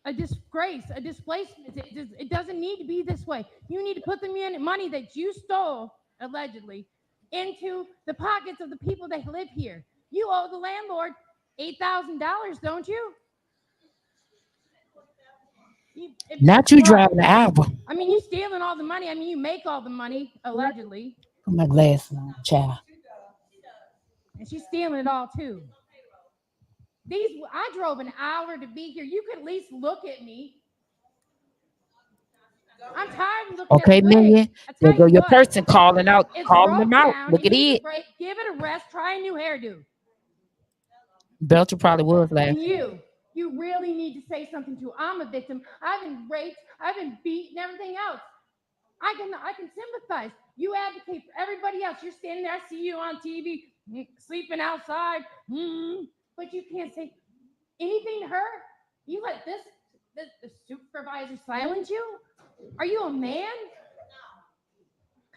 A disgrace, a displacement. It doesn't need to be this way. You need to put the money that you stole, allegedly, into the pockets of the people that live here. You owe the landlord $8,000, don't you? Not you driving the album. I mean, you stealing all the money. I mean, you make all the money, allegedly. Put my glasses on, child. And she's stealing it all, too. I drove an hour to be here. You could at least look at me. I'm tired of looking Okay, at the Million. There go your person calling them out. Look at it. Give it a rest. Try a new hairdo. Belcher probably was laughing. And you really need to say something to. I'm a victim. I've been raped. I've been beaten. Everything else. I can sympathize. You advocate for everybody else. You're standing there. I see you on TV, sleeping outside. But you can't say anything to her. You let the supervisor silence you? Are you a man?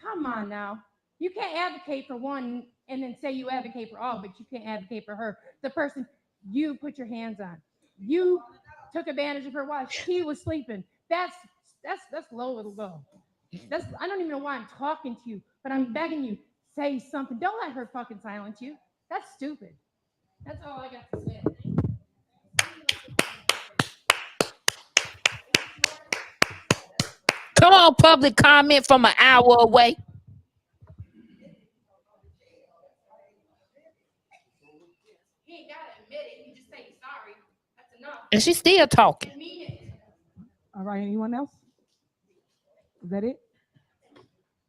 Come on now. You can't advocate for one and then say you advocate for all, but you can't advocate for her. The person you put your hands on. You took advantage of her while she was sleeping. That's low of the low. I don't even know why I'm talking to you, but I'm begging you, say something. Don't let her fucking silence you. That's stupid. That's all I got to say. Come on, public comment from an hour away. You ain't gotta admit it. You just say sorry. That's enough. And she's still talking. All right, anyone else? Is that it?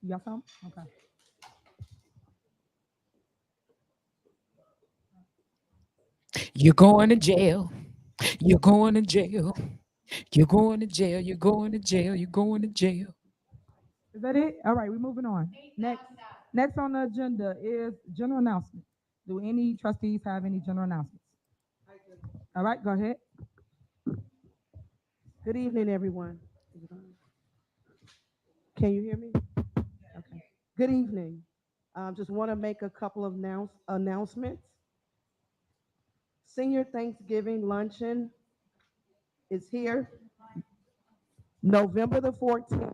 You got something? Okay. You're going to jail. You're going to jail. You're going to jail. You're going to jail. You're going to jail. Is that it? All right, we're moving on. Next on the agenda is general announcement. Do any trustees have any general announcements? All right, go ahead. Good evening, everyone. Is it on? Can you hear me? Okay. Good evening. Just want to make a couple of announcements. Senior Thanksgiving luncheon is here, November the 14th,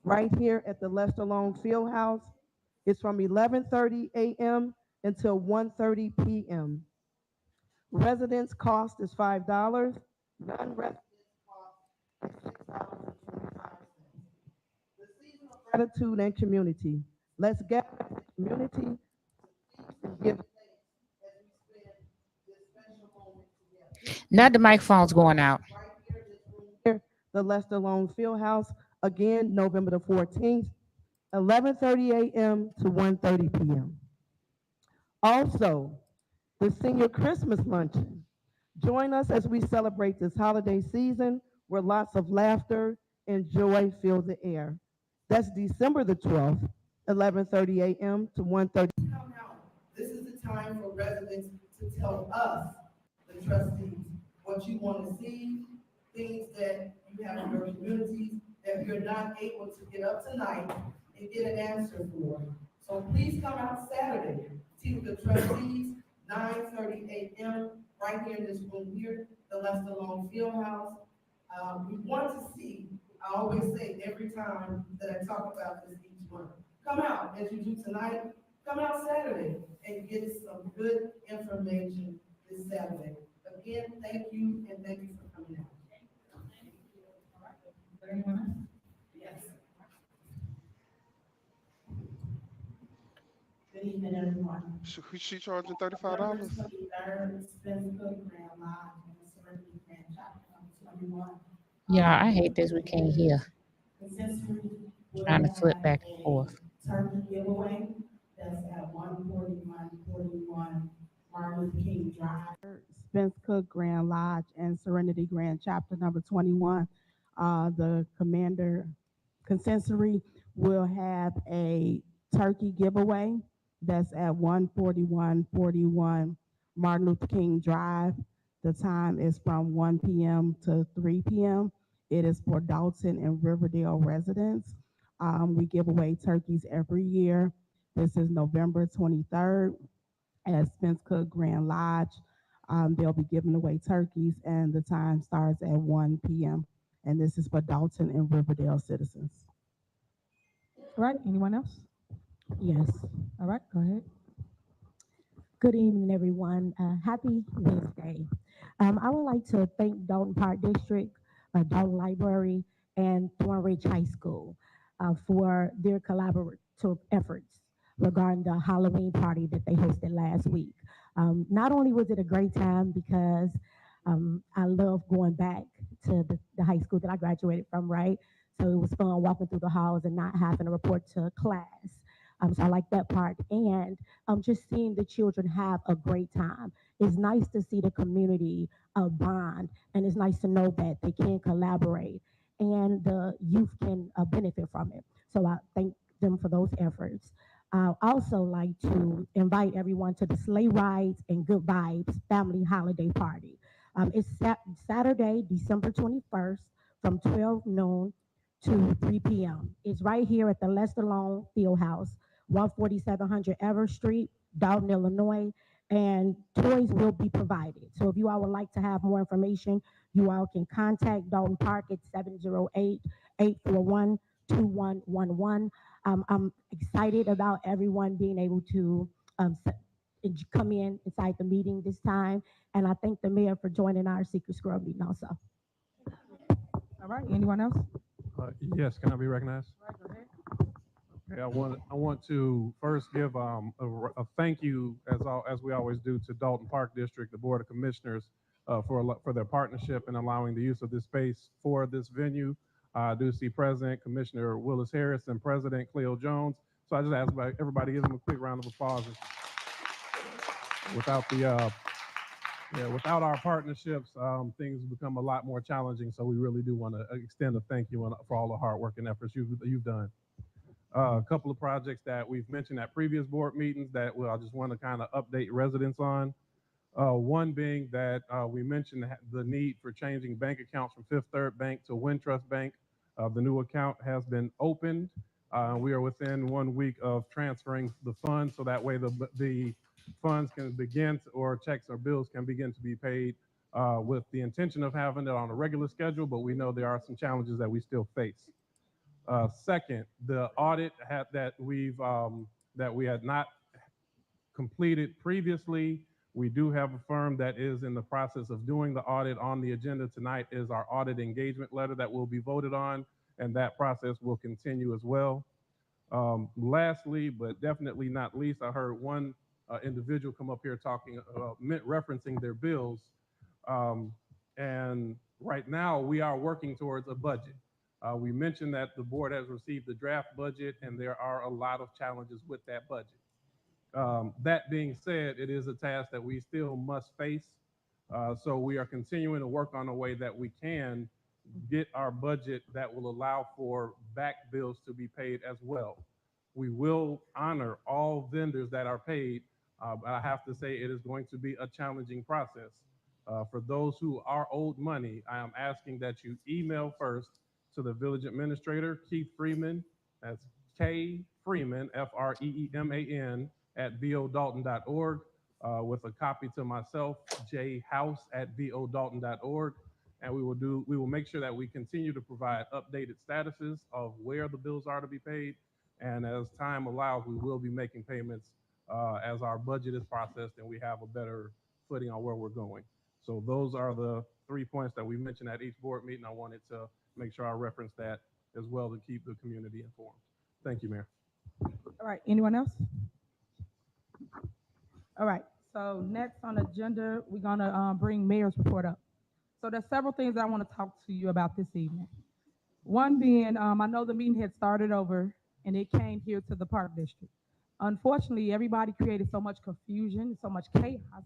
right here at the Lester Long Fieldhouse. It's from 11:30 a.m. until 1:30 p.m. Residence cost is $5. Non-residents cost is $6.25. The season of gratitude and community. Let's gather as a community and give thanks as we spend this special moment together. Now the microphone's going out. Right here in this room here, the Lester Long Fieldhouse, again, November the 14th, 11:30 a.m. to 1:30 p.m. Also, the senior Christmas luncheon. Join us as we celebrate this holiday season where lots of laughter and joy fill the air. That's December the 12th, 11:30 a.m. to 1:30. Come out. This is the time for residents to tell us, the trustees, what you want to see, things that you have in your communities that you're not able to get up tonight and get an answer for. So please come out Saturday, see with the trustees, 9:30 a.m. right here in this room here, the Lester Long Fieldhouse. We want to see, I always say every time that I talk about this each month, come out as you do tonight, come out Saturday and get some good information this Saturday. Again, thank you and thank you for coming out. Yes. Good evening, everyone. She charging $35? November 23rd, Spence Cook Grand Lodge and Serenity Grand Chapter number 21. Yeah, I hate this. We can't hear. Consensus will Trying to flip have back and forth. a turkey giveaway that's at 14141 Martin Luther King Drive. Spence Cook Grand Lodge and Serenity Grand Chapter number 21. The commander consensory will have a turkey giveaway that's at 14141 Martin Luther King Drive. The time is from 1 p.m. to 3 p.m. It is for Dolton and Riverdale residents. We give away turkeys every year. This is November 23rd at Spence Cook Grand Lodge. They'll be giving away turkeys, and the time starts at 1 p.m. And this is for Dolton and Riverdale citizens. All right, anyone else? Yes. All right, go ahead. Good evening, everyone. Happy Wednesday. I would like to thank Dolton Park District, Dolton Library, and Thornridge High School for their collaborative efforts regarding the Halloween party that they hosted last week. Not only was it a great time because I love going back to the high school that I graduated from, right? So it was fun walking through the halls and not having to report to class. So I like that part. And just seeing the children have a great time. It's nice to see the community bond, and it's nice to know that they can collaborate and the youth can benefit from it. So I thank them for those efforts. I also like to invite everyone to the Sleigh Rides and Good Vibes Family Holiday Party. It's Saturday, December 21st from 12 noon to 3 p.m. It's right here at the Lester Long Fieldhouse, 14700 Everett Street, Dolton, Illinois, and toys will be provided. So if you all would like to have more information, you all can contact Dolton Park at 708-841-2111. I'm excited about everyone being able to come in inside the meeting this time, and I thank the mayor for joining our secret squirrel meeting also. All right, anyone else? Yes, can I be recognized? Okay, I want to first give a thank you as we always do to Dalton Park District, the Board of Commissioners, for their partnership in allowing the use of this space for this venue. I do see President Commissioner Willis Harris and President Cleo Jones. So I just ask everybody give them a quick round of applause. Without without our partnerships, things become a lot more challenging. So we really do want to extend a thank you for all the hard work and efforts you've done. A couple of projects that we've mentioned at previous board meetings that I just want to kind of update residents on. One being that we mentioned the need for changing bank accounts from Fifth Third Bank to Wintrust Bank. The new account has been opened. We are within 1 week of transferring the funds, so that way the funds can begin or checks or bills can begin to be paid with the intention of having it on a regular schedule, but we know there are some challenges that we still face. Second, the audit that we had not completed previously. We do have a firm that is in the process of doing the audit. On the agenda tonight is our audit engagement letter that will be voted on, and that process will continue as well. Lastly, but definitely not least, I heard one individual come up here talking, referencing their bills. And right now we are working towards a budget. We mentioned that the board has received the draft budget, and there are a lot of challenges with that budget. That being said, it is a task that we still must face. So we are continuing to work on a way that we can get our budget that will allow for back bills to be paid as well. We will honor all vendors that are paid, but I have to say it is going to be a challenging process. For those who are owed money, I am asking that you email first to the village administrator, Keith Freeman, that's K Freeman, Freeman, at vodalton.org, with a copy to myself, jhouse@vodalton.org. And we will make sure that we continue to provide updated statuses of where the bills are to be paid. And as time allows, we will be making payments as our budget is processed and we have a better footing on where we're going. So those are the 3 points that we mentioned at each board meeting. I wanted to make sure I reference that as well to keep the community informed. Thank you, Mayor. All right, anyone else? All right, so next on the agenda, we're gonna bring mayor's report up. So there's several things I want to talk to you about this evening. One being, I know the meeting had started over and it came here to the Park District. Unfortunately, everybody created so much confusion, so much chaos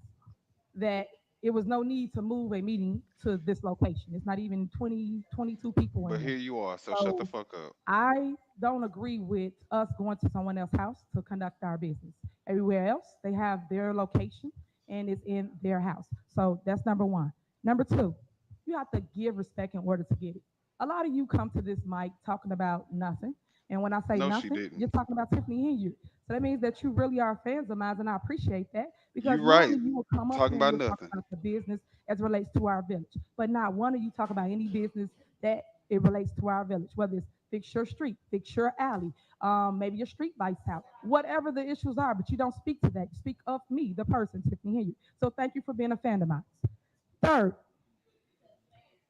that it was no need to move a meeting to this location. It's not even 20, 22 people in But here. here you are, so shut the fuck up. I don't agree with us going to someone else's house to conduct our business. Everywhere else, they have their location and it's in their house. So that's number one. Number two, you have to give respect in order to get it. A lot of you come to this mic talking about nothing. And when I say No, she nothing, didn't. you're talking about Tiffany Henyard. So that means that you really are fans of mine, and I appreciate that. Because You right. normally you will come up Talking here and about you'll talk nothing. about the business as it relates to our village. But not one of you talk about any business that it relates to our village, whether it's fix your street, fix your alley, maybe your street lights out, whatever the issues are, but you don't speak to that. You speak of me, the person, Tiffany Henyard. So thank you for being a fan of mine. Third,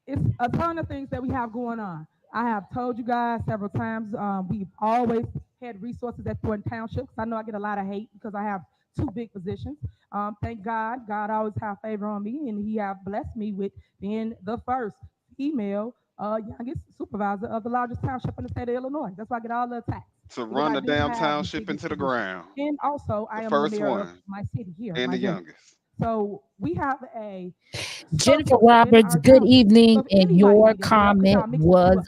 it's a ton of things that we have going on. I have told you guys several times, we've always had resources at Thornton Township. I know I get a lot of hate because I have two big positions. Thank God, God always have favor on me, and He have blessed me with being the first female youngest supervisor of the largest township in the state of Illinois. That's why I get all the attacks. To Because run I the do damn have the township biggest into the position. ground. And also, I The am the first mayor of one my city here, and my the village. youngest. So we have a Jennifer surplus within Roberts, our good township. So evening, if and anybody your need any help, because y'all comment mix the two was up. Y'all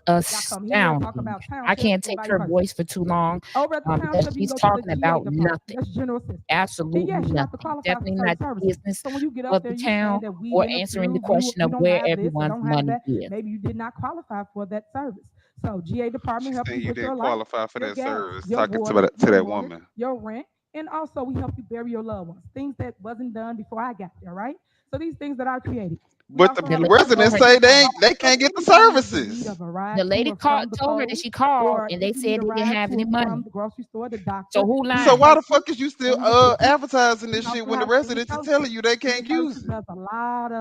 come here, talk astounding. about I township can't and take vice her versa. voice for too long Over at the because township, you she's can go to the talking GA about department. nothing, That's general assistance. And absolutely yes, you have to nothing. qualify for Definitely certain not the services. business So when you get of up the there, you town saying that we or didn't answering the approve, question we of don't where have this, or everyone's don't have money that. is. Maybe you did not qualify for that service. So GA department She's help saying you you with your didn't light, qualify for your that gas, service. your Talking water, to your that mortgage, woman. your rent, and also we help you bury your loved ones. Things that wasn't done before I got there, right? So these things that I created. We But the also have a lady personal residents told her say she assistant line. called. they So can't if get the anybody is in need services. of a ride The to lady or from the told her that polls, she called or and if they you need said a they didn't ride have to any and from money. the grocery store, the So doctor, who we So can lying? why help the you fuck is you still and we assist you. advertising We this shit also when the have city residents is telling services. you they City can't use services it? does a lot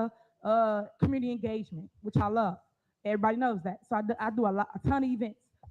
of community engagement, which I love. Everybody knows that. So I do a ton of events.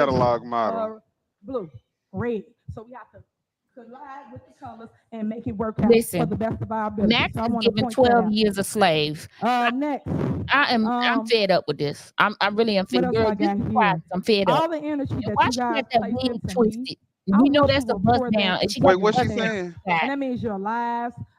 catalog model. Blue, red. So we have to collide with the colors and make it work out for Listen, the best of our ability. Max So I is want to given point that 12 out. years a slave. Next, I'm fed up with this. I really am fed. what else Girl, I you got be quiet. here? I'm fed up. All the energy And that why you she guys got that place wing into me, twisted? I You know want that's you a to bust pour down, that and she got Wait, the into what's she bust them. down saying? side. And that means your lives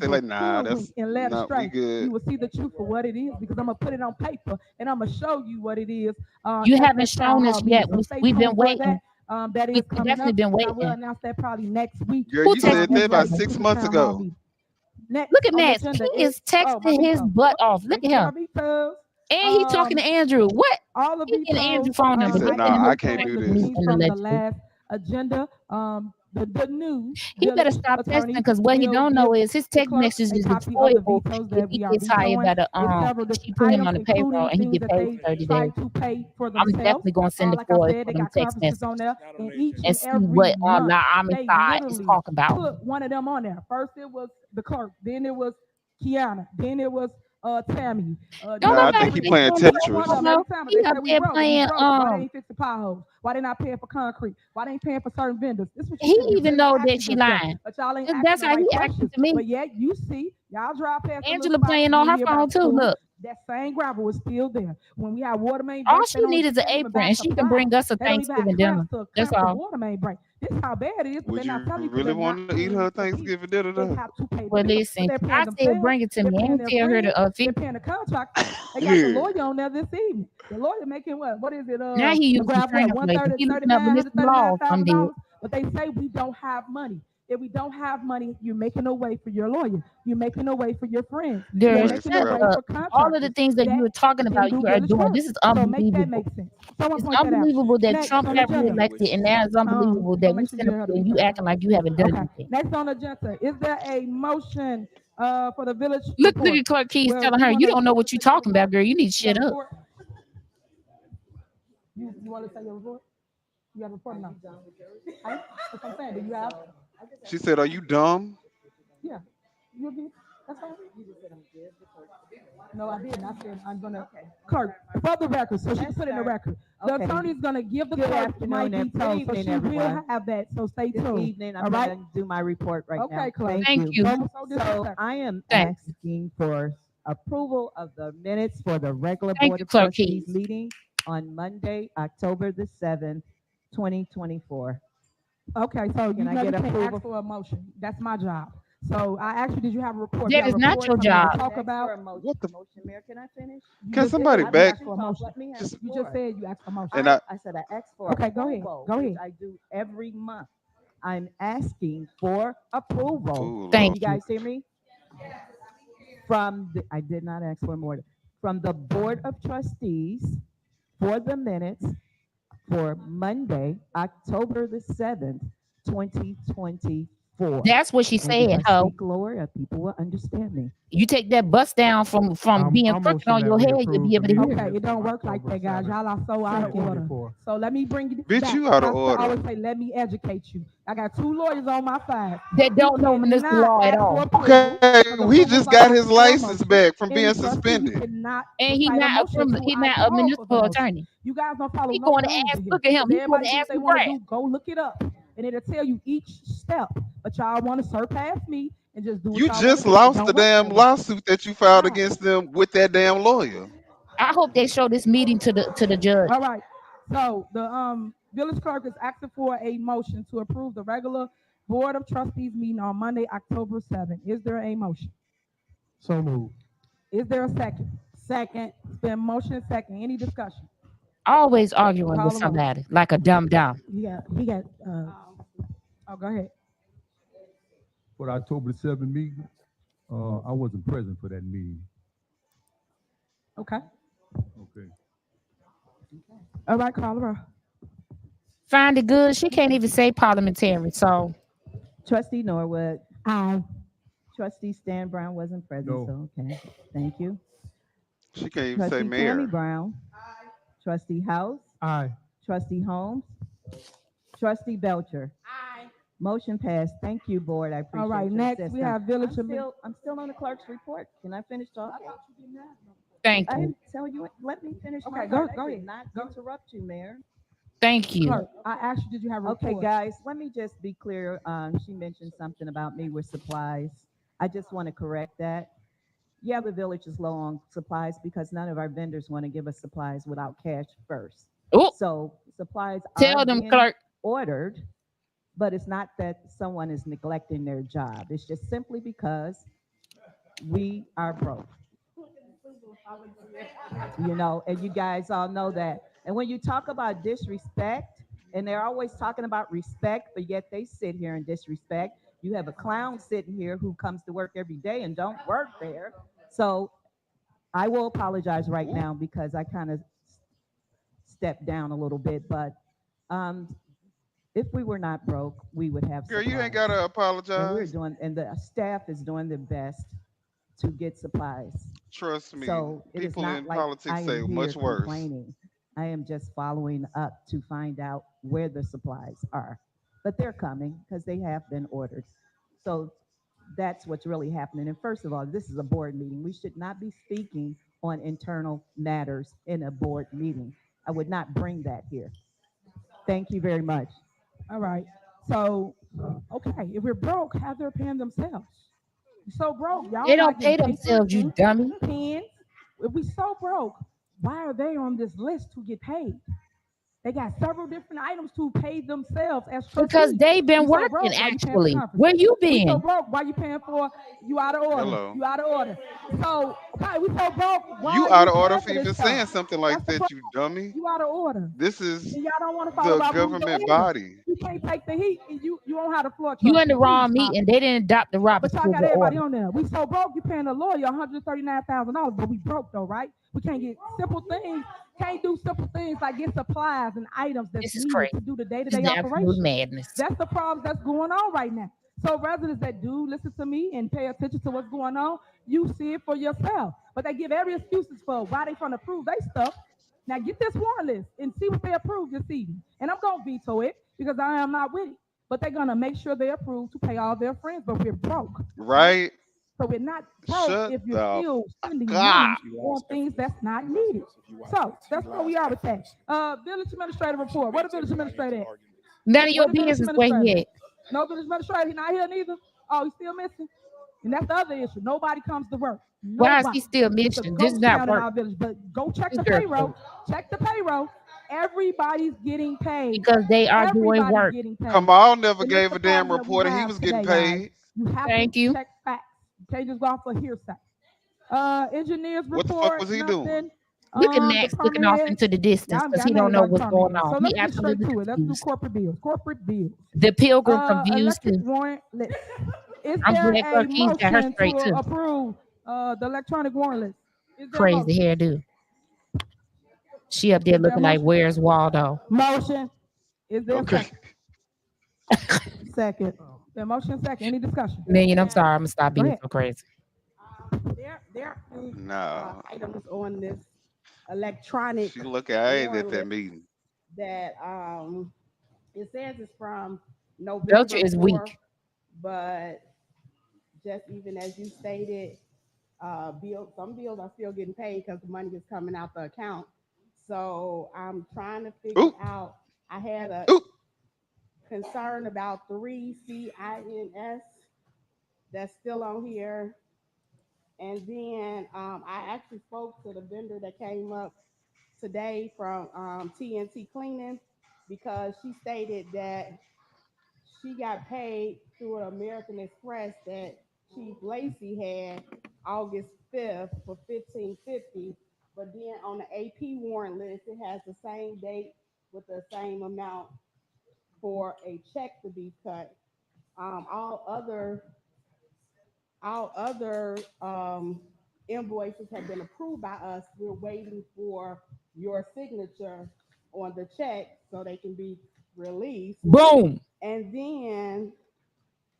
say like, bamboozled, nah, hoodwinked, and led we astray. good. You will see the truth for what it is because I'm gonna put it on paper and I'm gonna show you what it is. You At haven't town shown hall us meeting. yet. So stay We've been tuned for waiting. that. That is We've coming definitely up, been and I will waiting. announce that probably next week. Girl, Who you said texted that about Wednesday 6 for the months town hall ago. meeting. Next Look at on the Max. agenda He is my texting his vetoes. butt off. Look Thank at you for my him. vetoes. And he talking to Andrew. What? All the He getting vetoes. Andrew phone He number. said, This I can nah, I internet can't influence do the this. things from the allegedly. last agenda. the new He better village stop testing attorney because what he will don't give know is his the text clerk messages a is copy of the deployable vetoes if that he we are gets hired vetoing. by the It's several she put him items, on the payroll including and he things get that paid they for 30 try days. to pay for I'm themselves. definitely gonna send the Like I FOIA said, for they them got text conferences messages on there, and each and and see every what month La Army they side is literally talking about. put one of them on there. First it was the clerk, then it was Kiana, then it was Tammy. Don't Nah, I nobody think he think playing on Each one of Tetris. them every time. They He up say we there broke, playing Why they ain't fix the potholes? Why they not paying for concrete? Why they ain't paying for certain vendors? This is what you he should be even really know that asking she yourself. lying. But y'all ain't 'Cause asking that's the how he right acting questions. to me. But yet you see, y'all drive past the little Angela spots playing and on you her hear phone about too. school. Look, That same gravel is still there. When we have water main all breaks, she need is an can't even apron buy and she can supplies. bring us a They don't even have Thanksgiving dinner. clamps to That's clamp the all. water main break. This is how bad it is, but Would they're not you telling you because really they're not want to eat paying her the people. Thanksgiving dinner They though? have to pay the Well, bill. listen, They're I paying said themselves. bring it to They're me. I paying ain't their tell her friends. to They're fix. paying the contractor. They got the lawyer on there this evening. The lawyer making what? What is it? Now he using Grab what? translator. 130, He looking up in this law from there. $39,000. But they say we don't have money. If we don't have money, you're making a way for your lawyer. You're making a way for your friends. You're Girl, making a shut way up. for All of the contractors things that you that were talking didn't about, do you are village doing. clerk. This is So make that unbelievable. make sense. Someone It's point that out. unbelievable that Next Trump on the got agenda. reelected, and now it's unbelievable that I'll we make sure sitting you up heard here and this. you acting like you haven't done Okay. anything. Next on the agenda, is there a motion for the village Look report? at Clark Keys Where telling you her, you wanna don't know what you're talking about, girl. You need to you got shut a up. report? You want to say your report? You have a report now? That's what I'm saying. Do you have? She said, "Are you dumb?" Yeah. You agree? That's all. No, I didn't. I said I'm gonna clerk for the record, so she can put in the record. The Okay. attorney's gonna give the Good clerk my afternoon, details, so evening, she will everyone. have that. So stay This tuned. evening, All I'm right. going to do my report right now. Okay, Clark. Thank you. So So disrespectful. I am Thank asking for approval of the minutes for the regular Thank Board you, of Clark Trustees Keys. meeting on Monday, October the 7th, 2024. Okay, so you Can I never get can approval? ask for a motion. That's my job. So I asked you, did you have a report? That You have is a not report, your something you job. want to talk Ask for about? a motion. What the? Motion, Mayor, can I finish? You Can just somebody said you back? asked for a motion. Let me have Just the You floor. just said you asked for a motion. and I. I said I asked for Okay, go ahead. approval, Go which ahead. I do every month. I'm asking for approval. Ooh, Thank You Lord. guys hear me? I did not ask for more. From the Board of Trustees for the minutes for Monday, October the 7th, 2024. That's what she And if said, I ho. speak lower, people will understand me. You take that bust down from being I'll crooked motion on that your we head, you'll approve be able the to hear. meeting. Okay, it don't work like that, guys. Y'all are so out of order. 2024. So let me bring you Bitch, back. you out of Pastor order. always say, let me educate you. I got 2 lawyers on my side. That don't know municipal law at all. Okay, he just got his license back from being You suspended. cannot And he recite a not a motion criminal, until he I not a call for the municipal motion. attorney. You guys don't follow He no going to rules ask, in here. look at him, he going Everybody to do what ask they him want to Brad. do. Go look it up, and it'll tell you each step. But y'all want to surpass me and just do what You y'all want just to do. It lost don't the work damn that way. lawsuit that you filed How? against them with that damn lawyer. I hope they show this meeting to the judge. All right. So the village clerk is asking for a motion to approve the regular Board of Trustees meeting on Monday, October 7th. Is there a motion? So moved. Is there a second? Second. It's been motion and second. Any discussion? Always arguing Call with the vote. somebody like a dumb dumb. He got, Oh, go ahead. For the October 7th meeting, I wasn't present for that meeting. Okay. Okay. All right, call the roll. Find it good. She can't even say parliamentary. So Trustee Norwood. Aye. Trustee Stan Brown wasn't present, No. so okay. Thank you. She can't even say Trustee mayor. Tammy Brown. Trustee House. Aye. Trustee Holmes. Trustee Belcher. Aye. Motion passed. Thank you, board. I appreciate All right, your next we assistance. have village I'm still on the clerk's report. Can I finish talking? thank I you. didn't tell you. Let me finish my Okay, part. go I did ahead. not Go. interrupt you, Mayor. Thank you. Clerk, I asked you, did you have a Okay, report? guys, let me just be clear. She mentioned something about me with supplies. I just want to correct that. Yeah, the village is low on supplies because none of our vendors want to give us supplies without cash first. Oh, So supplies tell are them, being clerk. ordered, but it's not that someone is neglecting their job. It's just simply because we are broke. You know, and you guys all know that. And when you talk about disrespect, and they're always talking about respect, but yet they sit here and disrespect. You have a clown sitting here who comes to work every day and don't work there. So I will apologize right now because I kind of stepped down a little bit, but If we were not broke, we would have Girl, you ain't supplies. gotta And we're apologize. doing, and the staff is doing their best to get supplies. Trust me. So it is People not in like politics I say am here much worse. complaining. I am just following up to find out where the supplies are. But they're coming because they have been ordered. So that's what's really happening. And first of all, this is a board meeting. We should not be speaking on internal matters in a board meeting. I would not bring that here. Thank you very much. All right. So, okay, if we're broke, how they're paying themselves? So broke, They y'all don't not getting pay paper, themselves, you ink, dummy. pens. If we so broke, why are they on this list to get paid? They got several different items to pay themselves as Because trustees. they've been We so working, broke, why you paying for actually. Where conferences? you We so been? broke, why you paying for you out of order? Hello. You out of order. So why we so broke, why You are out you of order paying for for this even stuff? saying something That's like the that, problem. you dummy. You out of order. This is And y'all don't want to follow the by rules or government either. body. You can't take the heat and you don't have the floor, You in trustee. the Please wrong stop meeting. it. They didn't adopt the But Robert's y'all Rules got of everybody Order. on there. We so broke, you paying a lawyer $139,000, but we broke though, right? We can't get simple things. Can't do simple things like get supplies and items that's This is needed crazy. to do the This day-to-day is absolute operation. madness. That's the problem that's going on right now. So residents that do listen to me and pay attention to what's going on, you see it for yourself. But they give every excuses for why they trying to prove they stuff. Now get this warrant list and see what they approve this evening. And I'm gonna veto it because I am not with it. But they're gonna make sure they approve to pay all their friends, but we're broke, right? Right? So we're not broke Shut if you're the still spending fuck up. money on things that's not needed. So that's where we are with that. Village administrator report. What a village administrator at? None of What your a village business where administrator? he at. No village administrator. He's not here neither. Oh, he's still missing. And that's the other issue. Nobody comes to work. Why is he Nobody. still It's a mentioning? This is ghost not town in work. our village. But go check This the girl payroll. crazy. Check the payroll. Everybody's getting paid. Because they are doing Everybody's work. getting paid. Kamal never And it's gave the a damn problem that we report and he have was getting today, guys. paid. You have Thank to you. check facts. You can't just go off of hearsay. Engineers What the fuck report, was he doing? nothing. Look at The Max looking off permit. into the distance because Y'all he know don't know everybody what's going permit. So on. let's He get straight absolutely to it. Let's do confused. corporate bills. Corporate bills. The pilgrim confused Electric too. warrant list. Is I'm there glad a Clark Keys got her motion to straight too. approve the electronic warrant list? Is there a Crazy motion? hairdo. She up there Is there a looking like motion? where's Waldo? Motion. Is there a Okay. second? Second. The motion second. Any discussion? Million, I'm sorry. I'm gonna stop Go being ahead. so crazy. There are few, No. items on this electronic She look I ain't at warrant that list meeting. that it says it's from Belcher November is 4th, weak. but just even as you stated, some bills are still getting paid because the money is coming out the account. So I'm trying to figure Ooh, out. I had a ooh. concern about 3CINS that's still on here. And then I actually spoke to the vendor that came up today from TNT Cleaning because she stated that she got paid through an American Express that Chief Lacey had August 5th for 1550. But then on the AP warrant list, it has the same date with the same amount for a check to be cut. Um, all other all other invoices have been approved by us. We're waiting for your signature on the check so they can be released. Boom. And then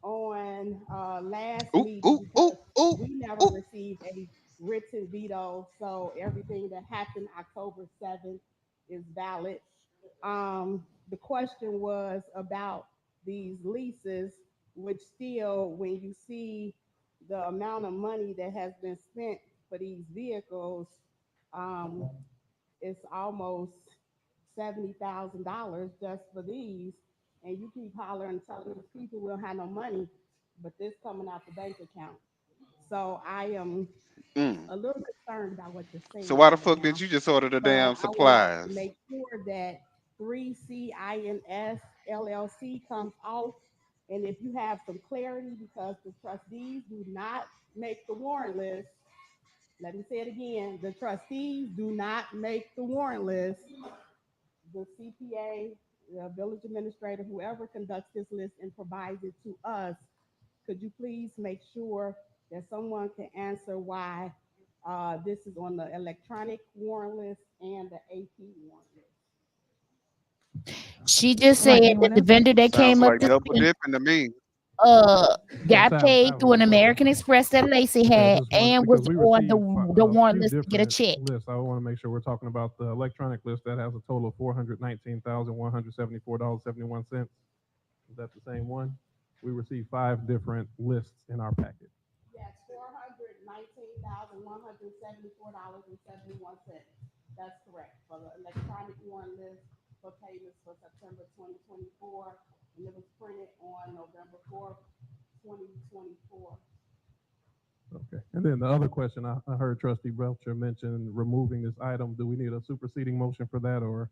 on last Ooh, meeting, ooh, ooh, because ooh, we never ooh. received a written veto, so everything that happened October 7th is valid. The question was about these leases, which still, when you see the amount of money that has been spent for these vehicles, um, it's almost $70,000 just for these. And you keep hollering and telling these people we don't have no money, but this coming out the bank account. So I am Mm. a little concerned about what you're So saying why the right fuck did now, you just order the but damn I want to supplies? make sure that 3CINS LLC comes off. And if you have some clarity, because the trustees do not make the warrant list, let me say it again, the trustees do not make the warrant list. The CPA, the village administrator, whoever conducts this list and provides it to us, could you please make sure that someone can answer why this is on the electronic warrant list and the AP warrant list? She just All right, said that anyone the else? vendor that Sounds came up like to double speak dipping to me. Yes, got paid through an American Express that Lacey Yeah, had just one, and because was we on received the a warrant few list to get a different check. lists. I want to make sure we're talking about the electronic list that has a total of $419,174.71. Is that the same one? We received 5 different lists in our packet. Yes, $419,174.71. That's correct, for the electronic warrant list for payments for September 2024, and it was printed on November 4th, 2024. Okay. And then the other question, I heard Trustee Belcher mention removing this item. Do we need a superseding motion for that, or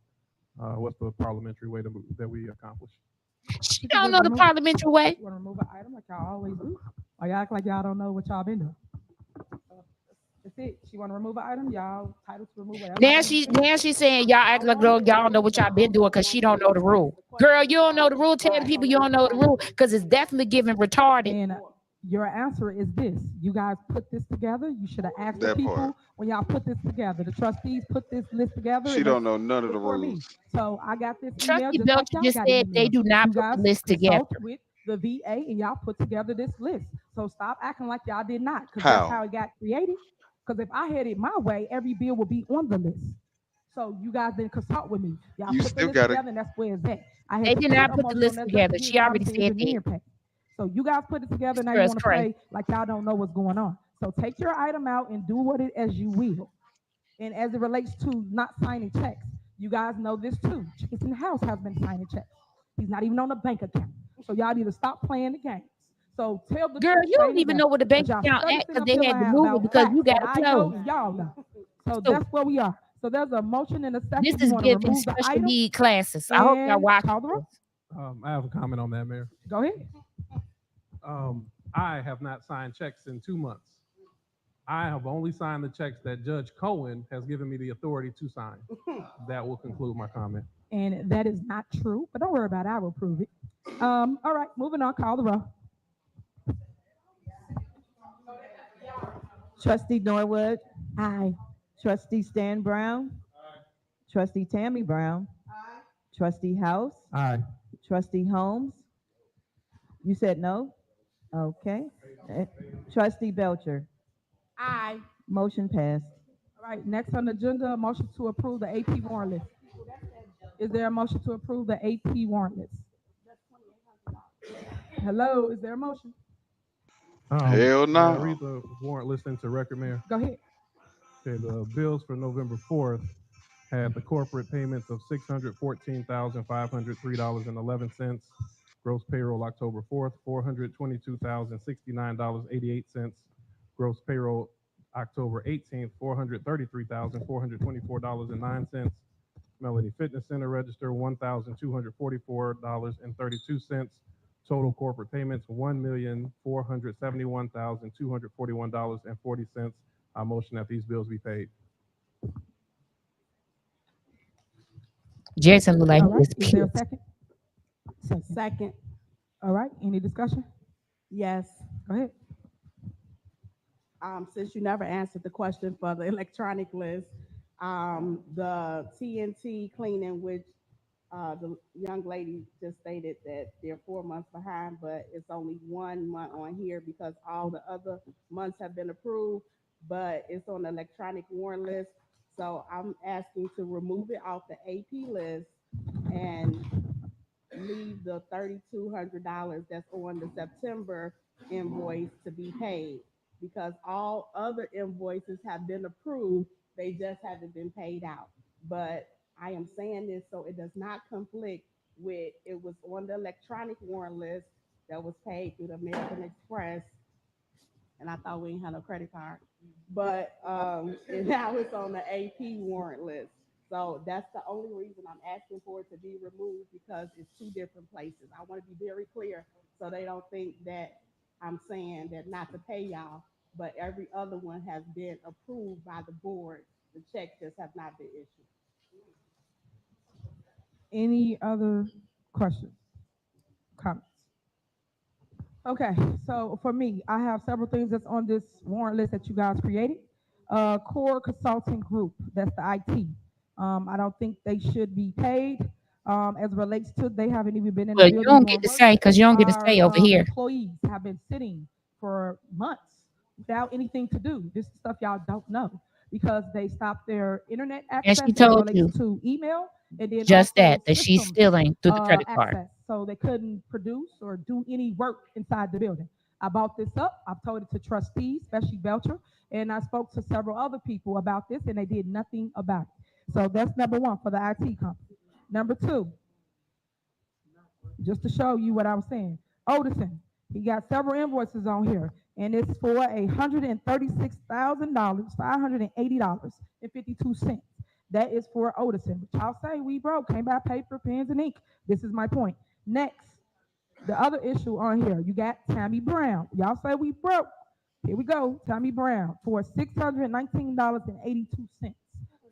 what's the parliamentary way that we accomplish? She don't know the parliamentary way. You want to remove an item like y'all always do? Or y'all act like y'all don't know what y'all been doing? That's it. She want to remove an item. Y'all entitled to remove whatever. Now she's saying y'all act like y'all don't know what y'all been doing because she don't know the rule. Girl, you don't know the rule. Tell the people you don't know the rule because it's definitely giving retarded. And your answer is this: you guys put this together. You should have asked the That people part. when y'all put this together. The trustees put this list together. She and don't know none of the before me. rules. So I got this email Trustee just like Belcher y'all just got said an they email. do not You put guys the list consult together. with the VA and y'all put together this list. So stop acting like y'all did not, because How? that's how it got created. Because if I had it my way, every bill would be on the list. So you guys didn't consult with me. Y'all You put the still list gotta. together, and that's where it's at. I had They to did put not a put the motion list on that together. just to She give y'all already the said that. engineering pay. So you guys put it together. Now you Girl's want to crazy. play like y'all don't know what's going on. So take your item out and do what it as you will. And as it relates to not signing checks, you guys know this too. Jason House has been signing checks. He's not even on a bank account. So y'all need to stop playing the games. So tell the Girl, truth, you don't plain and even know what the simple. bank But y'all account study at sitting because up they here had to lying move it about because you facts got that to I know close. and y'all know. So So that's where we are. So there's a motion and a second. this You is want to giving remove the special item need classes. I hope y'all and watch call the roll. I have a comment on that, Mayor. Go ahead. I have not signed checks in 2 months. I have only signed the checks that Judge Cohen has given me the authority to sign. That will conclude my comment. And that is not true, but don't worry about it. I will prove it. All right, moving on. Call the roll. Trustee Norwood, Aye. Trustee Stan Brown, Trustee Tammy Brown, Trustee House, Aye. Trustee Holmes. You said no? Okay. Trustee Belcher, Aye. motion passed. All right, next on the agenda, a motion to approve the AP warrant list. Is there a motion to approve the AP warrant list? Hello, is there a motion? Hell May I no. read the warrant list into record, Mayor? Go ahead. Okay, the bills for November 4th had the corporate payments of $614,503.11. Gross payroll October 4th, $422,069.88. Gross payroll October 18th, $433,424.09. Melody Fitness Center register $1,244.32. Total corporate payments $1,471,241.40. I motion that these bills be paid. Jason look like All he right, was is there a pissed. second? Second. All right, any discussion? Yes. Go ahead. Since you never answered the question for the electronic list, the TNT cleaning, which the young lady just stated that they're 4 months behind, but it's only 1 month on here because all the other months have been approved, but it's on the electronic warrant list. So I'm asking to remove it off the AP list and leave the $3,200 that's on the September invoice to be paid, because all other invoices have been approved, they just haven't been paid out. But I am saying this so it does not conflict with, it was on the electronic warrant list that was paid through the American Express, and I thought we didn't have no credit card, but and now it's on the AP warrant list. So that's the only reason I'm asking for it to be removed, because it's 2 different places. I want to be very clear so they don't think that I'm saying that not to pay y'all, but every other one has been approved by the board. The checks just have not been issued. Any other questions, comments? Okay, so for me, I have several things that's on this warrant list that you guys created. Core Consulting Group, that's the IT. I don't think they should be paid. As it relates to, they haven't even been in the Well, you building don't doing get to work. say because you don't get to Our say over here. employees have been sitting for months without anything to do. This is stuff y'all don't know because they stopped their internet And access she as it told relates you to email and then just also that she's system stealing through the credit card. access. So they couldn't produce or do any work inside the building. I brought this up. I've told it to trustees, especially Belcher, and I spoke to several other people about this, and they did nothing about it. So that's number one for the IT company. Number two, just to show you what I was saying, Odison, he got several invoices on here, and it's for $136,000, $580.52. That is for Odison. But y'all say we broke, can't buy paper, pens, and ink. This is my point. Next, the other issue on here, you got Tammy Brown. Y'all say we broke. Here we go, Tammy Brown for $619.82.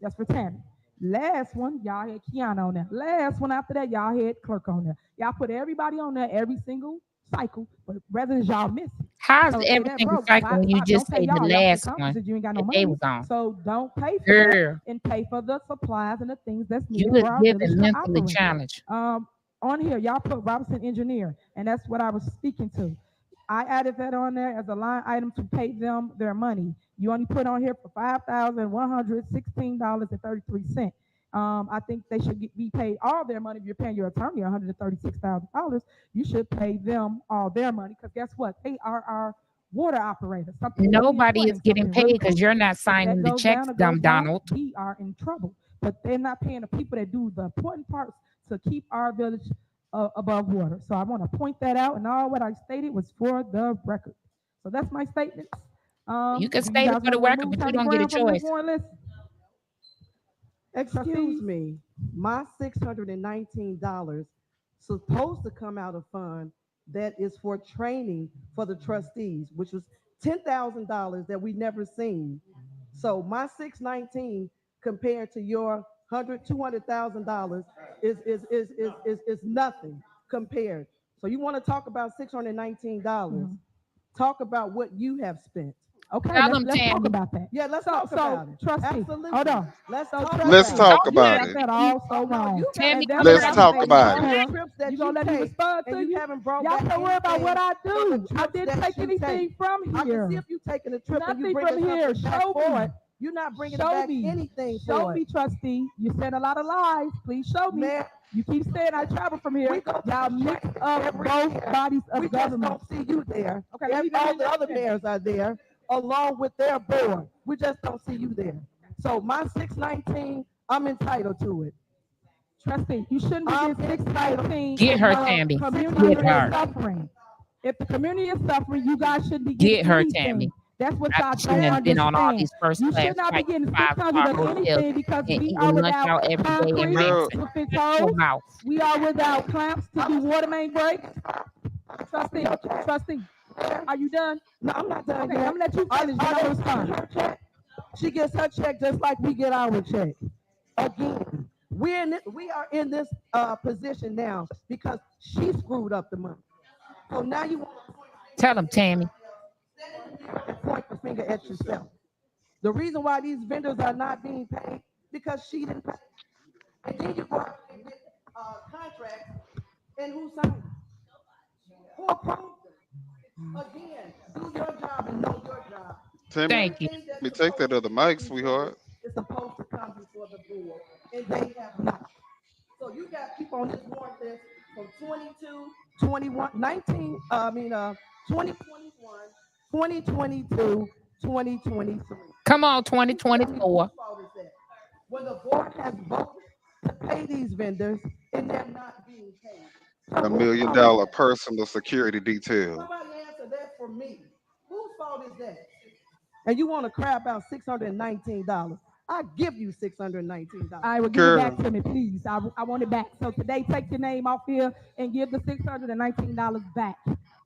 That's for Tammy. Last one, y'all had Kiana on there. Last one after that, y'all had Clerk on there. Y'all put everybody on there every single cycle, but rather than y'all miss it. How's So say every that single broke. cycle when you Don't just say say the y'all last said one conferences, you ain't got no that they money. was on? So don't pay for that Girl, and pay for the supplies and the things that's you needed was for our village given to mentally operate. challenged. On here, y'all put Robinson Engineer, and that's what I was speaking to. I added that on there as a line item to pay them their money. You only put on here for $5,116.33. I think they should be paid all their money. If you're paying your attorney $136,000, you should pay them all their money because guess what? They are our water operators. Something really Nobody is important, getting something really paid because crucial. you're not If that signing the goes checks, down or dumb goes wrong, Donald. we are in trouble. But they're not paying the people that do the important parts to keep our village above water. So I want to point that out, and all what I stated was for the record. So that's my statements. You can Do you state it guys for the want to record, remove but you Tammy don't get a Brown from this choice. warrant list? Excuse me, my $619 supposed to come out of fund that is for training for the trustees, which was $10,000 that we never seen. So my 619 compared to your $200,000 is nothing compared. So you want to talk about $619? Talk about what you have spent. Okay, Tell let's them, talk Tammy. about that. Yeah, let's talk about it. Trustee, Absolutely. hold on. Let's So talk trustee, Let's about it. talk you about got it. that all so wrong. You Tammy, And that's Let's what I talk say about before. it. trips that You gonna you let me take, respond to and you you? haven't brought Y'all back don't worry about what I anything for the do. I trips didn't that take you anything take. from I can here. see if you taking a trip and you Nothing bringing from here. something back Show for me. it. You're not bringing Show back me. anything Show for me, it. trustee. You said a lot of lies. Please show me. Man, You keep saying I travel from here. we go Y'all mix up every both year. bodies of We just government. don't see you there. Okay, let me All the let other me finish. mayors are there along with their board. We just don't see you there. So my 619, I'm entitled to it. Trustee, you shouldn't be I'm getting 619. Get her, if the Tammy. community Get her. is suffering. If the community is suffering, you guys shouldn't be Get getting her, anything. Tammy. That's what y'all After she don't done been on all understand. these first You class should not be flights, getting 5-star 600 of hotels, anything because and we eating are lunch without out every day in concrete Girl. Ransom. to fix Your holes. mouth. We are without clamps to do water main breaks. Trustee, are you done? No, I'm not done Okay, yet. I'm gonna let you finish. Then I'm gonna respond. Her check. She gets her check just like we get our check. Again, we are in this position now because she screwed up the money. So now you want Tell them, Tammy. to point the finger at yourself. The reason why these vendors are not being paid because she didn't pay. And then you go out and get contracts, and who signed them? Who approved them? Again, do your job and know your job. Tammy, Thank you. Everything that's let me take that supposed other to mic, be sweetheart. is supposed to come before the board, and they have not. So you got people on this warrant list from 22, 21, 19, 2021, 2022, 2023. Come on, Tell me 2024. whose fault is that? When the board has voted to pay these vendors and they're not being paid. So $1 whose million fault is that? personal security detail. Somebody answer that for me. Whose fault is that? And you want to cry about $619. I give you $619. I will give it back Girl, to me, please. I want it back. So today, take your name off here and give the $619 back.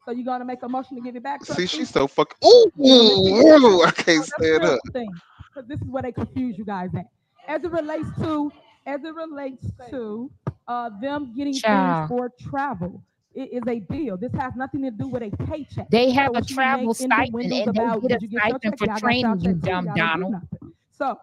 So you're gonna make a motion to give it back, see, trustee? she's so fucking. Ooh, You're gonna make it? ooh, I So can't that's the stand up. simple thing, because this is where they confuse you guys at. As it relates to, them getting things Child. for travel, it is a bill. This has nothing to do with a paycheck. They have So a what you travel make stipend innuendos and they about, get did a you get your stipend check? for Y'all got y'all training, you check too. dumb Y'all didn't do Donald. nothing. So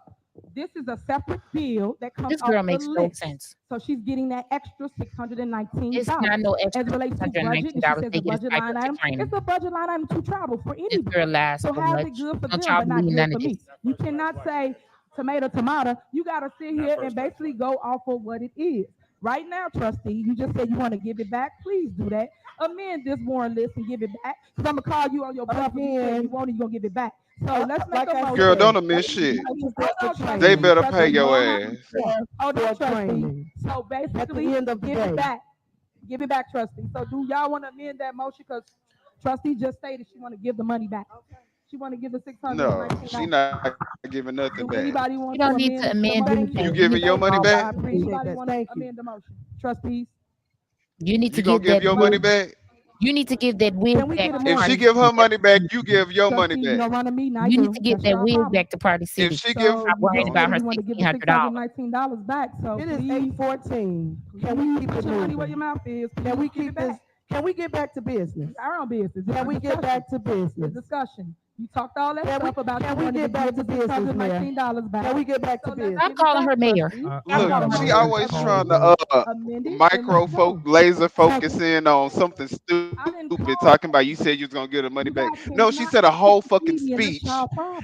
This is a separate bill that comes This off girl the makes no list. sense. So she's getting that extra $619. It's not no As extra it relates to budget, and she $619. says They the get a budget line stipend item, for training. it's a budget line item to travel for This anybody. girl lies So so how's much. it good for Don't them, y'all but not believe good none for of me? this. You cannot say tomato. You got to sit here and basically go off of what it is. Right now, trustee, you just said you want to give it back. Please do that. Amend this warrant list and give it back. Because I'm going to call you on your bluff. If you said you won't, you're going to give it back. So let's make a motion. Girl, don't admit shit. They better pay your ass. Hold on, trustee. training. So basically, end of the give day. it back. Give it back, trustee. So do y'all want to amend that motion? Because trustee just stated she want to give the money back. She want to give the No, $619. she not giving nothing Do back. anybody want You don't need to amend anything. You giving your money back? I appreciate Anybody that. want to Thank you. amend the motion? Trustees? You need to You gonna give give that your money wig. back? You need to give that wig Can we back get a to more- If she Party give her City. money back, you give your money Trustee, you back. don't run to me, now You do. need to give That's that your wig problem. back to Party City. If she give, Stop worrying about her You want to give the $1,600. $619 back. So It is please, 8:14. Can we keep put it your money where moving? your mouth is. Can we Please give keep it back. this? Can we get back to business? Our own business. Can we get back to business? It's discussion. You talked all that Can stuff about can you we wanting get back to give the business, Mayor? $619 back. Can we get back to So let's business? Stop give it calling her back, mayor. trustee. Stop look, calling her she mayor. always trying to Amend it and micro let's go. laser focus in on something stupid, talking about you said you was gonna get her money back. No, she said a whole fucking speech,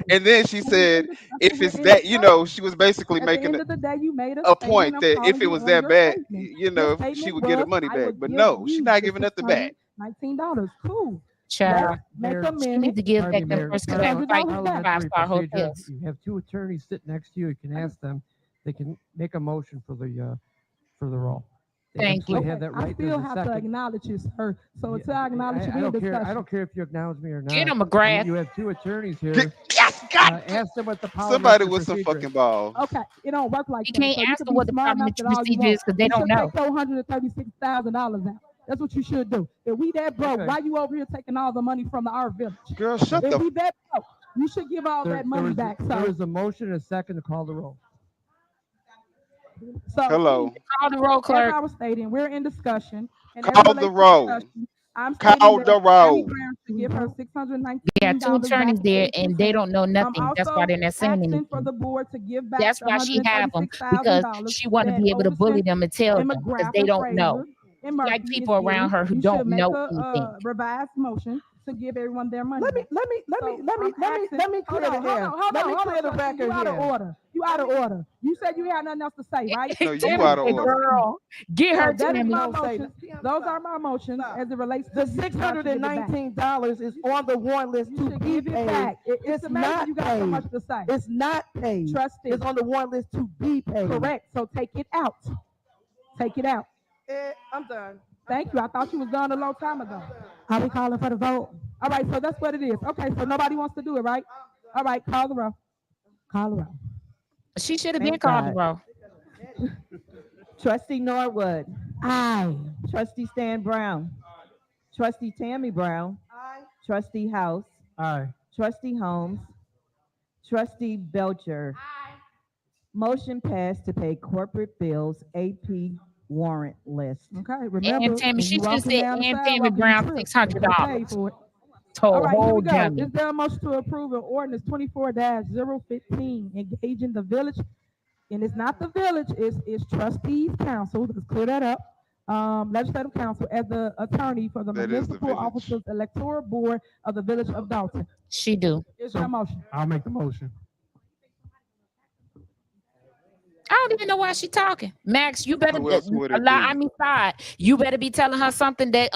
and then she said if it's that, she was basically At the making end of the day, you made a a statement. point I'm that calling if it you was on that your bad, statement. she Your would statement get her was, money I back. would But give no, she's you not the giving nothing back. $619. Cool. Child, Make Mayor, a she need minute. to give Pardon back me, them Mayor. first class $600 flights to back. Parliamentary 5-star procedure. hotels. You have two attorneys sitting next to you. You can ask them. They can make a motion for the roll. They Thank absolutely you. have that right. I still There's a have to second. acknowledge you, sir. So until I I, acknowledge you, I we in don't care. discussion. I don't care if you acknowledge me or not. Get him, I mean, McGrath. you have two attorneys here. Yes, God. Ask them what the Somebody parliamentary with some procedure fucking is. balls. Okay, it don't work like You that. can't So you ask can them be what the smart enough parliamentary that all you procedure is want. because they You don't should know. take $436,000 out. That's what you should do. If we that broke, Okay. why you over here taking all the money from our village? Girl, shut If the we that broke, you should give all that money back. There So, is a motion and a second to call the roll. Hello. Call the roll, as clerk. I was stating, we're in discussion. And as it Call the relates to roll. discussion, I'm stating Call that the Tammy roll. Brown should give her $619 We got two attorneys back there, to and they don't know I'm nothing. That's why also they're not saying asking for anything. the board to give back That's the why she have them, because $136,000 she want to that be able to bully Overseer them and tell them, because McGrath they and don't Fraser know. and Like Murphy people is around getting. her who You don't should make know a anything. revised motion to give everyone their money. Let me back. let me let me So let me I'm let me asking- let me hold clear on, the hold air. on, hold Let on, me hold clear on, the trustee. record You out of here. order. You out of order. You said you had nothing else to say, right? No, you Tammy out of said, order. girl, get So her, that is Tammy. my Don't say motions. Those are my motions as it relates to The you should give it back. $619 is on the warrant list You to should be give it paid. back. It's amazing not you got so paid. much to say. It's not paid. Trustee. It's on the warrant list to be paid. Correct. So take it out. Take it out. I'm done. Thank you. I thought you was done a long time ago. Are we calling for the vote? All right, so that's what it is. Okay, so nobody wants to do it, right? All right, call the roll. Call the roll. She should have been Thank called the God. roll. Trustee Norwood. Aye. Trustee Stan Brown. Trustee Tammy Brown. Aye. Trustee House. Aye. Trustee Holmes. Trustee Belcher. Motion passed to pay corporate bills, AP warrant list. Okay, remember. And Tammy, when she you should have walking said, down the and Tammy sidewalk, you Brown, trip. $600. You gotta pay for it. To All a right, here we whole go. dummy. Is there a motion to approve an ordinance 24-015 engaging the village? And it's not the village, it's trustees council. Let's clear that up. Legislative council as the attorney for the That is the municipal village. officers electoral board of the village of Dolton. She do. Is there a motion? I'll make the motion. I don't even know why she talking. Max, you better Who else would it allow. be? I mean, side. You better be telling her something that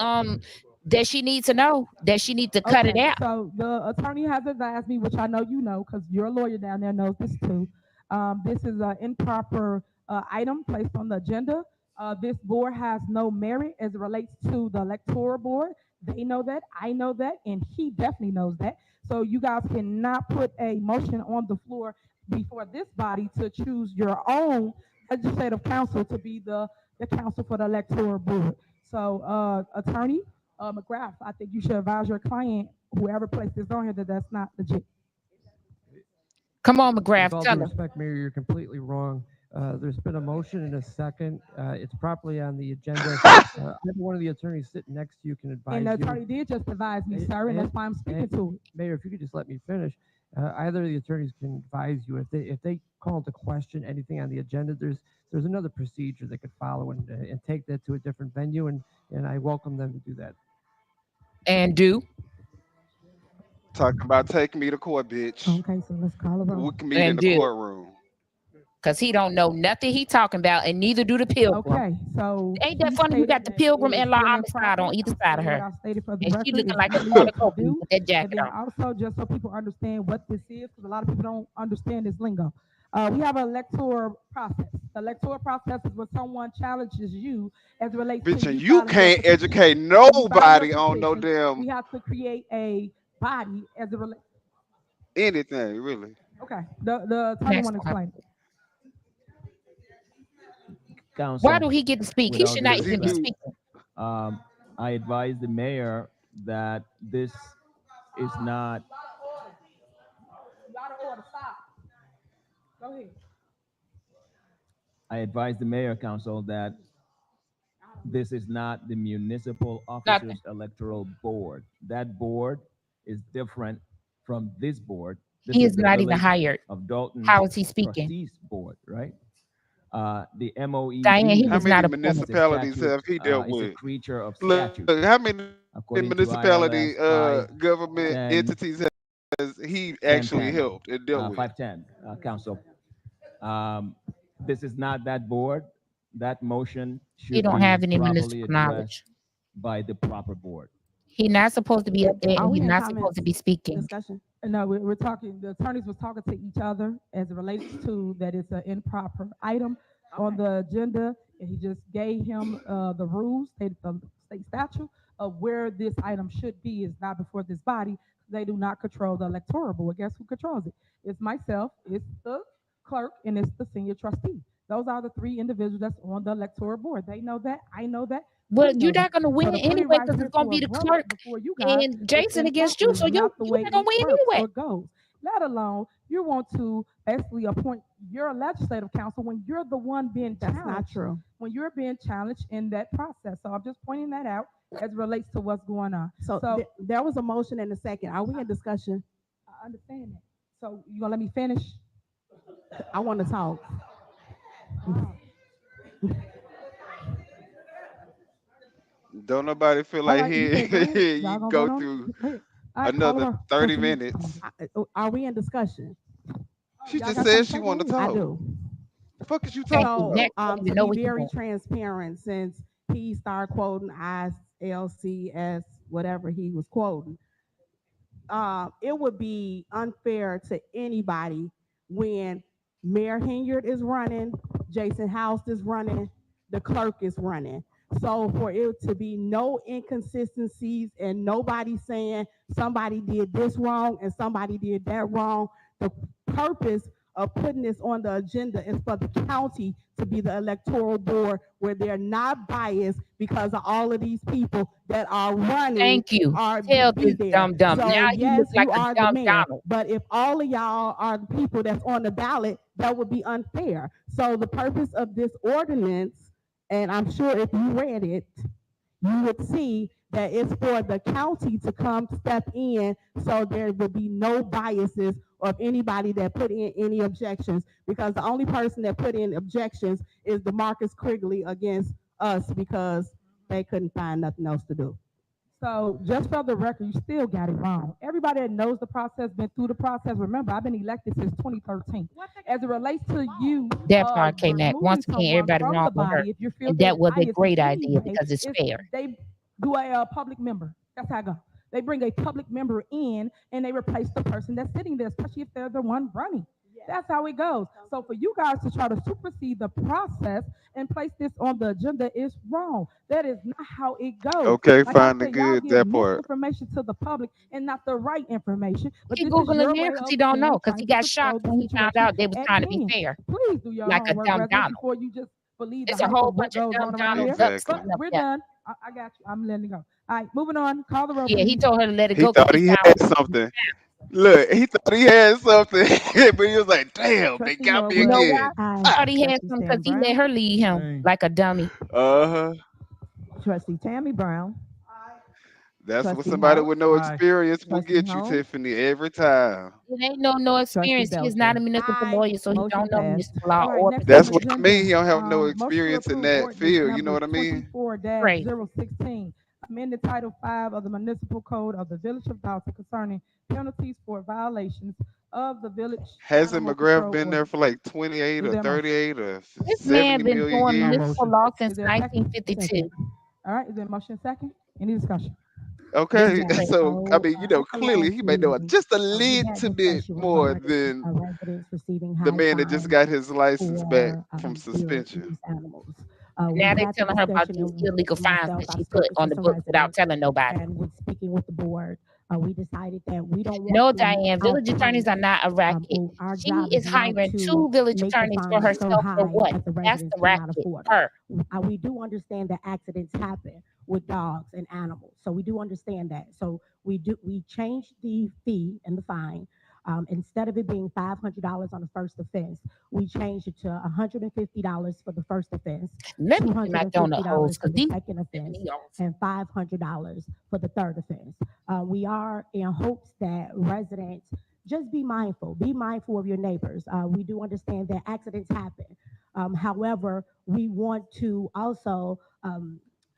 that she needs to know. That she needs to cut it Okay, out. So the attorney has advised me, which I know you know, because you're a lawyer down there, knows this too. This is an improper item placed on the agenda. This board has no merit as it relates to the electoral board. They know that, I know that, and he definitely knows that. So you guys cannot put a motion on the floor before this body to choose your own legislative counsel to be the counsel for the electoral board. So attorney McGrath, I think you should advise your client, whoever placed this on here, that that's not legit. Come on, With McGrath, all tell due her. respect, Mayor, you're completely wrong. There's been a motion and a second. It's properly on the agenda. Every one of the attorneys sitting next to you can advise And the you. attorney did just advise me, sir, and that's why I'm speaking to it. Mayor, if you could just let me finish. either of the attorneys can advise you if they call into question anything on the agenda. There's another procedure they could follow and take that to a different venue, and I welcome them to do that. And do. Talking about take me to court, bitch. Okay, so let's call a roll. We can meet in And the do. courtroom. Because he don't know nothing he talking about, and neither do the pilgrim. Okay, so Ain't that she funny? You got stated the that pilgrim it is and law still homicide on improper. either I'll side of say what her. I stated for the And she record. looking It's like a illegal to cornucopia do. with that And jacket then on. also, just so people understand what this is, because a lot of people don't understand this lingo. We have an electoral process. The electoral process is when someone challenges you as it relates Bitch, to and you you filing your can't petition. educate When you file your nobody on no petition, damn we have to create a body as it relates. anything, really. Okay, the attorney want to explain it. Council, Why do he get to speak? with He all should due not even be respect, speaking. I advise the mayor that this is not. Out of order, stop. Go ahead. I advise the mayor council that this is not the municipal Nothing. officers electoral board. That board is different from this board. This He is is the not even village hired. of Dolton How is he speaking? trustees board, right? The MOED. Diane, he How was many not appointed. municipalities have he dealt Is a with? creature of Look, statute. how many According to municipality ILS government 510, entities has he 10, actually 10, helped and dealt with? 510, council. This is not that board. That motion He should don't be have any properly municipal knowledge. addressed by the proper board. He not supposed to be up there, Are and we he's in not comments? supposed to be speaking. Discussion? No, we're talking, the attorneys was talking to each other as it relates to that it's an improper item on the agenda, and he just gave him the rules, the state statute of where this item should be is not before this body. They do not control the electoral board. Guess who controls it? It's myself, it's the clerk, and it's the senior trustee. Those are the three individuals that's on the electoral board. They know that, I know that. Well, we you're know not that. going to win So to it put it anyway right because here it's going to to be a the vote clerk before you guys, and it's Jason against you. improper. So It's you're not the way not going to it win works anyway. or goes. Let alone you want to basically appoint your legislative council when you're the one being That's challenged. not true. When you're being challenged in that process. So I'm just pointing that out as it relates to what's going on. So there was a motion and a second. Are we in discussion? I understand that. So you gonna let me finish? I want to talk. Don't nobody feel All like right, you here said go ahead. you Y'all gonna go vote on through it? Go ahead. All right, call another her. 30 Trustee. minutes. Are we in discussion? She y'all just got said something she to say? Go wanted to ahead. I talk. do. The fuck is you Can't talking do about? next. Don't even To know be what you're very doing. transparent, since he started quoting ILCS, whatever he was quoting, it would be unfair to anybody when Mayor Hinyard is running, Jason House is running, the clerk is running. So for it to be no inconsistencies and nobody saying somebody did this wrong and somebody did that wrong, the purpose of putting this on the agenda is for the county to be the electoral board where they're not biased because of all of these people that are running. Thank you. Are Tell be this there. dumb. So Now you yes, look like you a are the dumb mayor, Donald. but if all of y'all are the people that's on the ballot, that would be unfair. So the purpose of this ordinance, and I'm sure if you read it, you would see that it's for the county to come step in so there would be no biases of anybody that put in any objections, because the only person that put in objections is DeMarcus Quigley against us because they couldn't find nothing else to do. So just for the record, you still got it wrong. Everybody that knows the process, been through the process, remember, I've been elected since 2013. As it relates to you That part came back. removing Once again, someone everybody from wrong the with her. body, if you feel And there's that was a bias in great any idea way, because it's if fair. they do a public member. That's how I go. They bring a public member in and they replace the person that's sitting there, especially if they're the one running. That's how it goes. So for you guys to try to supersede the process and place this on the agenda is wrong. That is not how it goes. Okay, Like I fine and said, y'all good, give that part. misinformation to the public and not the right information. But He this is Googling your now way because of he don't know, because trying he to got control shocked the when he found situation out they was at trying to be hand. fair. Please do your Like a homework, dumb residents, Donald. before you just believe the It's a hype whole of what bunch of goes dumb on around here. Donald ducks But sitting up we're there. done. I got you. I'm letting it go. All right, moving on. Call the roll, Yeah, he please. told her to let it He go because thought he he found had something. Look, he thought he had something, but he was like, damn, they Trustee got me You know Norwood, why? again. He aye. thought he had Trustee something because Stan he let Brown, her lead him like a dummy. Uh-huh. Trustee Tammy Brown, That's what Trustee somebody House, with no Aye. experience will Trustee get you, Holmes, Tiffany, every time. It ain't no Trustee experience. He is not a Belcher. municipal Aye. lawyer, so he Motion don't know passed. municipal law All right, or next on That's the what procedure. I mean. agenda, He don't have no motion to experience in approve that ordinance field. You know number what I mean? 24-016, amended Title 5 of the Municipal Code of the Village of Dolton concerning penalties for violations of the village Hasn't animal McGrath control been there ordinance. for like 28 Is or there a motion? 38 or This 70 man been million doing No years? municipal motion. law since Is there a second? 1952. All right, is there a motion second? Any discussion? This Okay, is Yes, crazy. so I so mean, at the clearly last he may know meeting, just a we had little bit discussion more regarding than residents receiving the high man that just fines got his license back for from their suspension. loose animals. Now We've they had the telling her about discussion, these and illegal fines myself, that I've she put spoken on to the some books without residents, telling nobody. and with speaking with the board, we decided that we don't want No, to Diane, village attorneys outpace are not a racket. our She job is is not hiring to 2 village make the attorneys for fines so herself for high what? that the That's residents the cannot racket. afford Her. them. We do understand that accidents happen with dogs and animals, so we do understand that. So we changed the fee and the fine. Instead of it being $500 on the first offense, we changed it to $150 for the first offense, Let me get my donut holes $250 for because the these second pissing offense, me off. and $500 for the third offense. We are in hopes that residents just be mindful of your neighbors. We do understand that accidents happen. However, we want to also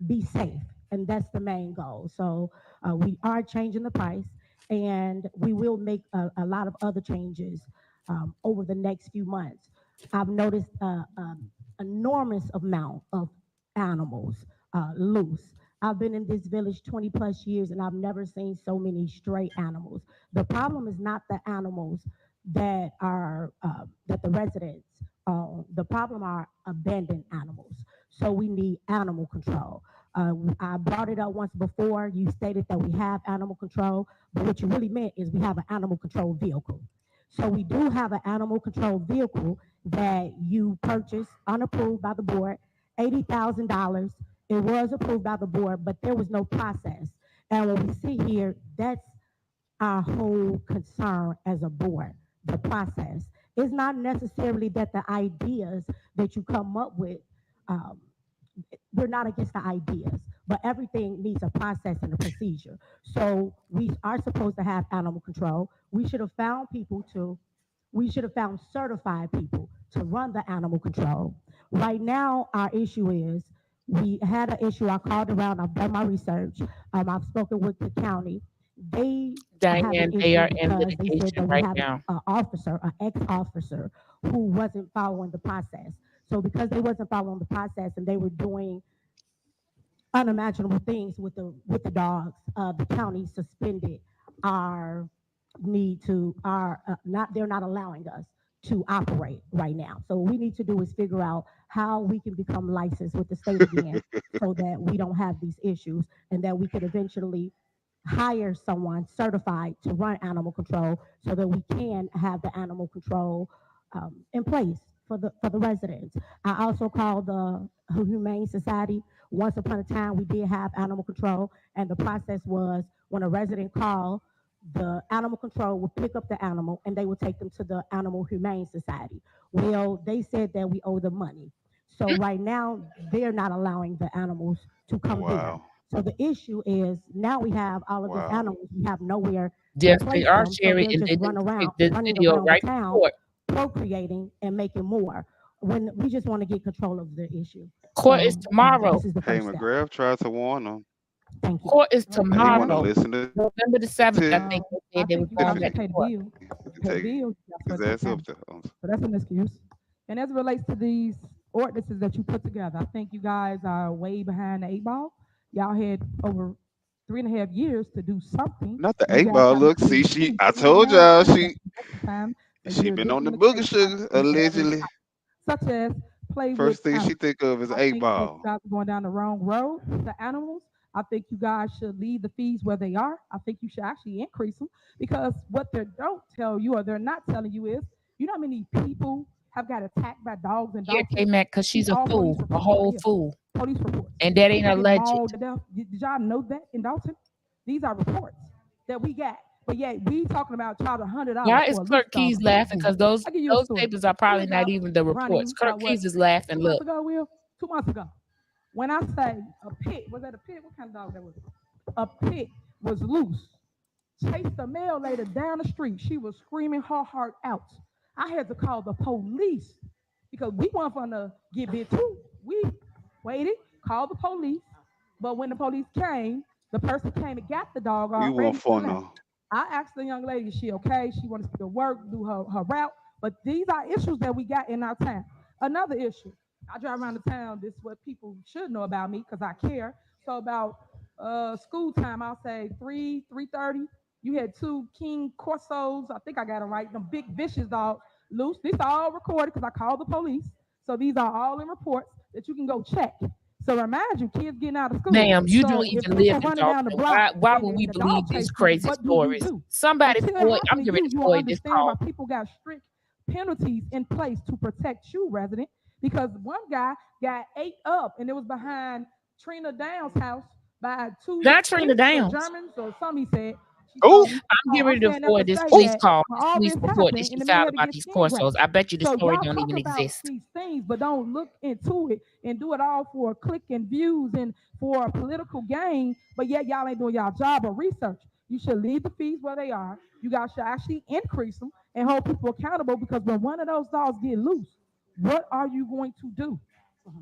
be safe, and that's the main goal. So we are changing the price, and we will make a lot of other changes over the next few months. I've noticed enormous amount of animals loose. I've been in this village 20 plus years, and I've never seen so many stray animals. The problem is not the animals that are that the residents own. The problem are abandoned animals. So we need animal control. I brought it up once before. You stated that we have animal control, but what you really meant is we have an animal control vehicle. So we do have an animal control vehicle that you purchased unapproved by the board, $80,000. It was approved by the board, but there was no process. And when we see here, that's our whole concern as a board, the process. It's not necessarily that the ideas that you come up with, um, we're not against the ideas, but everything needs a process and a procedure. So we are supposed to have animal control. We should have found certified people to run the animal control. Right now, our issue is we had an issue. I called around, I've done my research, I've spoken with the county. They have an Diane, they issue are in because they said litigation that we right have now. an officer, an ex-officer, who wasn't following the process. So because they wasn't following the process and they were doing unimaginable things with the dogs, the county suspended our need to our not they're not allowing us to operate right now. So what we need to do is figure out how we can become licensed with the state again so that we don't have these issues and that we could eventually hire someone certified to run animal control so that we can have the animal control in place for the residents. I also called the Humane Society. Once upon a time, we did have animal control, and the process was when a resident called, the animal control would pick up the animal and they would take them to the Animal Humane Society. Well, they said that we owe them money. So right now, they're not allowing the animals to come there. Wow. So the issue is now we have all of these Wow. animals, we have nowhere to Yes, they place are, them, so Sherry, they're and just they running didn't take around, this running video around the right to town, court. procreating and making more. When we just want to get control of the issue. Court is So tomorrow. this is the Hey, first step. McGrath tried to warn him. Thank you. Court is All right, He didn't want to tomorrow. listen to November the 7th, I think they I said they was think you guys going should back to pay the court. bill. to Pay the take bill. That's his what ass they up can. there. So that's an excuse. And as it relates to these ordinances that you put together, I think you guys are way behind the 8 ball. Y'all had over 3.5 years to do something. Not the You eight guys ball. got Look, until see, June I to do it told now. y'all You got some extra time for you she to been dig on the in the booger case, try to sugar see whatever is allegedly. such as play with First thing she animals. think of is I eight think that you ball. guys are going down the wrong road with the animals. I think you guys should leave the fees where they are. I think you should actually increase them because what they don't tell you or they're not telling you is, you know how many people have got attacked by dogs and Here dogs? came at because she's a All police fool, a reports right whole here. fool. Police reports. And that ain't People get alleged. mauled to death. Did y'all know that in Dolton? These are reports that we got. But yeah, we talking about charge $100 Why for is a loose Clerk dog Keys or laughing? something. Because those I'll give you a those story. papers are We probably was not out even the reports. running Clerk about Keys what, is laughing. 2 months Look, ago, Will? 2 months ago. When I say a pit, was that a pit? What kind of dog that was? a pit was loose, chased a male lady down the street. She was screaming her heart out. I had to call the police because we weren't gonna get bit too. We waited, called the police, but when the police came, the person came and got the dog We want already and fun left. now. I asked the young lady, is she okay? She wanted to work, do her route. But these are issues that we got in our town. Another issue. I drive around the town. This is what people should know about me because I care. So about school time, I'll say 3:30. You had two King Corsos. I think I got them right. Them big vicious dogs loose. These are all recorded because I called the police. So these are all in reports that you can go check. So remind you, kids getting out of school. Ma'am, you don't So if even live people in running Dolton. down the block Why would and we the believe dog these chase them, crazy what do you stories? do? Somebody, Until it boy, I'm happens to getting ready you, to you'll forward this understand why call. people got strict penalties in place to protect you, resident. Because one guy got ate up and it was behind Trina Downs' house by two Not Trina Swiss or Downs. Germans or something he said. She Oh, told me. I'm So getting I'm ready to saying that to forward this say police that call, this all police this report that happened she and the man filed had to about get these skin corsos. grafted. I bet you the So story y'all don't talk even about exist. these things, but don't look into it and do it all for a click and views and for a political gain. But yet y'all ain't doing y'all job of research. You should leave the fees where they are. You guys should actually increase them and hold people accountable because when one of those dogs get loose, what are you going to do?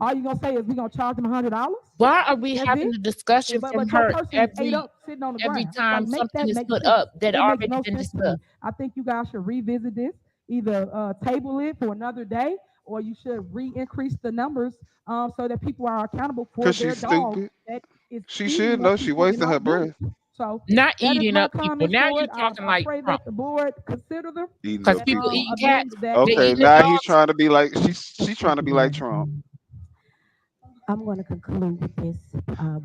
All you gonna say is we gonna charge them $100? Why are we That's having it? a discussion But from your her person is ate every up sitting on the every ground. time Like make something that is make put sense. up that It makes already no been sense to me. discussed? I think you guys should revisit this, either table it for another day, or you should re-increase the numbers so that people are accountable for cause their she's dog stupid. that is She should eating up know she people in wasting our her breath. village. So Not that is eating my up people. comments Now for you it. talking I like pray Trump. that the board consider them Eating Because up and people people. eating amend cats, that they Okay, eating the now he's dogs. trying to be like she's trying to be like Trump. I'm going to conclude with this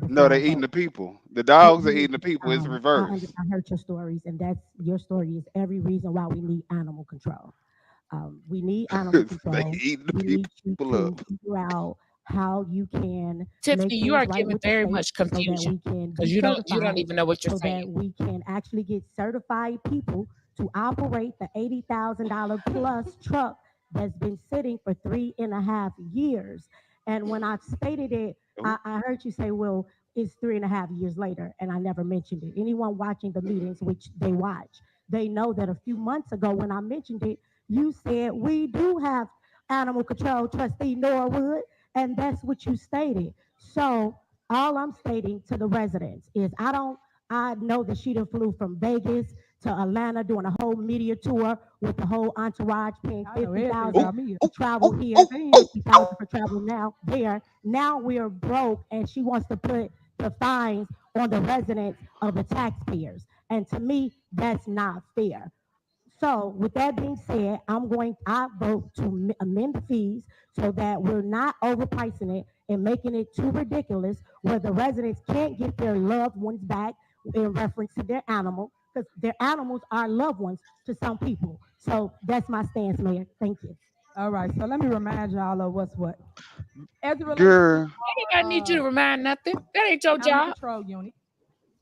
before No, I they eating go. the people. The You, dogs are you, eating the people. It's reverse. I heard your stories, and that's your story is every reason why we need animal control. We need animal They control. eating the We need you people to up. figure out how you can Tiffany, make you things are right giving with the very state much so that confusion we can be because you don't certified, even know what you're so saying. that we can actually get certified people to operate the $80,000 plus truck that's been sitting for 3.5 years. And when I stated it, Oh, I heard you say, well, it's 3.5 years later, and I never mentioned it. Anyone watching the meetings, which they watch, they know that a few months ago when I mentioned it, you said we do have animal control trustee Norwood, and that's what you stated. So all I'm stating to the residents is I know that she done flew from Vegas to Atlanta doing a whole media tour with the whole entourage paying I know fifty everything oh, thousand about me. to oh, travel oh, here, oh, Thing. oh, 50,000 for travel now there. Now we're broke and she wants to put the fines on the residents of the taxpayers. And to me, that's not fair. So with that being said, I vote to amend the fees so that we're not overpricing it and making it too ridiculous where the residents can't get their loved ones back in reference to their animal because their animals are loved ones to some people. So that's my stance, Mayor. Thank you. All right, so let me remind y'all of what's what. As it relates to girl. I need you to remind nothing. That ain't your animal job. control unit,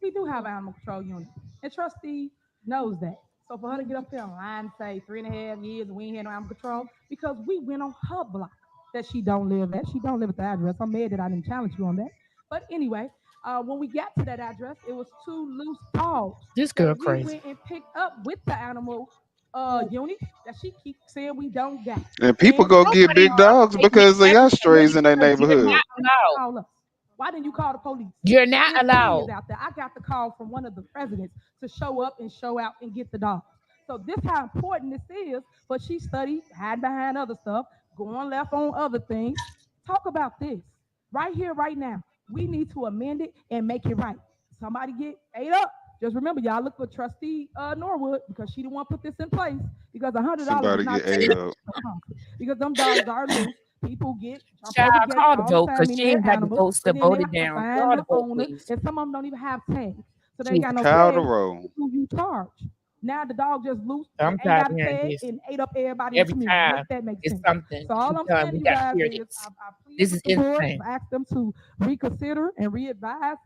we do have an animal control unit. And trustee knows that. So for her to get up here and lie and say 3.5 years and we ain't had no animal control, because we went on her block that she don't live at. She don't live at the address. I'm mad that I didn't challenge you on that. But anyway, when we got to that address, it was two loose dogs This girl that we crazy. went and picked up with the animal unit that she keeps saying we don't got. And people And go get Nobody big is dogs taking because they got everybody strays in their because you're neighborhood. not why didn't you allowed. call us? Why didn't you call the police? You're If not there's kids allowed. out there, I got the call from one of the residents to show up and show out and get the dogs. So this how important this is. But she studied, hide behind other stuff, going left on other things. Talk about this right here, right now. We need to amend it and make it right. Somebody get ate up. Just remember, y'all look for Trustee Norwood because she the one put this in place. Because $100 is Somebody not get too ate much. up. Because them dogs are loose. People get jump over Child, gates call the all the vote time because in she their ain't got the animals, votes to but then they vote it have to down. find Call the the vote, owner, please. and some of them don't even have tags, so they ain't got Jesus. no Cow to tags. roll. Who you charge? Now the dog just loose, I'm ain't tired got of a hearing tag, this. and ate up everybody in the Every community. Make time that make it's sense. something So to all be I'm done, saying to we you got to guys hear is, this. I pleaded This is with the board, insane. asked them to reconsider and readvise,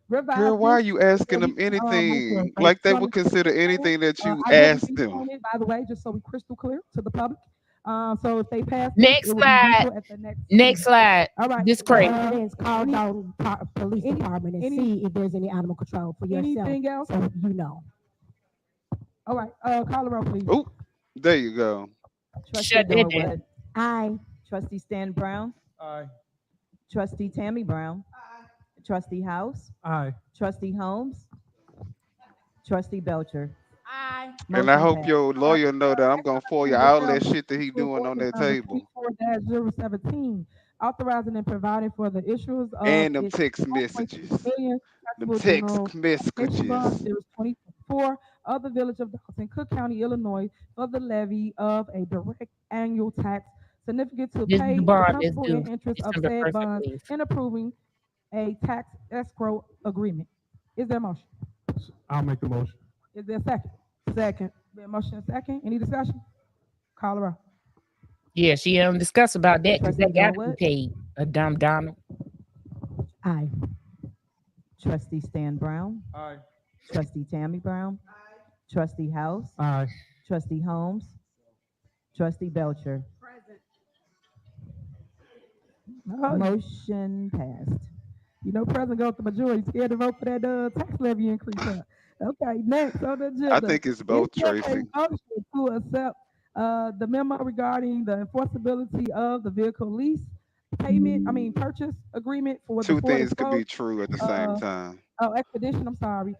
revise Girl, why this are you so that asking we them can make anything? a Like they stronger would consider system. anything that you I did asked speak them. on it, by the way, just so we crystal clear to the public. So if they pass this, Next it will be slide. vetoed at the next Next meeting. slide. All right. This crazy. Residents, call any- Dolton Police Department and any- see if there's any animal control for yourself. Anything else? So you know. All right. Call the roll, please. Oh, there you go. Trustee Shut that down. Norwood, Aye. Trustee Stan Brown, Aye. Trustee Tammy Brown, Trustee House, Aye. Trustee Holmes, Trustee Belcher. Aye. And I Motion hope passed. your lawyer know that I'm gonna FOIA all that shit that he doing on that table. 24-017, authorizing and providing for the issuance of And them its text 1.6 messages. million Them taxable text general obligation bond messages. series 2024 of the Village of Dolton, Cook County, Illinois, for the levy of a direct annual tax significant to This is pay the the bond that's principal due and interest of December said 1st, I bonds believe. and approving a tax escrow agreement. Is there a motion? I'll make the motion. Is there a second? Second. There a motion and a second? Any discussion? Call her out. Yeah, she discuss about that because they Trustee got to be Norwood, paid. A dumb Donald. Aye. Trustee Stan Brown, Aye. Trustee Tammy Brown, Trustee House, Aye. Trustee Holmes, Trustee Belcher. Oh, Motion passed. you know, President goes to majority, scared to vote for that tax levy increase. Huh? Okay, next on the agenda. I think it's both, Is there a Tracy. motion to accept the memo regarding the enforceability of the vehicle lease purchase agreement for the Two Ford things could be Explorer, true at the same time. Expedition, I'm sorry,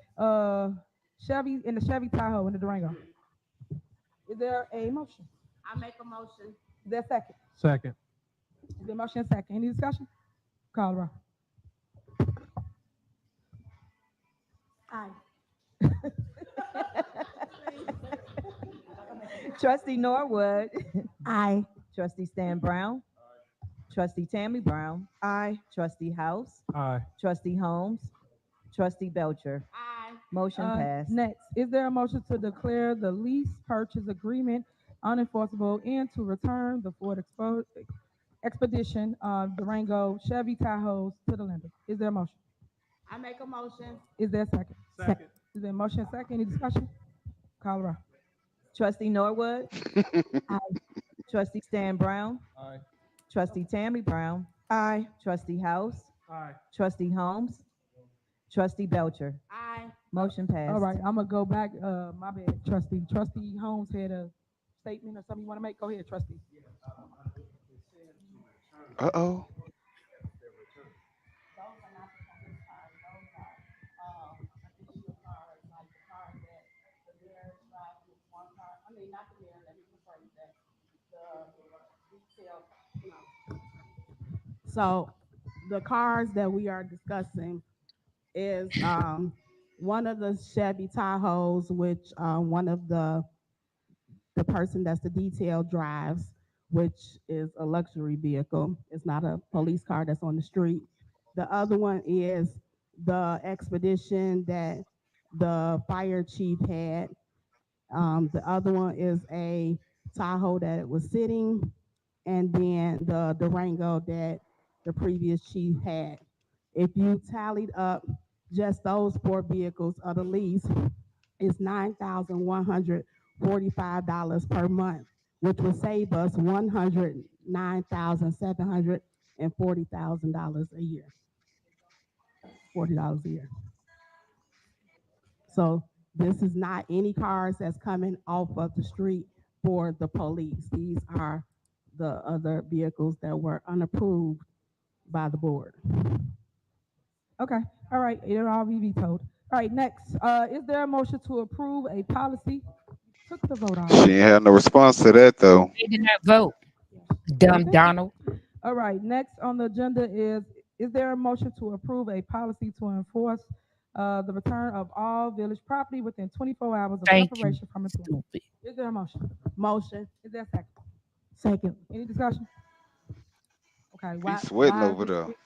Chevy, in the Chevy Tahoe and the Durango. Is there a motion? I make a motion. Is there a second? Second. Is there a motion and a second? Any discussion? Call the roll. Aye. Trustee Norwood, Aye. Trustee Stan Brown, Trustee Tammy Brown, Aye. Trustee House, Aye. Trustee Holmes, Trustee Belcher. Aye. Motion passed. Next, is there a motion to declare the lease purchase agreement unenforceable and to return the Ford Expedition, Durango, Chevy Tahoes to the lender? Is there a motion? I make a motion. Is there a second? Second. Is there a motion and second? Any discussion? Call the roll. Trustee Norwood, Aye. Trustee Stan Brown, Aye. Trustee Tammy Brown, Aye. Trustee House, Aye. Trustee Holmes, Trustee Belcher. Aye. Motion passed. All right, I'm gonna go back. My bad, Trustee. Trustee Holmes had a statement or something you want to make. Go ahead, Trustee. Uh-oh. So the cars that we are discussing is one of the Chevy Tahoes, which one of the person that's the detail drives, which is a luxury vehicle. It's not a police car that's on the street. The other one is the Expedition that the fire chief had. The other one is a Tahoe that was sitting, and then the Durango that the previous chief had. If you tallied up just those four vehicles of the lease, it's $9,145 per month, which would save us $109,740 a year. $40 a year. So this is not any cars that's coming off of the street for the police. These are the other vehicles that were unapproved by the board. Okay. All right. It'll all be vetoed. All right. Next, is there a motion to approve a policy? Took the vote on. She ain't had no response to that though. They did not vote. Dumb Donald. All right. Next on the agenda is there a motion to approve a policy to enforce the return of all village property within 24 hours of Thank you. separation from employment? Stupid. Is there a motion? Motion. Is there a second? Second. Any discussion? Okay. He's sweating why is over this there. created?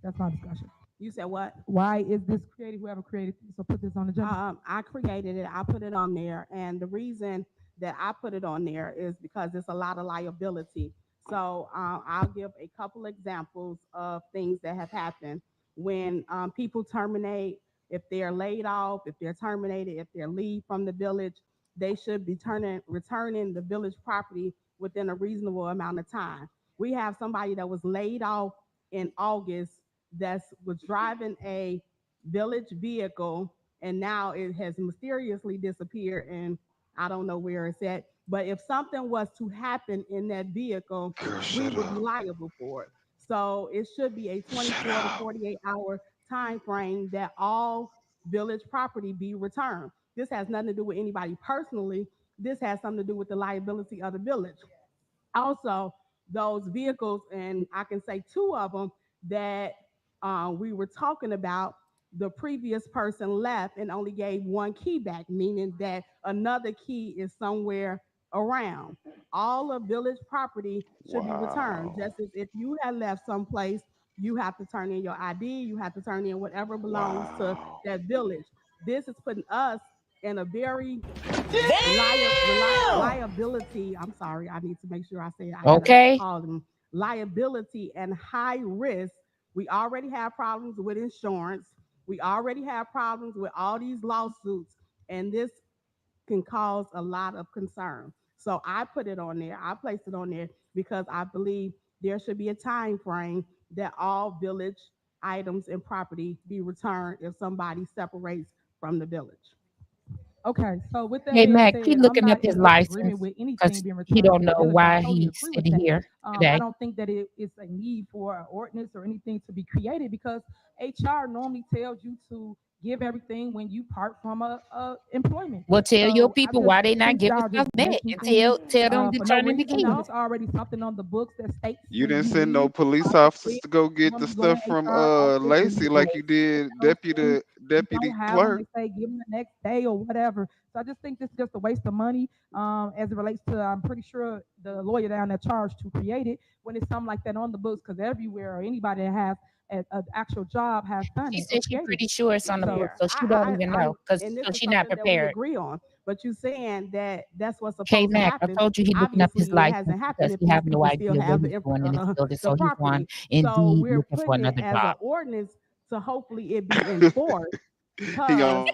That's my discussion. You said what? Why is this created? Whoever created this or put this on the agenda? I created it. I put it on there, and the reason that I put it on there is because it's a lot of liability. So I'll give a couple examples of things that have happened when people terminate. If they're laid off, if they're terminated, if they're leave from the village, they should be returning the village property within a reasonable amount of time. We have somebody that was laid off in August that was driving a village vehicle, and now it has mysteriously disappeared, and I don't know where it's at. But if something was to happen in that vehicle, Girl, we shut would be up. liable for it. So it should be a Shut 24 to up. 48-hour time frame that all village property be returned. This has nothing to do with anybody personally. This has something to do with the liability of the village. Also, those vehicles, and I can say two of them that we were talking about, the previous person left and only gave one key back, meaning that another key is somewhere around. All of village property should be returned, Wow. just as if you had left someplace, you have to turn in your ID, you have to turn in whatever belongs to Wow. that village. This is putting us in a very liability. I'm sorry, I need to make sure I say it. I had to Okay. call them liability and high risk. We already have problems with insurance. We already have problems with all these lawsuits, and this can cause a lot of concern. So I put it on there. I placed it on there because I believe there should be a time frame that all village items and property be returned if somebody separates from the village. Okay, so with that Hey being Mac, he said, I'm looking up not his in disagreement license with anything because being he returned to don't the know village. I why totally he's agree with sitting that. here I today. don't think that it's a need for an ordinance or anything to be created because HR normally tells you to give everything when you part from a employment. Well, tell your So I people just why they not think giving y'all stuff just back, making and things tell them to for no turn in the reason when keys. it's already something on the books that states You when didn't you send no leave. police It's officers there. to go get the Normally go in stuff from HR office when Lacey you like you get did those things. You don't deputy have them. clerk. They say give them the next day or whatever. So I just think this is just a waste of money as it relates to, I'm pretty sure the lawyer down there charged to create it when it's something like that on the books because everywhere or anybody that has an actual job has done She it or said she created pretty it. sure it's on the book, Yeah, so she don't even know because and this so is she not something that we prepared. agree on. But you saying that that's what's Hey supposed to Mac, I happen. told you he looking up his Obviously, it license hasn't happened because if he these have no people still idea what have he's doing in this building. the So he's on property. So Indeed we're looking for putting it another as an job. ordinance to hopefully it be enforced He because on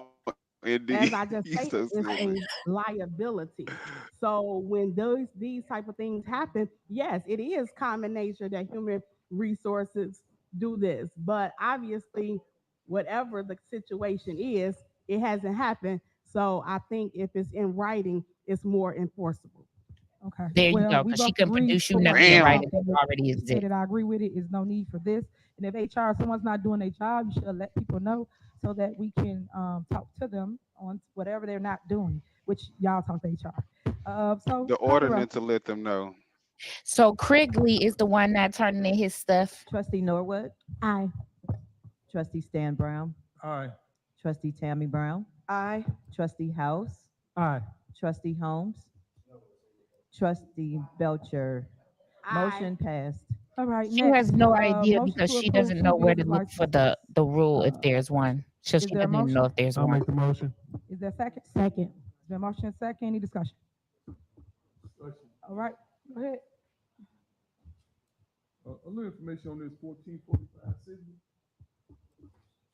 Indeed. as I He's just so stated, it's silly. a liability. So when these type of things happen, yes, it is common nature that human resources do this. But obviously, whatever the situation is, it hasn't happened. So I think if it's in writing, it's more enforceable. Okay. There you Well, go, we because she both couldn't agreed produce you pretty much nothing on in the Bam. writing fact that that already she said exists. that I agree with it. Is no need for this. And if HR, someone's not doing their job, you should let people know so that we can talk to them on whatever they're not doing, which y'all talk to HR. So The call the roll. ordinance to let them know. So Krigley is the one not turning in his stuff. Trustee Norwood, Aye. Trustee Stan Brown, Aye. Trustee Tammy Brown, Aye. Trustee House, Aye. Trustee Holmes, Trustee Belcher. Aye. Motion passed. All right. She has Next, no idea motion because to she approve doesn't two know where to business look for licenses. the rule if Uh, there's one. So is she there a doesn't even know motion? if there's I'll one. make the motion. Is there a second? Second. Is there a motion and second? Any discussion? All right. Go ahead. A little information on this 1445 Sydney.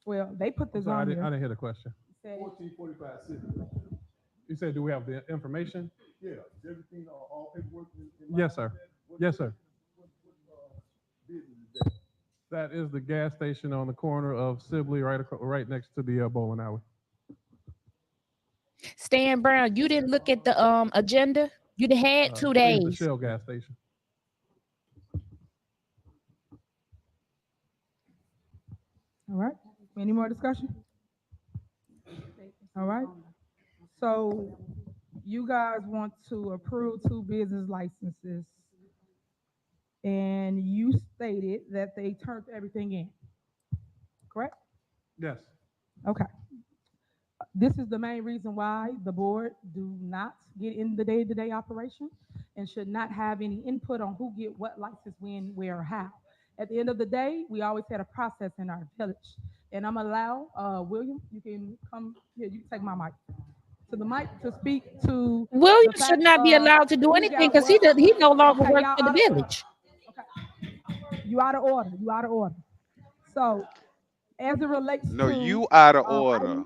Well, they put I'm this sorry, on I here. didn't hear the question. Said- 1445 Sydney. You said, do we have the information? Yeah, is everything all paperwork in Yes, sir. Yes, sir. What business is that? That is the gas station on the corner of Sibley, right next to the bowling alley. Stan Brown, you didn't look at the agenda. You done had 2 It's the days. Shell gas station. All right. Any more discussion? All right. So you guys want to approve two business licenses, and you stated that they turned everything in, correct? Yes. Okay. This is the main reason why the board do not get in the day-to-day operation and should not have any input on who get what license, when, where, or how. At the end of the day, we always had a process in our village. And I'm allow, William, you can come here, you can take my mic. To the mic to speak to the William should fact not be of allowed to do who anything got because what. he no longer Okay, works y'all for the out of order. village. You out of order. You out of order. So as it relates No, to you out of order. items,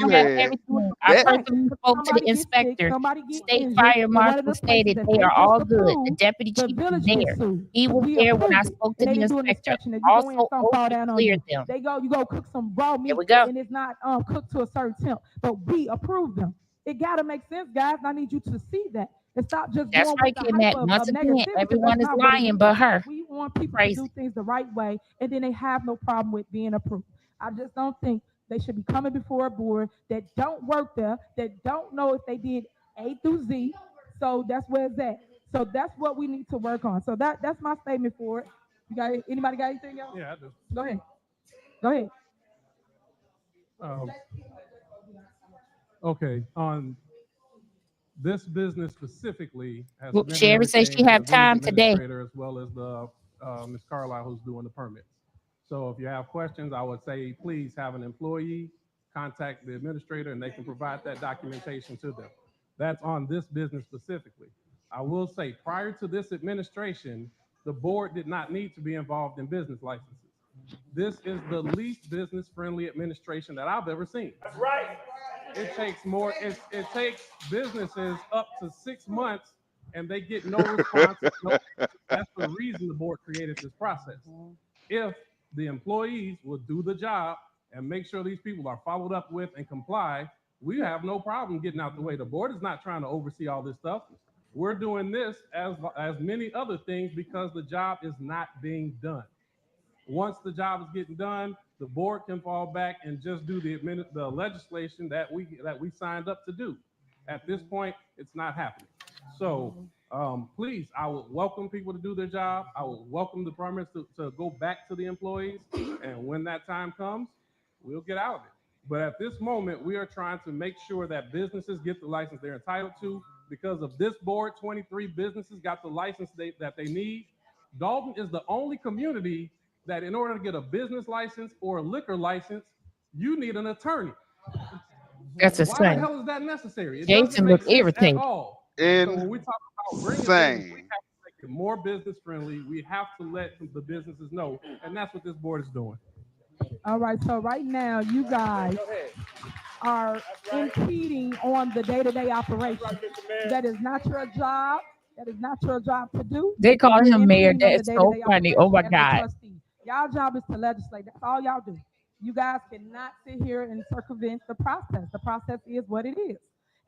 you have had everything. I that. personally spoke to the Somebody gets sick, inspector. somebody gets State injured, fire and one of marshal the stated places that they they are just all good. The approved, deputy the chief was village there. gets sued. He was We there when I approved it, spoke to and they the didn't do an inspector. inspection. If you go in, Also, something fall openly down on cleared you. them. You go cook some raw There meat, we go. and it's not cooked to a certain temp. But we approved them. It gotta make sense, guys. I need you to see that. And stop just That's going right, with the Kid hype Mac. of Once again, negativity. That's everyone is not what it lying is. but her. We want people to Crazy. do things the right way, and then they have no problem with being approved. I just don't think they should be coming before a board that don't work there, that don't know if they did A through Z. So that's where it's at. So that's what we need to work on. So that's my statement for it. You got anybody got anything else? Yeah, I do. Go ahead. Go ahead. Okay, on this business specifically has Well, been and Sherry says she everything have the village time today. administrator as well as the Ms. Carlisle who's doing the permits. So if you have questions, I would say please have an employee contact the administrator and they can provide that documentation to them. That's on this business specifically. I will say prior to this administration, the board did not need to be involved in business licenses. This is the least business-friendly administration that I've ever seen. That's right. It takes more, it takes businesses up to 6 months and they get no response. That's the reason the board created this process. If the employees will do the job and make sure these people are followed up with and comply, we have no problem getting out the way. The board is not trying to oversee all this stuff. We're doing this as many other things because the job is not being done. Once the job is getting done, the board can fall back and just do the legislation that we signed up to do. At this point, it's not happening. So please, I would welcome people to do their job. I would welcome the permits to go back to the employees. And when that time comes, we'll get out of it. But at this moment, we are trying to make sure that businesses get the license they're entitled to. Because of this board, 23 businesses got the license that they need. Dolton is the only community that in order to get a business license or a liquor license, you need an attorney. That's a Why the shame. hell is that necessary? It Jason doesn't make looked sense at irritated. all. So when we talk about bringing business, we Insane. have to make it more business friendly. We have to let the businesses know, and that's what this board is doing. All right, so right now you guys are impeding on the day-to-day operation. That is not your job. That is not your job to do. They call You're him mayor. impeding on That the is so day-to-day funny. Oh my operation as a God. trustee. Y'all job is to legislate. That's all y'all do. You guys cannot sit here and circumvent the process. The process is what it is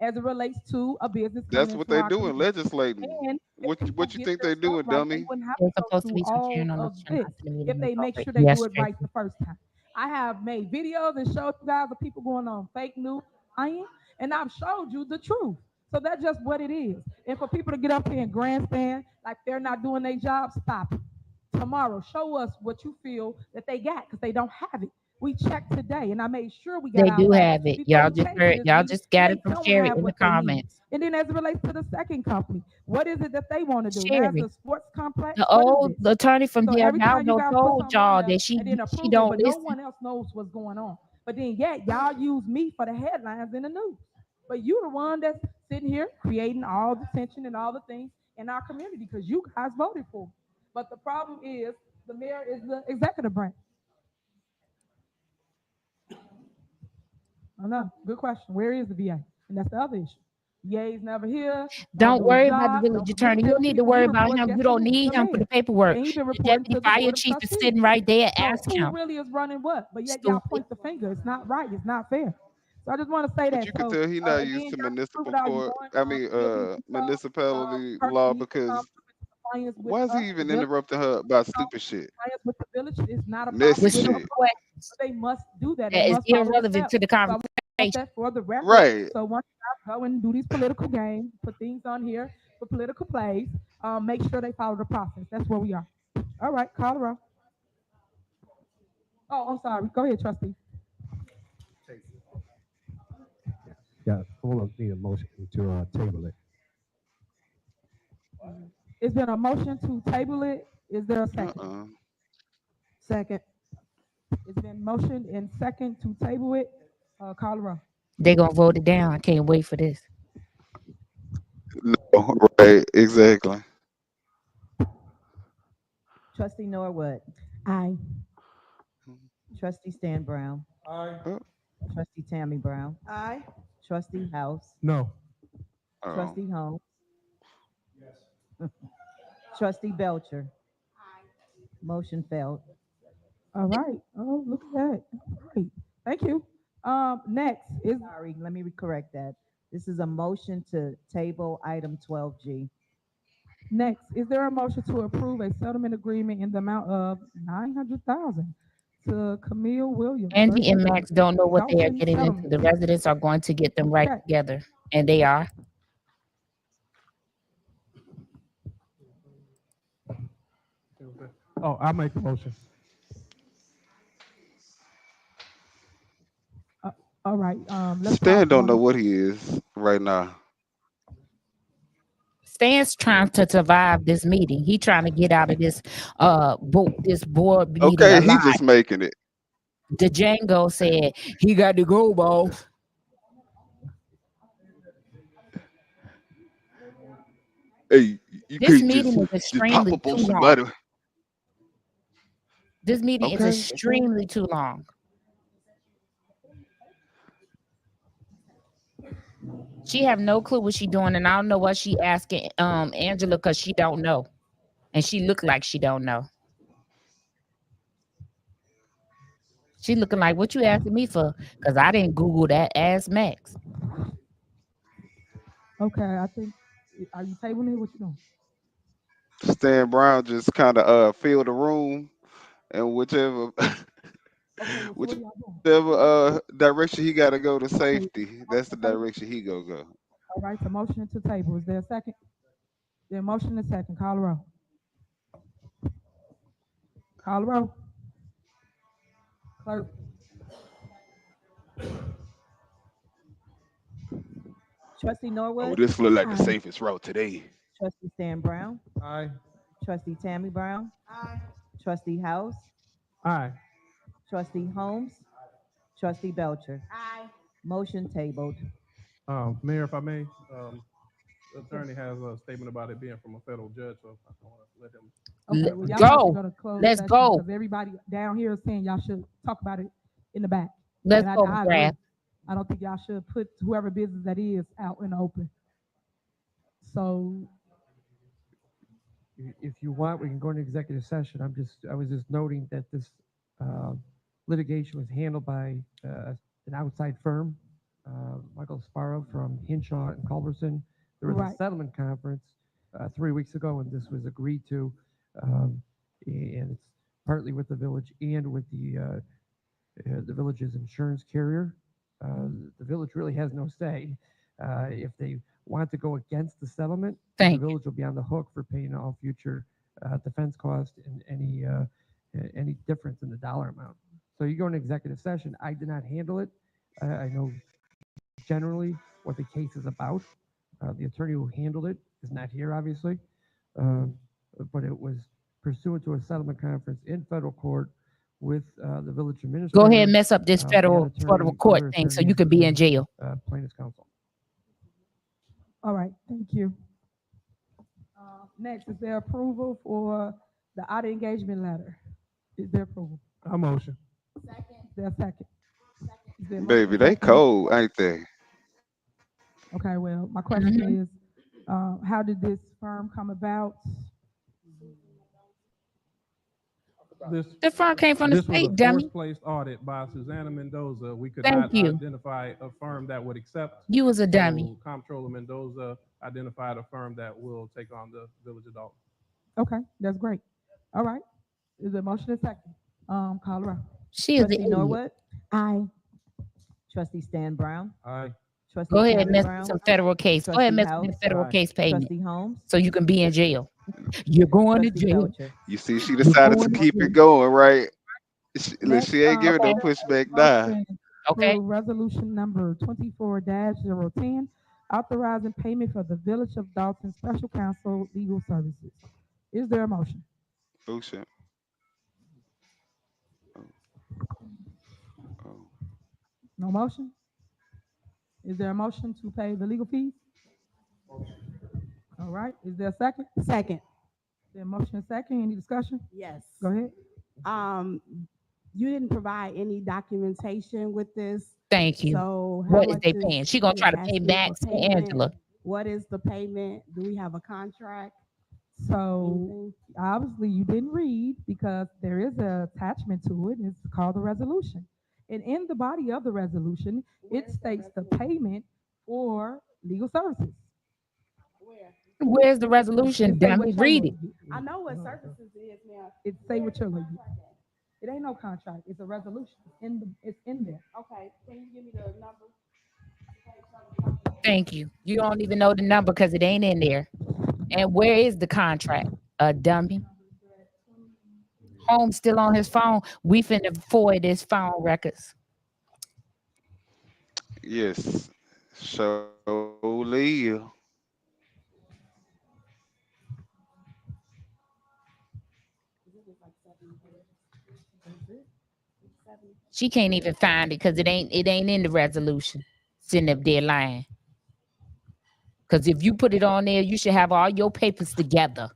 as it relates to a business coming That's what into they our doing, community. legislating. And if What people you get think their they stuff doing, right, they dummy? wouldn't have They're to go supposed to through be some all cheering on the of this meeting if they make sure they do it right the first time. I have made videos and showed you guys of people going on fake news, lying, and I've showed you the truth. So that's just what it is. And for people to get up here and grandstand like they're not doing their job, stop it. Tomorrow, show us what you feel that they got because they don't have it. We checked today, and I made sure we got They our do facts have it. before Y'all we just came to heard. this Y'all meeting, just and got they it from don't Sherry have in the what they need. comments. And then as it relates to the second company, what is it that they want to do? Now, Sherry, it's a sports complex. the What is old this? attorney from So every time you Dialdo guys put told something on y'all there that she and then she approve it, don't but no listen. one else knows what's going on. But then yet y'all use me for the headlines in the news. But you the one that's sitting here creating all the tension and all the things in our community because you guys voted for me. But the problem is the mayor is the executive branch. I know. Good question. Where is the VA? And that's the other issue. VA's never here. Don't Do his worry about the job. village Don't forget attorney. You that don't need to he worry about reports, him. guess You to don't who? need The him for the mayor. paperwork. And he been The reporting deputy to the fire board of chief is trustees. sitting right there. So Ask who him. really is running what? But yet y'all Stupid. point the finger. It's not right. It's not fair. So I just want to say But that. you can So tell he not used again, to y'all can prove municipal it all you court. want. I mean, Still in Utah. municipality Person law needs to come because into compliance with why is us, he the even village. interrupting her about Come stupid shit, compliance with the village is not a problem messy With with no stupid shit? questions but they must do that. They that is must follow the irrelevant steps. to the So I want conversation. that for the record. Right. So once you guys go and do these political games, put things on here for political plays, make sure they follow the process. That's where we are. All right, Colorado. Oh, I'm sorry. Go ahead, trustee. Yeah, I want to need a motion to table it. It's been a motion to table it. Is there a second? Second. It's been motioned and second to table it. Colorado. They're gonna vote it down. I can't wait for this. No, right, exactly. Trustee Norwood, Aye. Trustee Stan Brown, Oh, Trustee Tammy Brown, Aye. Trustee House, No. oh. Trustee Holmes, Trustee Belcher. Motion failed. All right. Oh, look at that. All right. Thank you. Next is Sorry, let me correct that. This is a motion to table item 12G. Next, is there a motion to approve a settlement agreement in the amount of $900,000 to Camille Williams? Andy and versus Max don't know what they are Dolton getting into. Settlement? The residents are going to get them right Okay. together, and they are. Oh, I'll make the motion. All right, let's call Stan don't for know what he is right now. Stan's trying to survive this meeting. He trying to get out of this this board meeting Okay, he alive. just making it. The Django said he got to go, boss. Hey, you This can't meeting is just pop extremely up on too long. somebody. This meeting is Okay. extremely too long. She have no clue what she doing, and I don't know what she asking Angela because she don't know, and she look like she don't know. She looking like, what you asking me for? Because I didn't Google that. Ask Max. Okay, I think, are you tabling it? What you doing? Stan Brown just kind of filled the room, and whichever Okay, well, so what are y'all doing? whichever direction he got to go to safety, that's the direction he go. All right, so motion to table. Is there a second? There a motion and a second. Call the roll. Call the roll. Clerk. Trustee Norwood? Oh, this look like the Aye. safest route today. Trustee Stan Brown? Aye. Trustee Tammy Brown? Aye. Trustee House? Aye. Trustee Holmes? Trustee Belcher? Aye. Motion tabled. Mayor, if I may, the attorney has a statement about it being from a federal judge, so I want to let him. Okay, well, y'all Go. have to go to closed Let's session go. because everybody down here is saying y'all should talk about it in the back. Let's And go, I agree. McGrath. I don't think y'all should put whoever business that is out in the open. So, If you want, we can go into executive session. I was just noting that this litigation was handled by an outside firm, Michael Sparrow from Hinshaw and Culberson. There was Right. a settlement conference 3 weeks ago, and this was agreed to, and it's partly with the village and with the village's insurance carrier. The village really has no say. If they want to go against the settlement, the village will be on the hook for paying all future defense costs and any difference in the dollar amount. So you go into executive session. I did not handle it. I know generally what the case is about. The attorney who handled it is not here, obviously, but it was pursuant to a settlement conference in federal court with the village administrator. Go ahead and mess up this that federal attorney, court other thing so you attorneys, could be in and, jail. Plaintiff's counsel. all right, thank you. Next, is there approval for the audit engagement letter? Is there approval? I motion. Is there a second? Is there a motion Baby, and they second? cold, ain't they? Okay, well, my question Mhm. is, how did this firm come about? The firm came from the This was state, a dummy. force-placed audit by Susanna Mendoza. We could Thank not you. identify a firm that would accept. You was a dummy. So Comptroller Mendoza identified a firm that will take on the Village of Dolton. Okay, that's great. All right, is there a motion and second? Call the roll. She is the Trustee idiot. Norwood? Aye. Trustee Stan Brown? Aye. Trustee Go ahead Tammy and mess Brown? with some federal case. Go ahead and mess with the House? federal Aye. case payment Trustee Holmes? so you can be in jail. You're going to Trustee jail. Belcher? You see, she You're decided to going to keep jail. it going, right? Look, Next, she ain't giving no is there pushback a now. motion Okay. for resolution number 24-010, authorizing payment for the Village of Dolton Special Counsel Legal Services. Is there a motion? Motion. Oh. No motion? Is there a motion to pay the legal fees? All right, is there a second? Second. Is there a motion and second? Any discussion? Yes. Go ahead. You didn't provide any documentation with this. Thank you. So how What is much they paying? She gonna you're try to pay asking back for to payment? Angela. What is the payment? Do we have a contract? So obviously you didn't read because there is an attachment to it. It's called the resolution. And in the body of the resolution, it states the payment or legal services. Where's the resolution? It say what Dummy, your read lawyer it. get. I know what services is now. It say what your lawyer get. It ain't no contract. It's a resolution. It's in there. Okay, can you give me the number? Thank you. You don't even know the number because it ain't in there. And where is the contract? A dummy. Holmes still on his phone. We finna void his phone records. Yes, surely. She can't even find it because it ain't in the resolution. Sitting up there lying. Because if you put it on there, you should have all your papers together.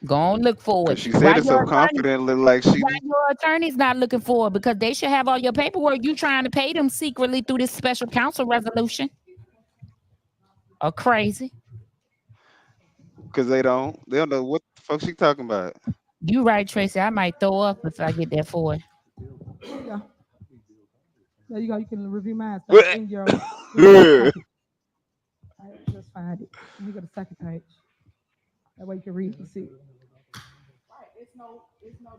Go on, look for Cause it. she said it so confidently, like she. Why your attorney's not looking for it? Because they should have all your paperwork. You trying to pay them secretly through this special counsel resolution. Or crazy. Cause they don't know what the fuck she talking about. You right, Tracy. I might throw up if I get that for it. There you go. There you go. You can review mine. So it's in your package. All right, just find it. Let me go to the second page. That way you can read and see. Right, it's no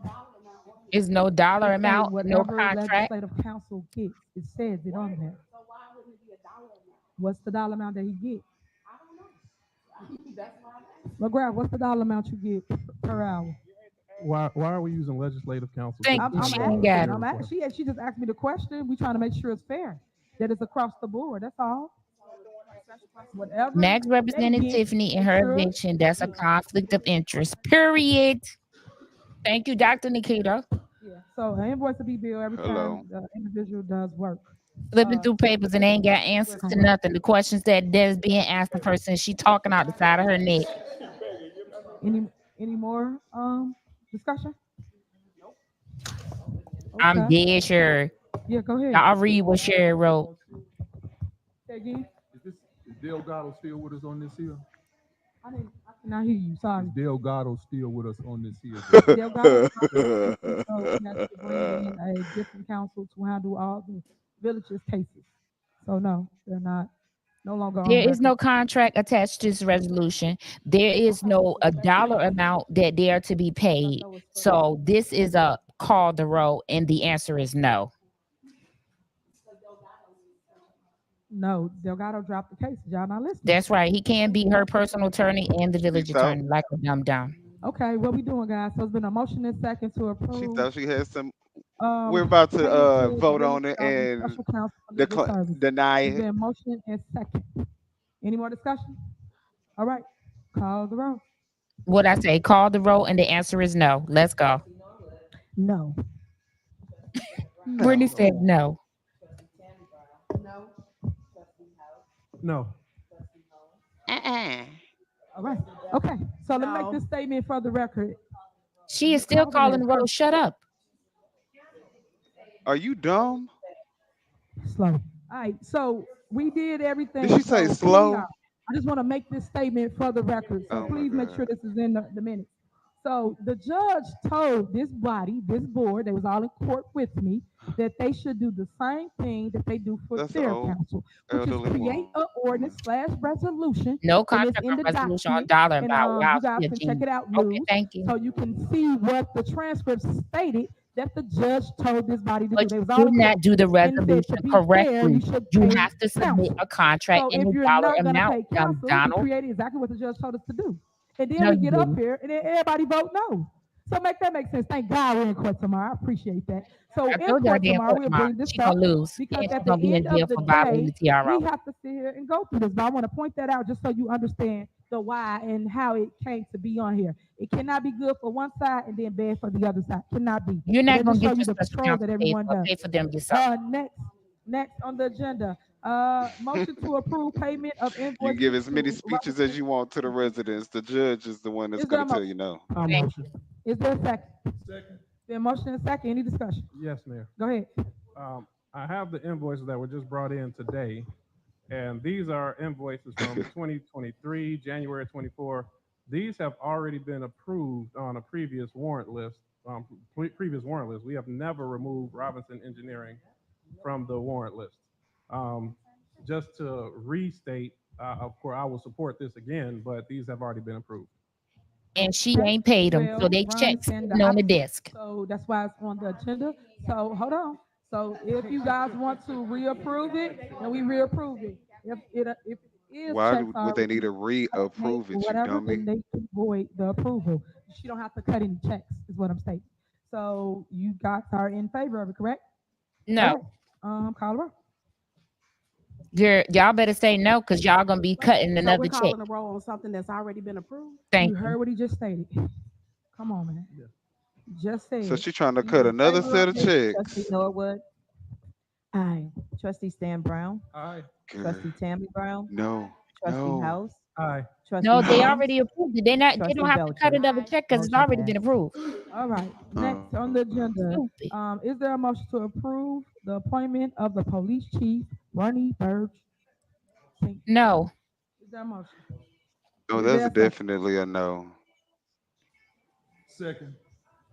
dollar amount on it. It's no dollar It say amount, no whatever contract. legislative council gets. It says it on there. So why wouldn't it be a dollar amount? What's the dollar amount that he get? I don't know. That's why I'm asking. McGrath, what's the dollar amount you get per hour? Why are we using legislative counsel? Thank I'm you. She asking. ain't got it. She just asked me the question. We trying to make sure it's fair, that it's across the board. That's all. Whatever Max they represented get, Tiffany in make her sure eviction. That's a conflict of interest. Period. Thank you, Dr. Nikita. Yeah. So an invoice will be billed every Hello. time the individual does work. Flipping through papers and ain't got answers to nothing. The questions that's being asked the person, she talking out the side of her neck. Any more discussion? I'm Okay. dead sure. Yeah, go ahead. I'll read what Sherry wrote. Say again. Is Delgado still with us on this here? I cannot hear you. Sorry. Is Delgado still with us on this here? Delgado, so we have to bring in a different counsel to handle all the villages cases. So no, they're no longer on There is no record. contract attached to this resolution. There is no a dollar amount that they are to be paid. So this is a call the roll, and the answer is no. No, Delgado dropped the case. Y'all not listening. That's right. He can be her personal attorney and the village She thought attorney, like a dumb dumb. Okay, what we doing, guys? So it's been a motion and second to She approve. thought she had some. We're about to Payment to the vote village on it and special counsel for legal service. deny It's it. been motion and second. Any more discussion? All right, call the roll. What I say, call the roll, and the answer is no. Let's go. No. Brittany said no. No. All right. Okay. So let me make this statement for the record. She is still calling the roll. Shut up. Are you dumb? Slow. All right. So we did everything. Did she say So, slow? anyhow, I just want to make this statement for the record. So Oh my please make God. sure this is in the minutes. So the judge told this body, this board, they was all in court with me, that they should do the same thing that they do for That's their old counsel, which is elderly create woman. an ordinance / resolution. No And contract it's in or the resolution on document. dollar And amount. Wow, you guys she a can check genius. it out, Okay, Luz, thank you. so you can see what the transcript stated that the judge told this body to do. But They you was all did in not court. do the And said, to resolution be fair, correctly. you should You pay have to submit counsel. a contract So in if the you're dollar not going to amount, pay dumb counsel, we Donald. created exactly what the judge told us to do. And then No, we you get up didn't. here and then everybody vote no. So make that make sense. Thank God we're in court tomorrow. I appreciate that. So I in told y'all court damn tomorrow, court we'll tomorrow. bring this She up gonna lose. because And at she the gonna be in end jail of the for day, violating the TRO. we have to sit here and go through this. But I want to point that out just so you understand the why and how it came to be on here. It cannot be good for one side and then bad for the other side. Cannot be. You're not That gonna just show get you your the special control counsel that paid everyone for. does. Pay for them yourself. Next on the agenda, motion to approve payment of You invoices can give as many to speeches as you want to the residents. The judge is the one that's Is there going a to tell you motion? no. Thank you. Is there a second? Second. Been motion and second. Any discussion? Yes, Mayor. Go ahead. I have the invoices that were just brought in today, and these are invoices from 2023, January 24. These have already been approved on a previous warrant list. Previous warrant list. We have never removed Robinson Engineering from the warrant list. Just to restate, of course, I will support this again, but these have already been approved. And she ain't paid them, so Well, they Ron is checks saying sitting on the desk. so that's why it's on the agenda. So hold on. So if you guys want to reapprove it, then we reapprove it. If it is Why checks would they need already to made reapprove or it, you whatever, dummy? then they can void the approval. She don't have to cut any checks, is what I'm stating. So you guys are in favor of it, correct? No. Okay. Call her. Y'all better say no, because y'all gonna be cutting So another we're check. calling a roll on something that's already been approved? Thank You heard you. what he just stated. Come on, man. Just say So it. she trying to You cut in another favor of set of it? Trustee checks. Norwood, Aye. trustee Stan Brown, Aye. trustee Tammy Brown, No, trustee no. House, Aye. trustee No, they Haynes, already approved it. They don't trustee have to cut Belcher. another check because it's Motion already been passed. approved. All right. Next on the agenda, Stupid. is there a motion to approve the appointment of the police chief, Ronnie Burge? No. Is there a motion? No, Is that's there a second? definitely a no. Second.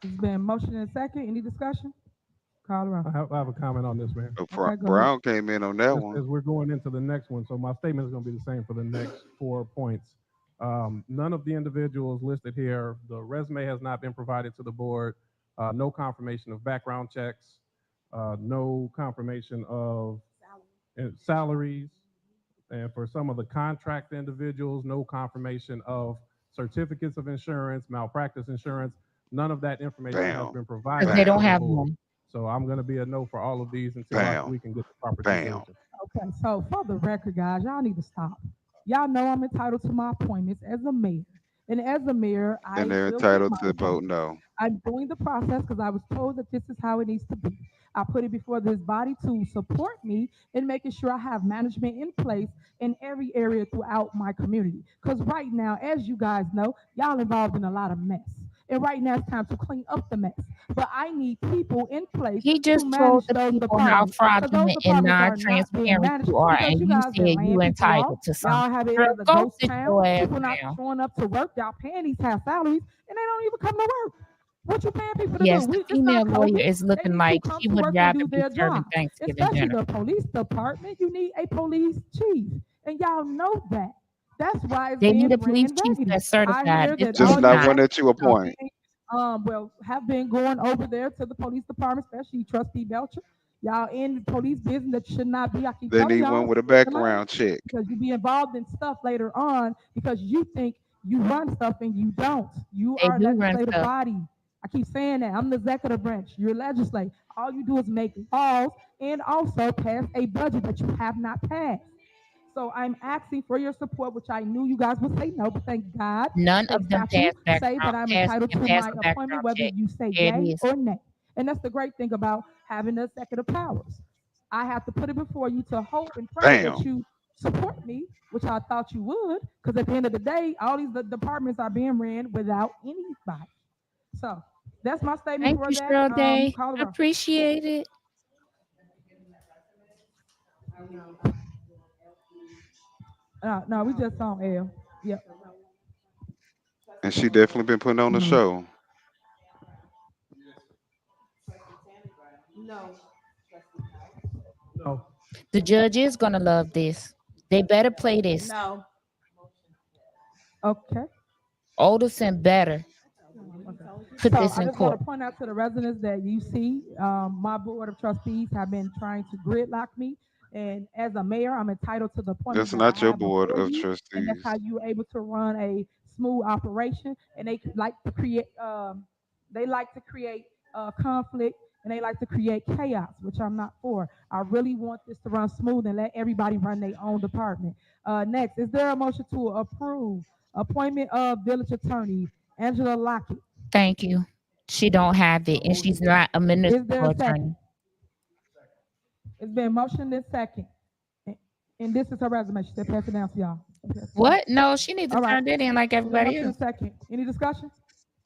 It's been motion and second. Any discussion? Call I around. have a comment on this, Mayor. Okay, go ahead. Brown came in on that As one. we're going into the next one, so my statement is going to be the same for the next 4 points. None of the individuals listed here, the resume has not been provided to the board. No confirmation of background checks, no confirmation of salaries, and for some of the contract individuals, no confirmation of certificates of insurance, malpractice insurance. None of that information has Bam. been provided Because they to don't the have board. one. So I'm going to be a no for all of these until Bam. we can get the proper due Bam. diligence. Okay, so for the record, guys, y'all need to stop. Y'all know I'm entitled to my appointments as a mayor. And as a mayor, I And they're deal with entitled my to vote appointments. no. I'm doing the process because I was told that this is how it needs to be. I put it before this body to support me in making sure I have management in place in every area throughout my community. Because right now, as you guys know, y'all involved in a lot of mess. And right now it's time to clean up the mess. But I need people in place He to just manage told the those people how departments. Because those fraudulent and departments are not being non-transparent managed you are, because and you you guys been said you laying people off. entitled to Y'all something. have it Girl, as a go ghost sit town. your ass People not down. showing up to work. Y'all paying these half salaries and they don't even come to work. What you paying people to do? Yes, the It's female not lawyer COVID. is They looking need to like come she to would work and rather do be their serving job. Thanksgiving Especially dinner. the police department. You need a police chief. And y'all know that. That's why it's They need a being police ran chief raggedy. that's I certified. hear This that one Just is all you not not. one trustees that you appoint. have been going over there to the police department, especially Trustee Belcher. Y'all in police business that should not be. I keep They telling need y'all, one with a switch the lane background check. because you be involved in stuff later on because you think you run stuff and you don't. You They are do run legislative stuff. body. I keep saying that. I'm the executive branch. You're legislative. All you do is make laws and also pass a budget that you have not passed. So I'm asking for your support, which I knew you guys would say no, but thank God None the of them statute say that I'm entitled can to pass my a appointment, background whether check. you say There it yay is. or nay. And that's the great thing about having the executive powers. I have to put it before you to hope and pray that Bam. you support me, which I thought you would, because at the end of the day, all these departments are being ran without anybody. So that's my statement Thank for you, that. Cheryl Day. Call it off. Appreciate it. No, we just on L. Yep. And she definitely been putting on the Mhm. show. No. No. The judge is gonna love this. They better play this. No. Okay. Oldison better put So this I in just want court. to point out to the residents that you see, my board of trustees have been trying to gridlock me. And as a mayor, I'm entitled to the appointments That's that I not your have board before of you. And that's trustees. how you're able to run a smooth operation. And they like to create conflict and they like to create chaos, which I'm not for. I really want this to run smooth and let everybody run their own department. Next, is there a motion to approve appointment of village attorney Angela Lockett? Thank you. She don't have it, and she's not a Is municipal there a attorney. second? It's been motioned and second. And this is her resume. She said, pass it down to y'all. What? No, she needs to All right. turn that in like It's been everybody motioned and else. second. Any discussion?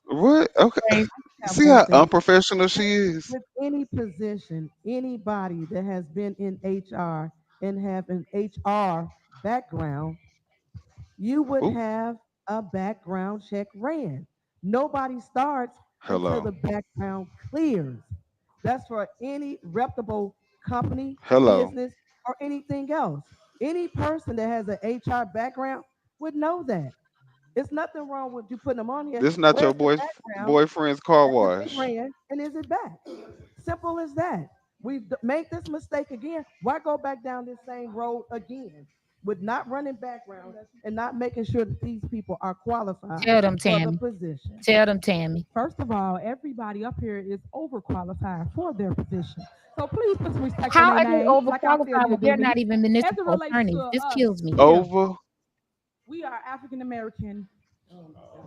What? Okay. Praise. Have See one how thing. unprofessional she is? With any position, anybody that has been in HR and have an HR background, you would Ooh, have a background check ran. Nobody starts until hello. the background clears. That's for any reputable company, Hello. business, or anything else. Any person that has an HR background would know that. It's nothing wrong with you putting them on here. This not your Where's the background? boyfriend's car Has it been wash. ran and is it back? Simple as that. Made this mistake again. Why go back down this same road again with not running background and not making sure that these people are qualified Tell them, for the Tammy. position? Tell them, Tammy. First of all, everybody up here is overqualified for their position. So please put some respect How on are their they name. Like I said overqualified the when they're other not day, even as it municipal relates attorneys? to This us kills me. here, Over. we are African American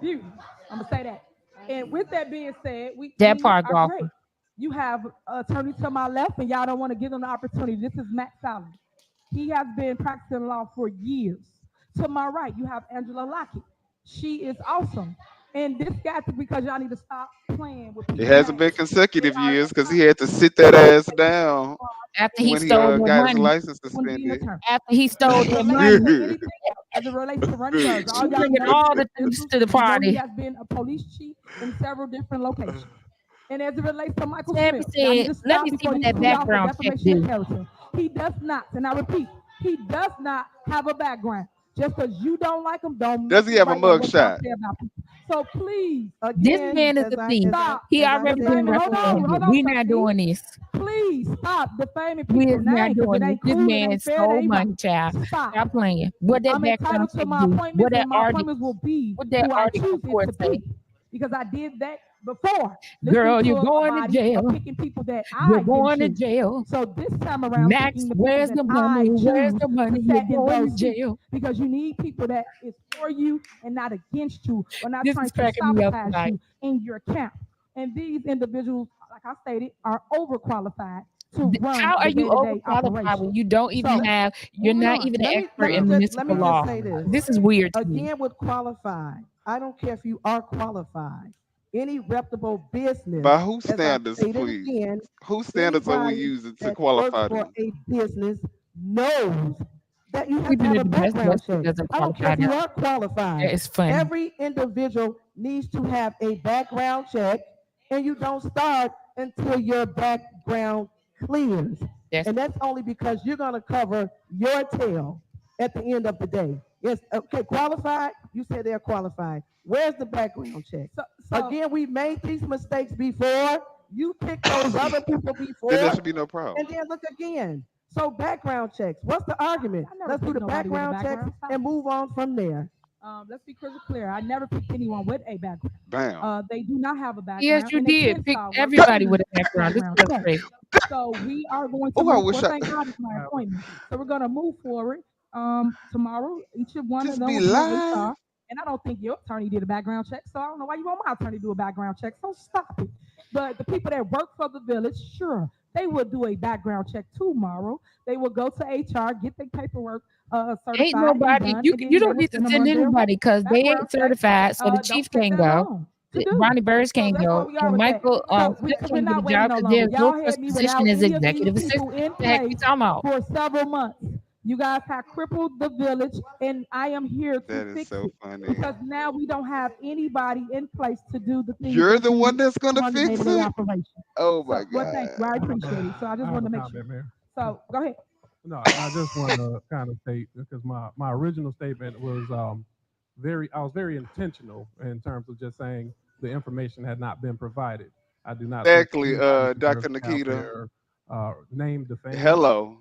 beauty. I'm gonna say that. And with that being said, That we part, are great. golfer. You have attorney to my left, and y'all don't want to give them the opportunity. This is Matt Fallon. He has been practicing law for years. To my right, you have Angela Lockett. She is awesome. And this got to because y'all need to stop playing with It people's hasn't been names. consecutive years because he had to sit that ass down After he when he stole their got his money. license When being suspended. attorney. After he stole As it their relates money. to anything else, as it relates to running burgers, all She y'all bringing know all this the things individual. to the You know he party. has been a police chief in several different locations. And as it relates to Michael Tammy Smith, y'all need said, to let stop me see before what you that sue y'all for background check defamation of do. character. He does not, and I repeat, he does not have a background. Just because you don't like him, don't Does make he it have a right with mug what y'all shot? say about people. So please, This Again, man is as a I thief. as I stop He as I already been said, defaming. Hold represented. on, We not trustee. doing this. Please stop defaming We people's is not names because doing it this. ain't This cool, it man ain't fair, it stole ain't money, right. child. Stop. Stop playing. What that I'm background entitled to check my do? What appointments, that and my article? appointments will be What that who I article choose it report to say? be. Because I did that before, Girl, listening to you're a going to body jail. of picking people that You're I going to didn't choose. jail. So this time around, Max, picking the people where's that the money? I Where's choose the money? to You're sit in going to those seats. jail. Because you need people that is for you and not against you, or not This trying is to cracking me up sabotage tonight. you in your camp. And these individuals, like I stated, are overqualified to run How are the you day-to-day overqualified operation. when you don't even So have, you're moving not on. even an expert in let municipal me just law? say this. This is weird to me. Again, with qualified, I don't care if you are qualified. Any reputable business, By whose as I standards, stated please? again, Whose standards are we anybody using to that works qualify for these? a business knows that you have to Even have if a the best background Buster check. doesn't I don't care qualify if you them. are qualified. That is funny. Every individual needs to have a background check, and you don't start until your background clears. And that's only because you're going to cover your tail at the end of the day. Yes, okay, qualified. You said they're qualified. Where's the background check? Again, we made these mistakes before. You picked those other people before. Then there should be no problem. And then look again. So background checks. What's the argument? I never Let's do picked the nobody with a background checks background. Stop. and move on from there. Let's be crystal clear. I never picked anyone with a background. Bam. They do not have a background. Yes, you and they did. can Pick start everybody working with a background. This is check. crazy. So we are going to Oh, I move wish forward. I Thank God it's my appointment. So we're going to move forward. Tomorrow, each of one of just them be will lying. HR. And I don't think your attorney did a background check, so I don't know why you want my attorney to do a background check. So stop it. But the people that work for the village, sure, they will do a background check tomorrow. They will go to HR, get their paperwork certified. Ain't nobody, and done, you and then you they don't will need to send them send on their way. anybody because they Background ain't check, certified, so the don't chief take can't that go. long to do. Ronnie Burrs So can't that's where go. we are And with that. Michael So Smith we're can't get not a waiting job no because longer. there's no Y'all such had me position without as any of these executive people assistant. in What the heck you place talking about? for several months. You guys have crippled the village, and I am here to That is fix so it funny. because now we don't have anybody in place to do the things You're that the we one need that's to gonna run the fix day-to-day it? operation. Oh my So, well, thank you. God. I appreciate it. So I just wanted to make sure. Mayor. So go ahead. No, I just want to kind of state because my original statement was I was very intentional in terms of just saying the information had not been provided. I do not think Exactly, anybody Dr. deserves to have Nikita. their name defamed. Hello.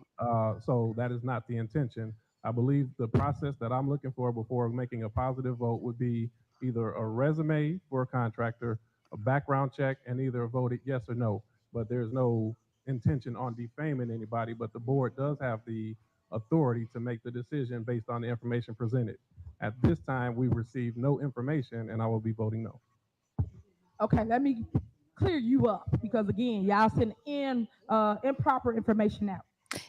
So that is not the intention. I believe the process that I'm looking for before making a positive vote would be either a resume for a contractor, a background check, and either voted yes or no. But there's no intention on defaming anybody, but the board does have the authority to make the decision based on the information presented. At this time, we received no information, and I will be voting no. Okay, let me clear you up because again, y'all send in improper information out.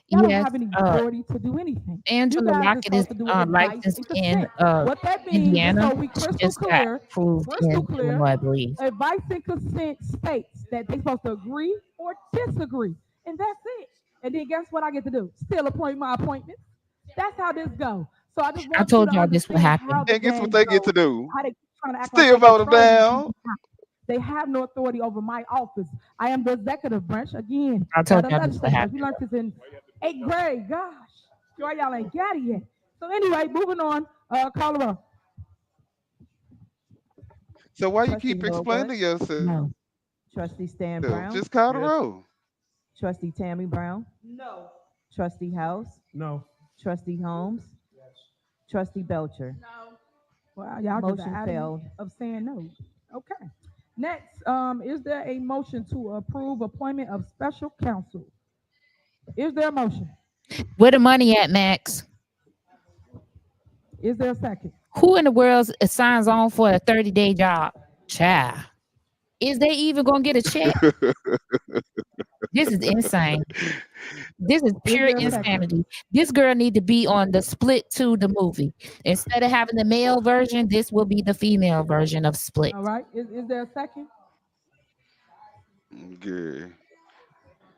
Y'all don't Yes, have any authority to do anything. You Angela guys are Lockett is supposed to do advice licensed and in consent. What that means, Indiana. just so we She crystal just got clear, approved in Illinois, I believe. advice and consent states that they're supposed to agree or disagree, and that's it. And then guess what I get to do? Still appoint my appointments. That's how this goes. So I just I want you told to y'all this would understand happen. how the And guess what game they get to goes. do? How they trying to act like Still they vote them control me. down. They have no authority over my office. I am the executive branch. Again, I told not y'all a this would legislative branch. happen. We learned this in 8th grade. Gosh, why y'all ain't got it yet? So anyway, moving on. Colorado. So why you Trustee keep explaining Norwood, yourself? No. Trustee Stan Brown, Just call the roll. Trustee Tammy Brown, No. Trustee House, No. Trustee Holmes, Trustee Belcher. No. Well, y'all just Motion adamant failed. of saying no. Okay. Next, is there a motion to approve appointment of special counsel? Is there a motion? Where the money at, Max? Is there a second? Who in the world signs on for a 30-day job? Child. Is they even gonna get a check? This is insane. This is pure there a second? insanity. This girl need to be on the Split 2, the movie. Instead of having the male version, this will be the female version of Split. All right. Is there a second? Good.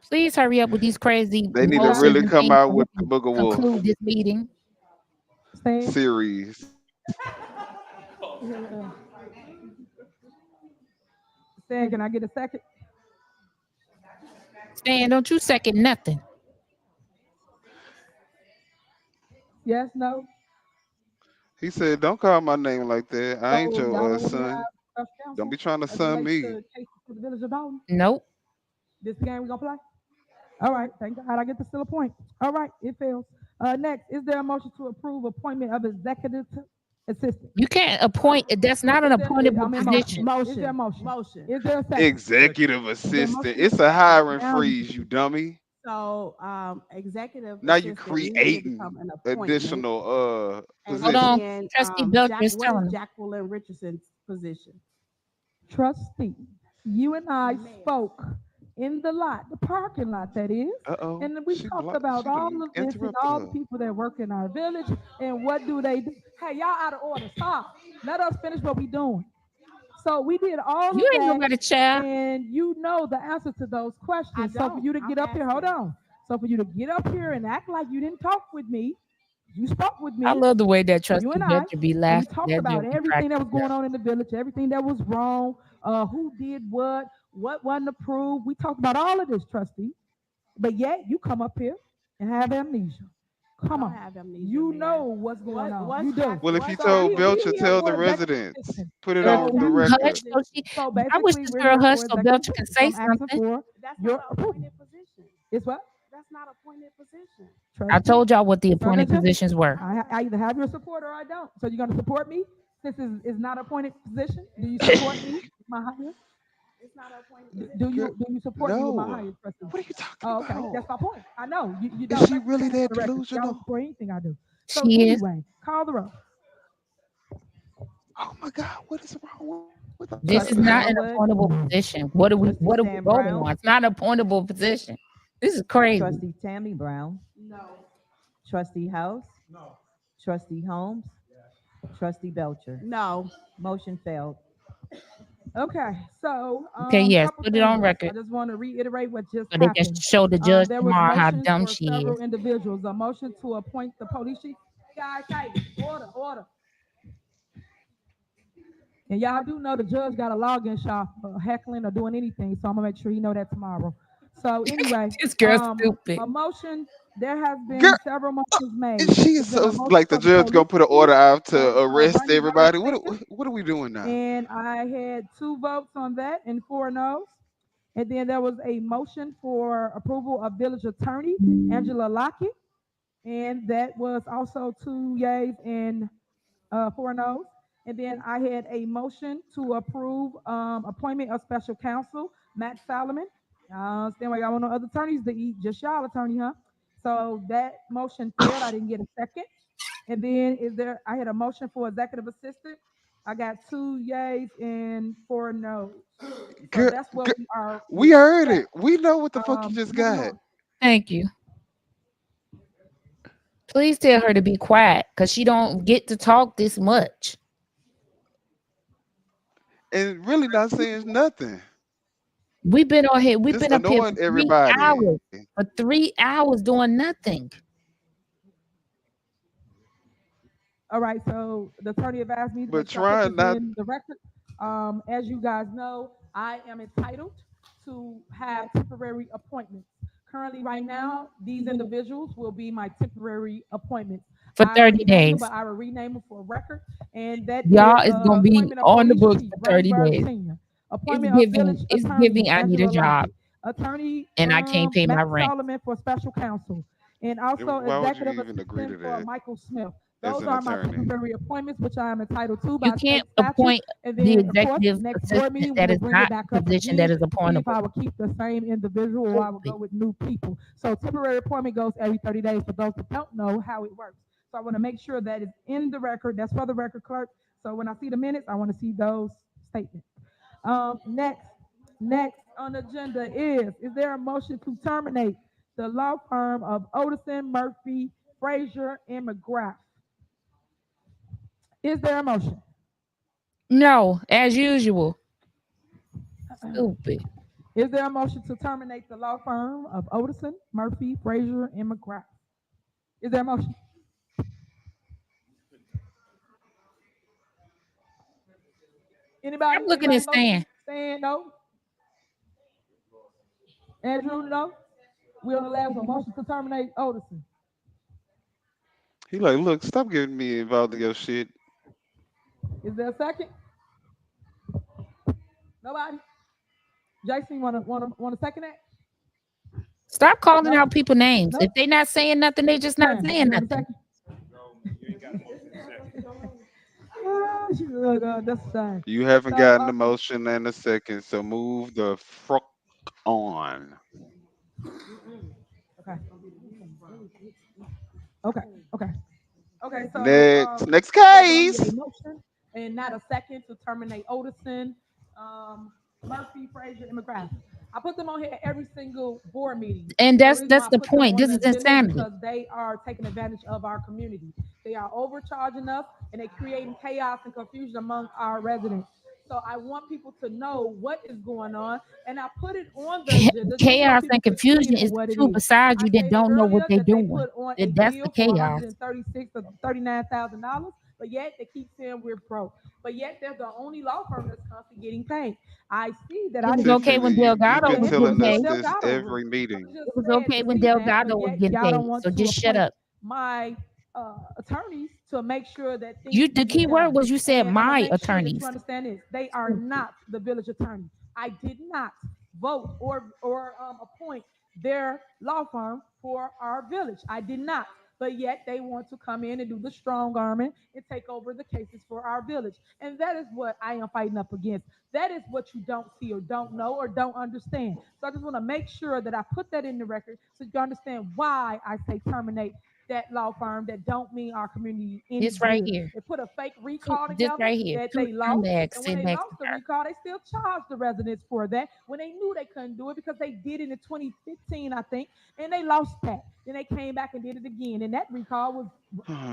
Please hurry up with these crazy They need to motions really and come things out so we with the can Book of Wolf conclude this meeting. Stan? series. Stan, can I get a second? Stan, don't you second nothing. Yes, no? He said, "Don't call my name like that. I ain't So y'all your don't want me to son. have special Don't counsel be trying to as it son relates me." to cases for the village of Dolton? Nope. This the game we gonna play? All right, thank God I get to still a point. All right, it fails. Next, is there a motion to approve appointment of executive assistant? You can't appoint. That's not an appointable position. Is there a motion? Is there a second? Executive Is there a assistant. motion? It's a hiring Now you freeze, you dummy. So, executive Now you assistant usually creating become an appointment. additional And Hold on. then, Trustee Belcher is What is telling him. Jacqueline Richardson's position? Trustee, you and I spoke in the lot, the parking lot that is, Uh-oh. and we She talked blocked about she all done of this and interrupted all the her. people that work in our village and what do they do. Hey, y'all out of order. Stop. Let us finish what we doing. So we did all You of ain't that, nobody child. and you know the answer to those questions. So for you to get up here, hold on. So for you to get up here and act like you didn't talk with me, you spoke with me. I love the way that Trustee You and I, Belcher be and we laughing. talked That about joke be everything that was cracking me going up. on in the village, everything that was wrong, who did what wasn't approved. We talked about all of this, trustee. But yet you come up here and have amnesia. Come on. You know what's going on. You do. Well, if you So told we Belcher, here tell for the executive residents. assistant. Put it So on the you record. hush. So she, So I wish basically, this we're girl here hush for so executive Belcher can assistant. say So I'm asking something. for That's your not an approval. appointed position. It's what? That's not an appointed position. I told y'all what the Sir, appointed Belcher, positions were. I either have your support or I don't. So you're going to support me since it's not an appointed position? Do you support me, my hire? It's not an appointed position. Do you support me with my No. hire, President? What are you talking Oh, okay. about? That's my point. I know. You Is don't. she really that Y'all don't delusional? support anything I do. So She is. anyway, call the roll. Oh my God, what is wrong with the This is Trustee not an Norwood, appointable position. What are we Trustee voting Stan Brown, on? It's not an appointable position. This is crazy. Trustee Tammy Brown, No. Trustee House, Trustee Holmes, Trustee Belcher. No. Motion failed. Okay. So Okay, yes, couple put it on things. record. I just want to reiterate what just So they can happened. show the judge There was tomorrow how motions dumb for she several is. individuals. A motion to appoint the police chief. Guys, hey, order. And y'all do know the judge got a login shop for heckling or doing anything, so I'm gonna make sure he know that tomorrow. So anyway, This girl's stupid. a motion. There has been girl? several motions made. And she There's is been so a motion like the for the judge gonna police put an chief order out to to arrest bring about everybody. attention. What are we doing now? And I had 2 votes on that and 4 noes. And then there was a motion for approval of village attorney Angela Lockett, and that was also 2 yays and 4 noes. And then I had a motion to approve appointment of special counsel Matt Solomon. Stand why y'all want no other attorneys to eat, just y'all attorney, huh? So that motion failed. I didn't get a second. And then I had a motion for executive assistant. I got 2 yays and 4 noes. So Girl, that's what we are we with heard that. it. We know what the fuck you just Moving got. on. Thank you. Please tell her to be quiet because she don't get to talk this much. And really not saying nothing. We've been on here. We've Just been up here annoying for 3 everybody. hours. For 3 hours doing nothing. All right, so the attorney advised me to But make sure I put trying this not in the record. As you guys know, I am entitled to have temporary appointments. Currently, right now, these individuals will be my temporary appointments. for I 30 already named them, days. but I will rename them for record. And that Y'all is is gonna be appointment of on the police books chief, for 30 Rainbird days. Senior. Appointment of village It's attorney, giving I need a Angela job Lockett. Attorney and I can't pay my Matt rent. Solomon for special counsel. And also Why would you executive even agree to assistant for that Michael Smith. as Those an are my attorney? temporary appointments, which I am entitled to You by can't state statute. appoint And the then, of course, executive next board assistant meeting, we that will is bring it not back a up position that again is to see if I appointable. will keep the same individual or I will go with new people. So temporary appointment goes every 30 days for those that don't know how it works. So I want to make sure that it's in the record. That's for the record clerk. So when I see the minutes, I want to see those statements. Next on the agenda is there a motion to terminate the law firm of Odison, Murphy, Frazier, and McGrath? Is there a motion? No, as usual. Stupid. Is there a motion to terminate the law firm of Odison, Murphy, Frazier, and McGrath? Is there a motion? Anybody? I'm looking at Stan. Stan, no. Andrew, no. We on the last one. Motion to terminate Odison. He like, look, stop getting me involved in your shit. Is there a second? Nobody. Jason, wanna second that? Stop calling No. out people names. Nope. If they not saying nothing, they just not Fine. saying You want a nothing. That's fine. You haven't So, gotten the motion in a second, so move the fuck on. okay. Okay. Okay. Okay. So Next so do I need case. a motion and not a second to terminate Odison, Murphy, Frazier, and McGrath. I put them on here at every single board meeting. And The that's reason why I the put them point. on This the is agenda insanity. because they are taking advantage of our community. They are overcharging us and they're creating chaos and confusion among our residents. So I want people to know what is going on, and I put it on the agenda just so Chaos people and can see confusion it is for what the it two is. beside you I that stated don't know what earlier they're that they doing. put on a That's the bill for chaos. $136 or $39,000, but yet they keep saying we're broke. But yet they're the only law firm that's constantly getting paid. I see that It I was didn't okay see when Tiffany, you've Delgado been was saying getting telling us what paid. this Delgado was. every meeting. I'm just It was saying okay to when see that, but Delgado was yet getting y'all don't paid. want So to just shut appoint up. my attorneys to make sure that things You can the get key word done. was you said And I'm gonna my make sure that attorneys. you understand this. They are not the village attorney. I did not vote or appoint their law firm for our village. I did not. But yet they want to come in and do the strong arming and take over the cases for our village. And that is what I am fighting up against. That is what you don't see or don't know or don't understand. So I just want to make sure that I put that in the record so you understand why I say terminate that law firm that don't mean our community any This right good. here. They put a fake recall This together right here. that Two they lost, scumbags and when sitting they next lost to the her. recall, they still charged the residents for that when they knew they couldn't do it because they did it in 2015, I think, and they lost that. Then they came back and did it again, and that recall was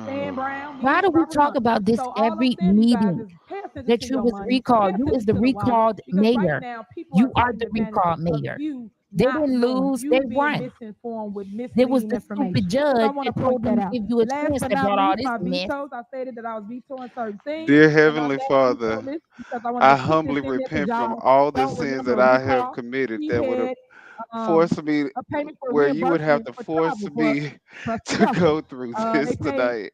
Stan Brown, Why me, do we Robert talk Hunt. about this So all I'm every saying to you guys meeting? is pay attention That to you your was money, pay recalled. You is attention the to the wallet, recalled because right mayor. now people You are are taking the advantage recalled of mayor. you They not didn't knowing, lose. you They being won. misinformed with There was misleading the stupid information. So I judge want to that point told that them to out. give you a Last chance but that not brought all least, this my mess. vetoes. I stated that I was vetoing certain things, Dear and I'm Heavenly glad I vetoed Father, this because I wanted I to keep this humbly in there because repent from y'all all the don't sins remember that a I have recall. committed We that would have had forced me, a payment for where you would have reimbursement to for force travel for me trustee to Humphrey. go through They this paid tonight.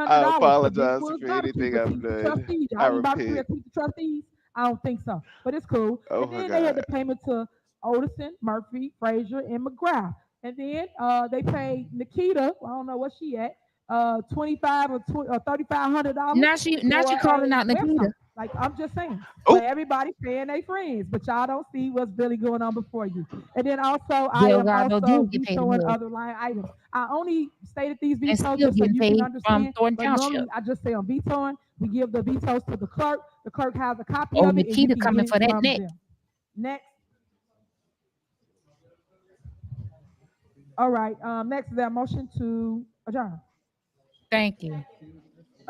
I $7,800 for this apologize was for barbecue anything for I've teacher done. trustees. I Y'all need barbecue repent. at teacher trustees? I don't think so, but it's cool. Oh And my then they had God. the payment to Odison, Murphy, Frazier, and McGrath. And then they paid Nikita, I don't know where she at, 25 or $3,500 Now she for calling a out Nikita. website. Like I'm just saying, Oh, but everybody paying their friends, but y'all don't see what's really going on before you. And then also, I am Delgado also did get paid vetoing well other line items. I only stated these and vetoes still just so getting you can paid from understand. Thornton But Township. normally, I just say I'm vetoing. We give the vetoes to the clerk. The clerk has a copy Oh, of it, and you Nikita can get coming it for that from neck. them. Next. All right. Next is that motion to adjourn. Thank you.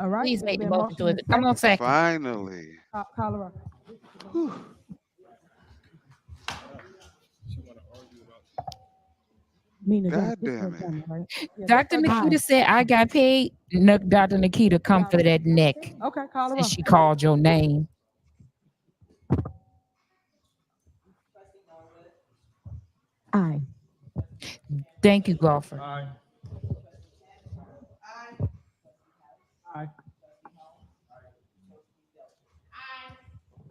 All right. Please It's make the been motion to motion it. and Come on, second. second. finally. Colorado. Whew. God damn it. Right? Yeah, Dr. Nikita said, I got paid. No, Dr. Nikita, come for that neck Okay, Colorado. since she called your name. Aye. Thank you, golfer. Aye. Aye.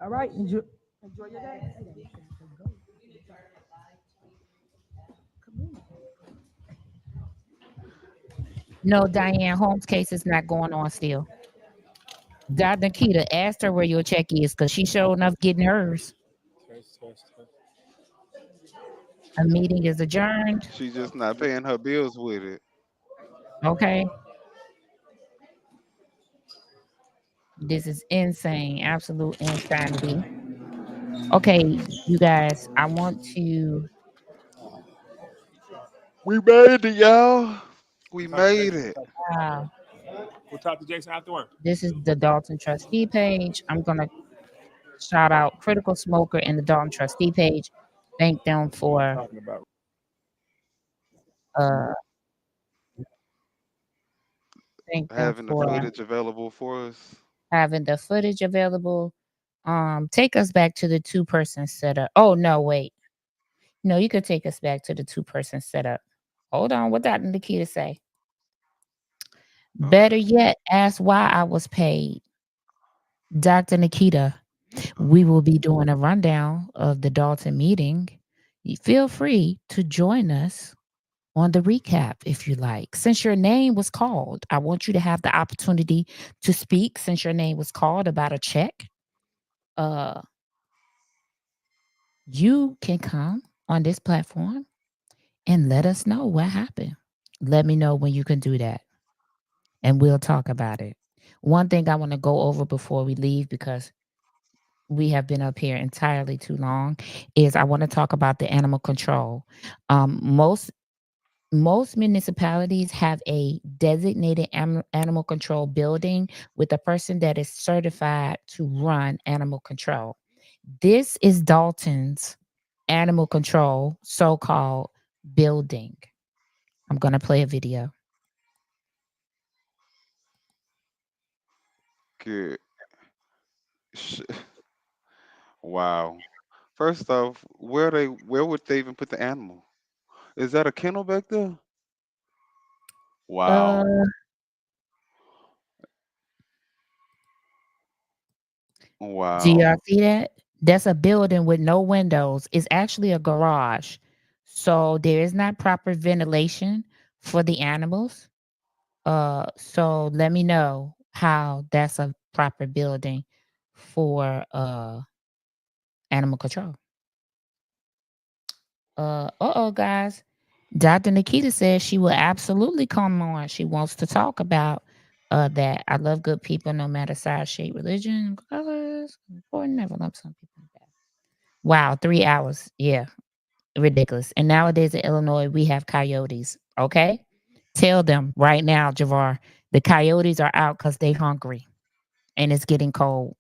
All right, enjoy your day. No, Diane Holmes' case is not going on still. Dr. Nikita, asked her where your check is because she showed enough getting hers. A meeting is adjourned. She's just not paying her bills with it. Okay. This is insane. Absolute insanity. Okay, you guys, I want to. We made it, y'all. We We'll talk to made Jason. it. Wow. We'll talk to Jason afterward. This is the Dalton trustee page. I'm going to shout out Critical Smoker and the Dalton trustee page. Thank them for Talking about. uh thank them Having the for footage available for us. having the footage available. Take us back to the two-person setup. Oh no, wait. No, you could take us back to the two-person setup. Hold on, what did Nikita say? Better Okay. yet, ask why I was paid. Dr. Nikita, we will be doing a rundown of the Dalton meeting. Feel free to join us on the recap if you like. Since your name was called, I want you to have the opportunity to speak since your name was called about a check. Uh, you can come on this platform and let us know what happened. Let me know when you can do that and we'll talk about it. One thing I want to go over before we leave because we have been up here entirely too long is I want to talk about the animal control. Most municipalities have a designated animal control building with a person that is certified to run animal control. This is Dalton's animal control so-called building. I'm going to play a video. Good. Sh- Wow. First off, where would they even put the animal? Is that a kennel back there? Uh, Wow. do y'all Wow. see that? That's a building with no windows. It's actually a garage. So there is not proper ventilation for the animals. So let me know how that's a proper building for animal control. Guys. Dr. Nikita says she will absolutely come on. She wants to talk about that. I love good people no matter size, shape, religion, colors. Important, never lump some people. Wow, 3 hours. Yeah, ridiculous. And nowadays in Illinois, we have coyotes. Okay? Tell them right now, Javar, the coyotes are out because they hungry and it's getting cold.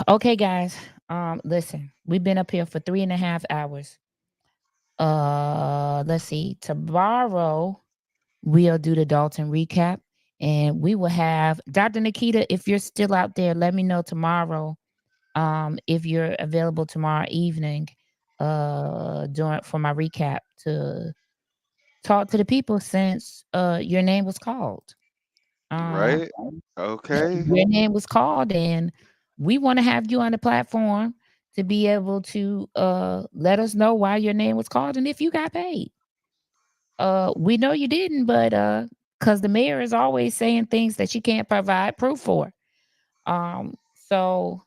Okay, guys. Listen, we've been up here for 3.5 hours. Let's see. Tomorrow we'll do the Dalton recap and we will have Dr. Nikita. If you're still out there, let me know tomorrow. If you're available tomorrow evening, during for my recap to talk to the people since your name was called. Uh, Right? Okay. your name was called, and we want to have you on the platform to be able to let us know why your name was called and if you got paid. We know you didn't, but because the mayor is always saying things that she can't provide proof for. So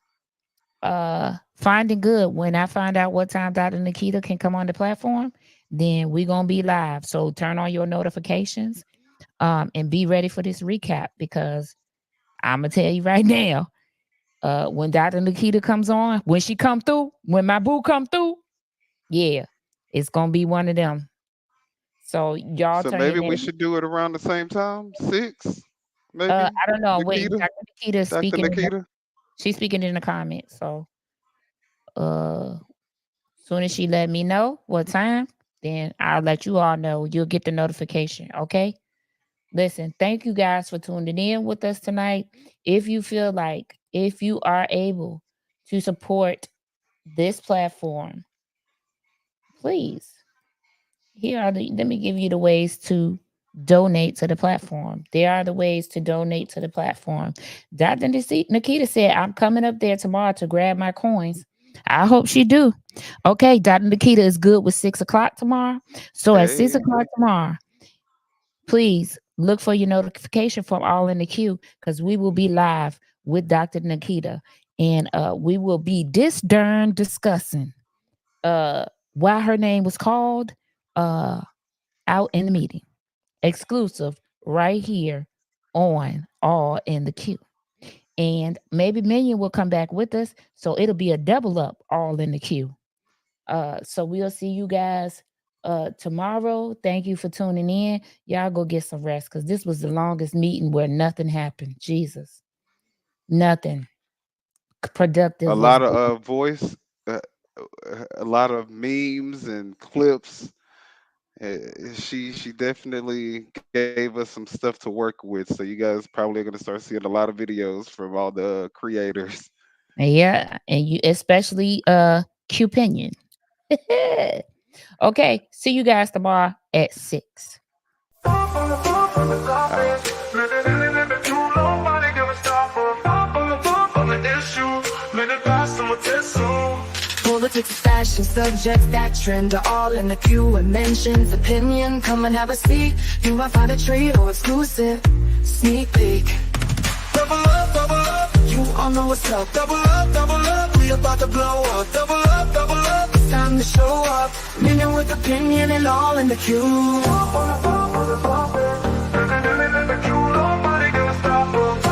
finding good. When I find out what time Dr. Nikita can come on the platform, then we're gonna be live. So turn on your notifications and be ready for this recap because I'm gonna tell you right now, when Dr. Nikita comes on, when she come through, when my boo come through, yeah, it's gonna be one of them. So y'all So turn your maybe we name. should do it around the same time? Six? Maybe? I don't know. Wait, Nikita? Dr. Nikita Dr. speaking. Nikita? She's speaking in the comments. So, uh, soon as she let me know what time, then I'll let you all know. You'll get the notification. Okay. Listen, thank you guys for tuning in with us tonight. If you feel like, if you are able to support this platform, please. Let me give you the ways to donate to the platform. There are the ways to donate to the platform. Dr. Nikita said, I'm coming up there tomorrow to grab my coins. I hope she do. Okay, Dr. Nikita is good with 6 o'clock tomorrow. So at 6 Hey, o'clock tomorrow, please look for your notification from All in the Queue, because we will be live with Dr. Nikita. And we will be discussing why her name was called out in the meeting. Exclusive right here on All in the Queue. And maybe Minion will come back with us. So it'll be a double up All in the Queue. So we'll see you guys tomorrow. Thank you for tuning in. Y'all go get some rest, because this was the longest meeting where nothing happened. Jesus. Nothing a productive was lot of voice, uh, a lot of memes and clips. She definitely gave us some stuff to work with. So you guys probably are going to start seeing a lot of videos from all the creators. yeah, and you especially Cupinion. Okay, see you guys tomorrow at 6. Politics, fashion, subjects that trend are all in the queue and mentions. Opinion, come and have a seat. You might find a treat or exclusive sneak peek. Double up, you all know what's up. Double up, we about to blow up. Double up, it's time to show up. Minion with opinion and all in the queue. Nobody gonna stop us.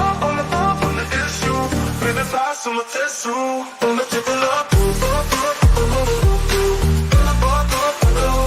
On the issue, living fast on the tissue. On the triple up.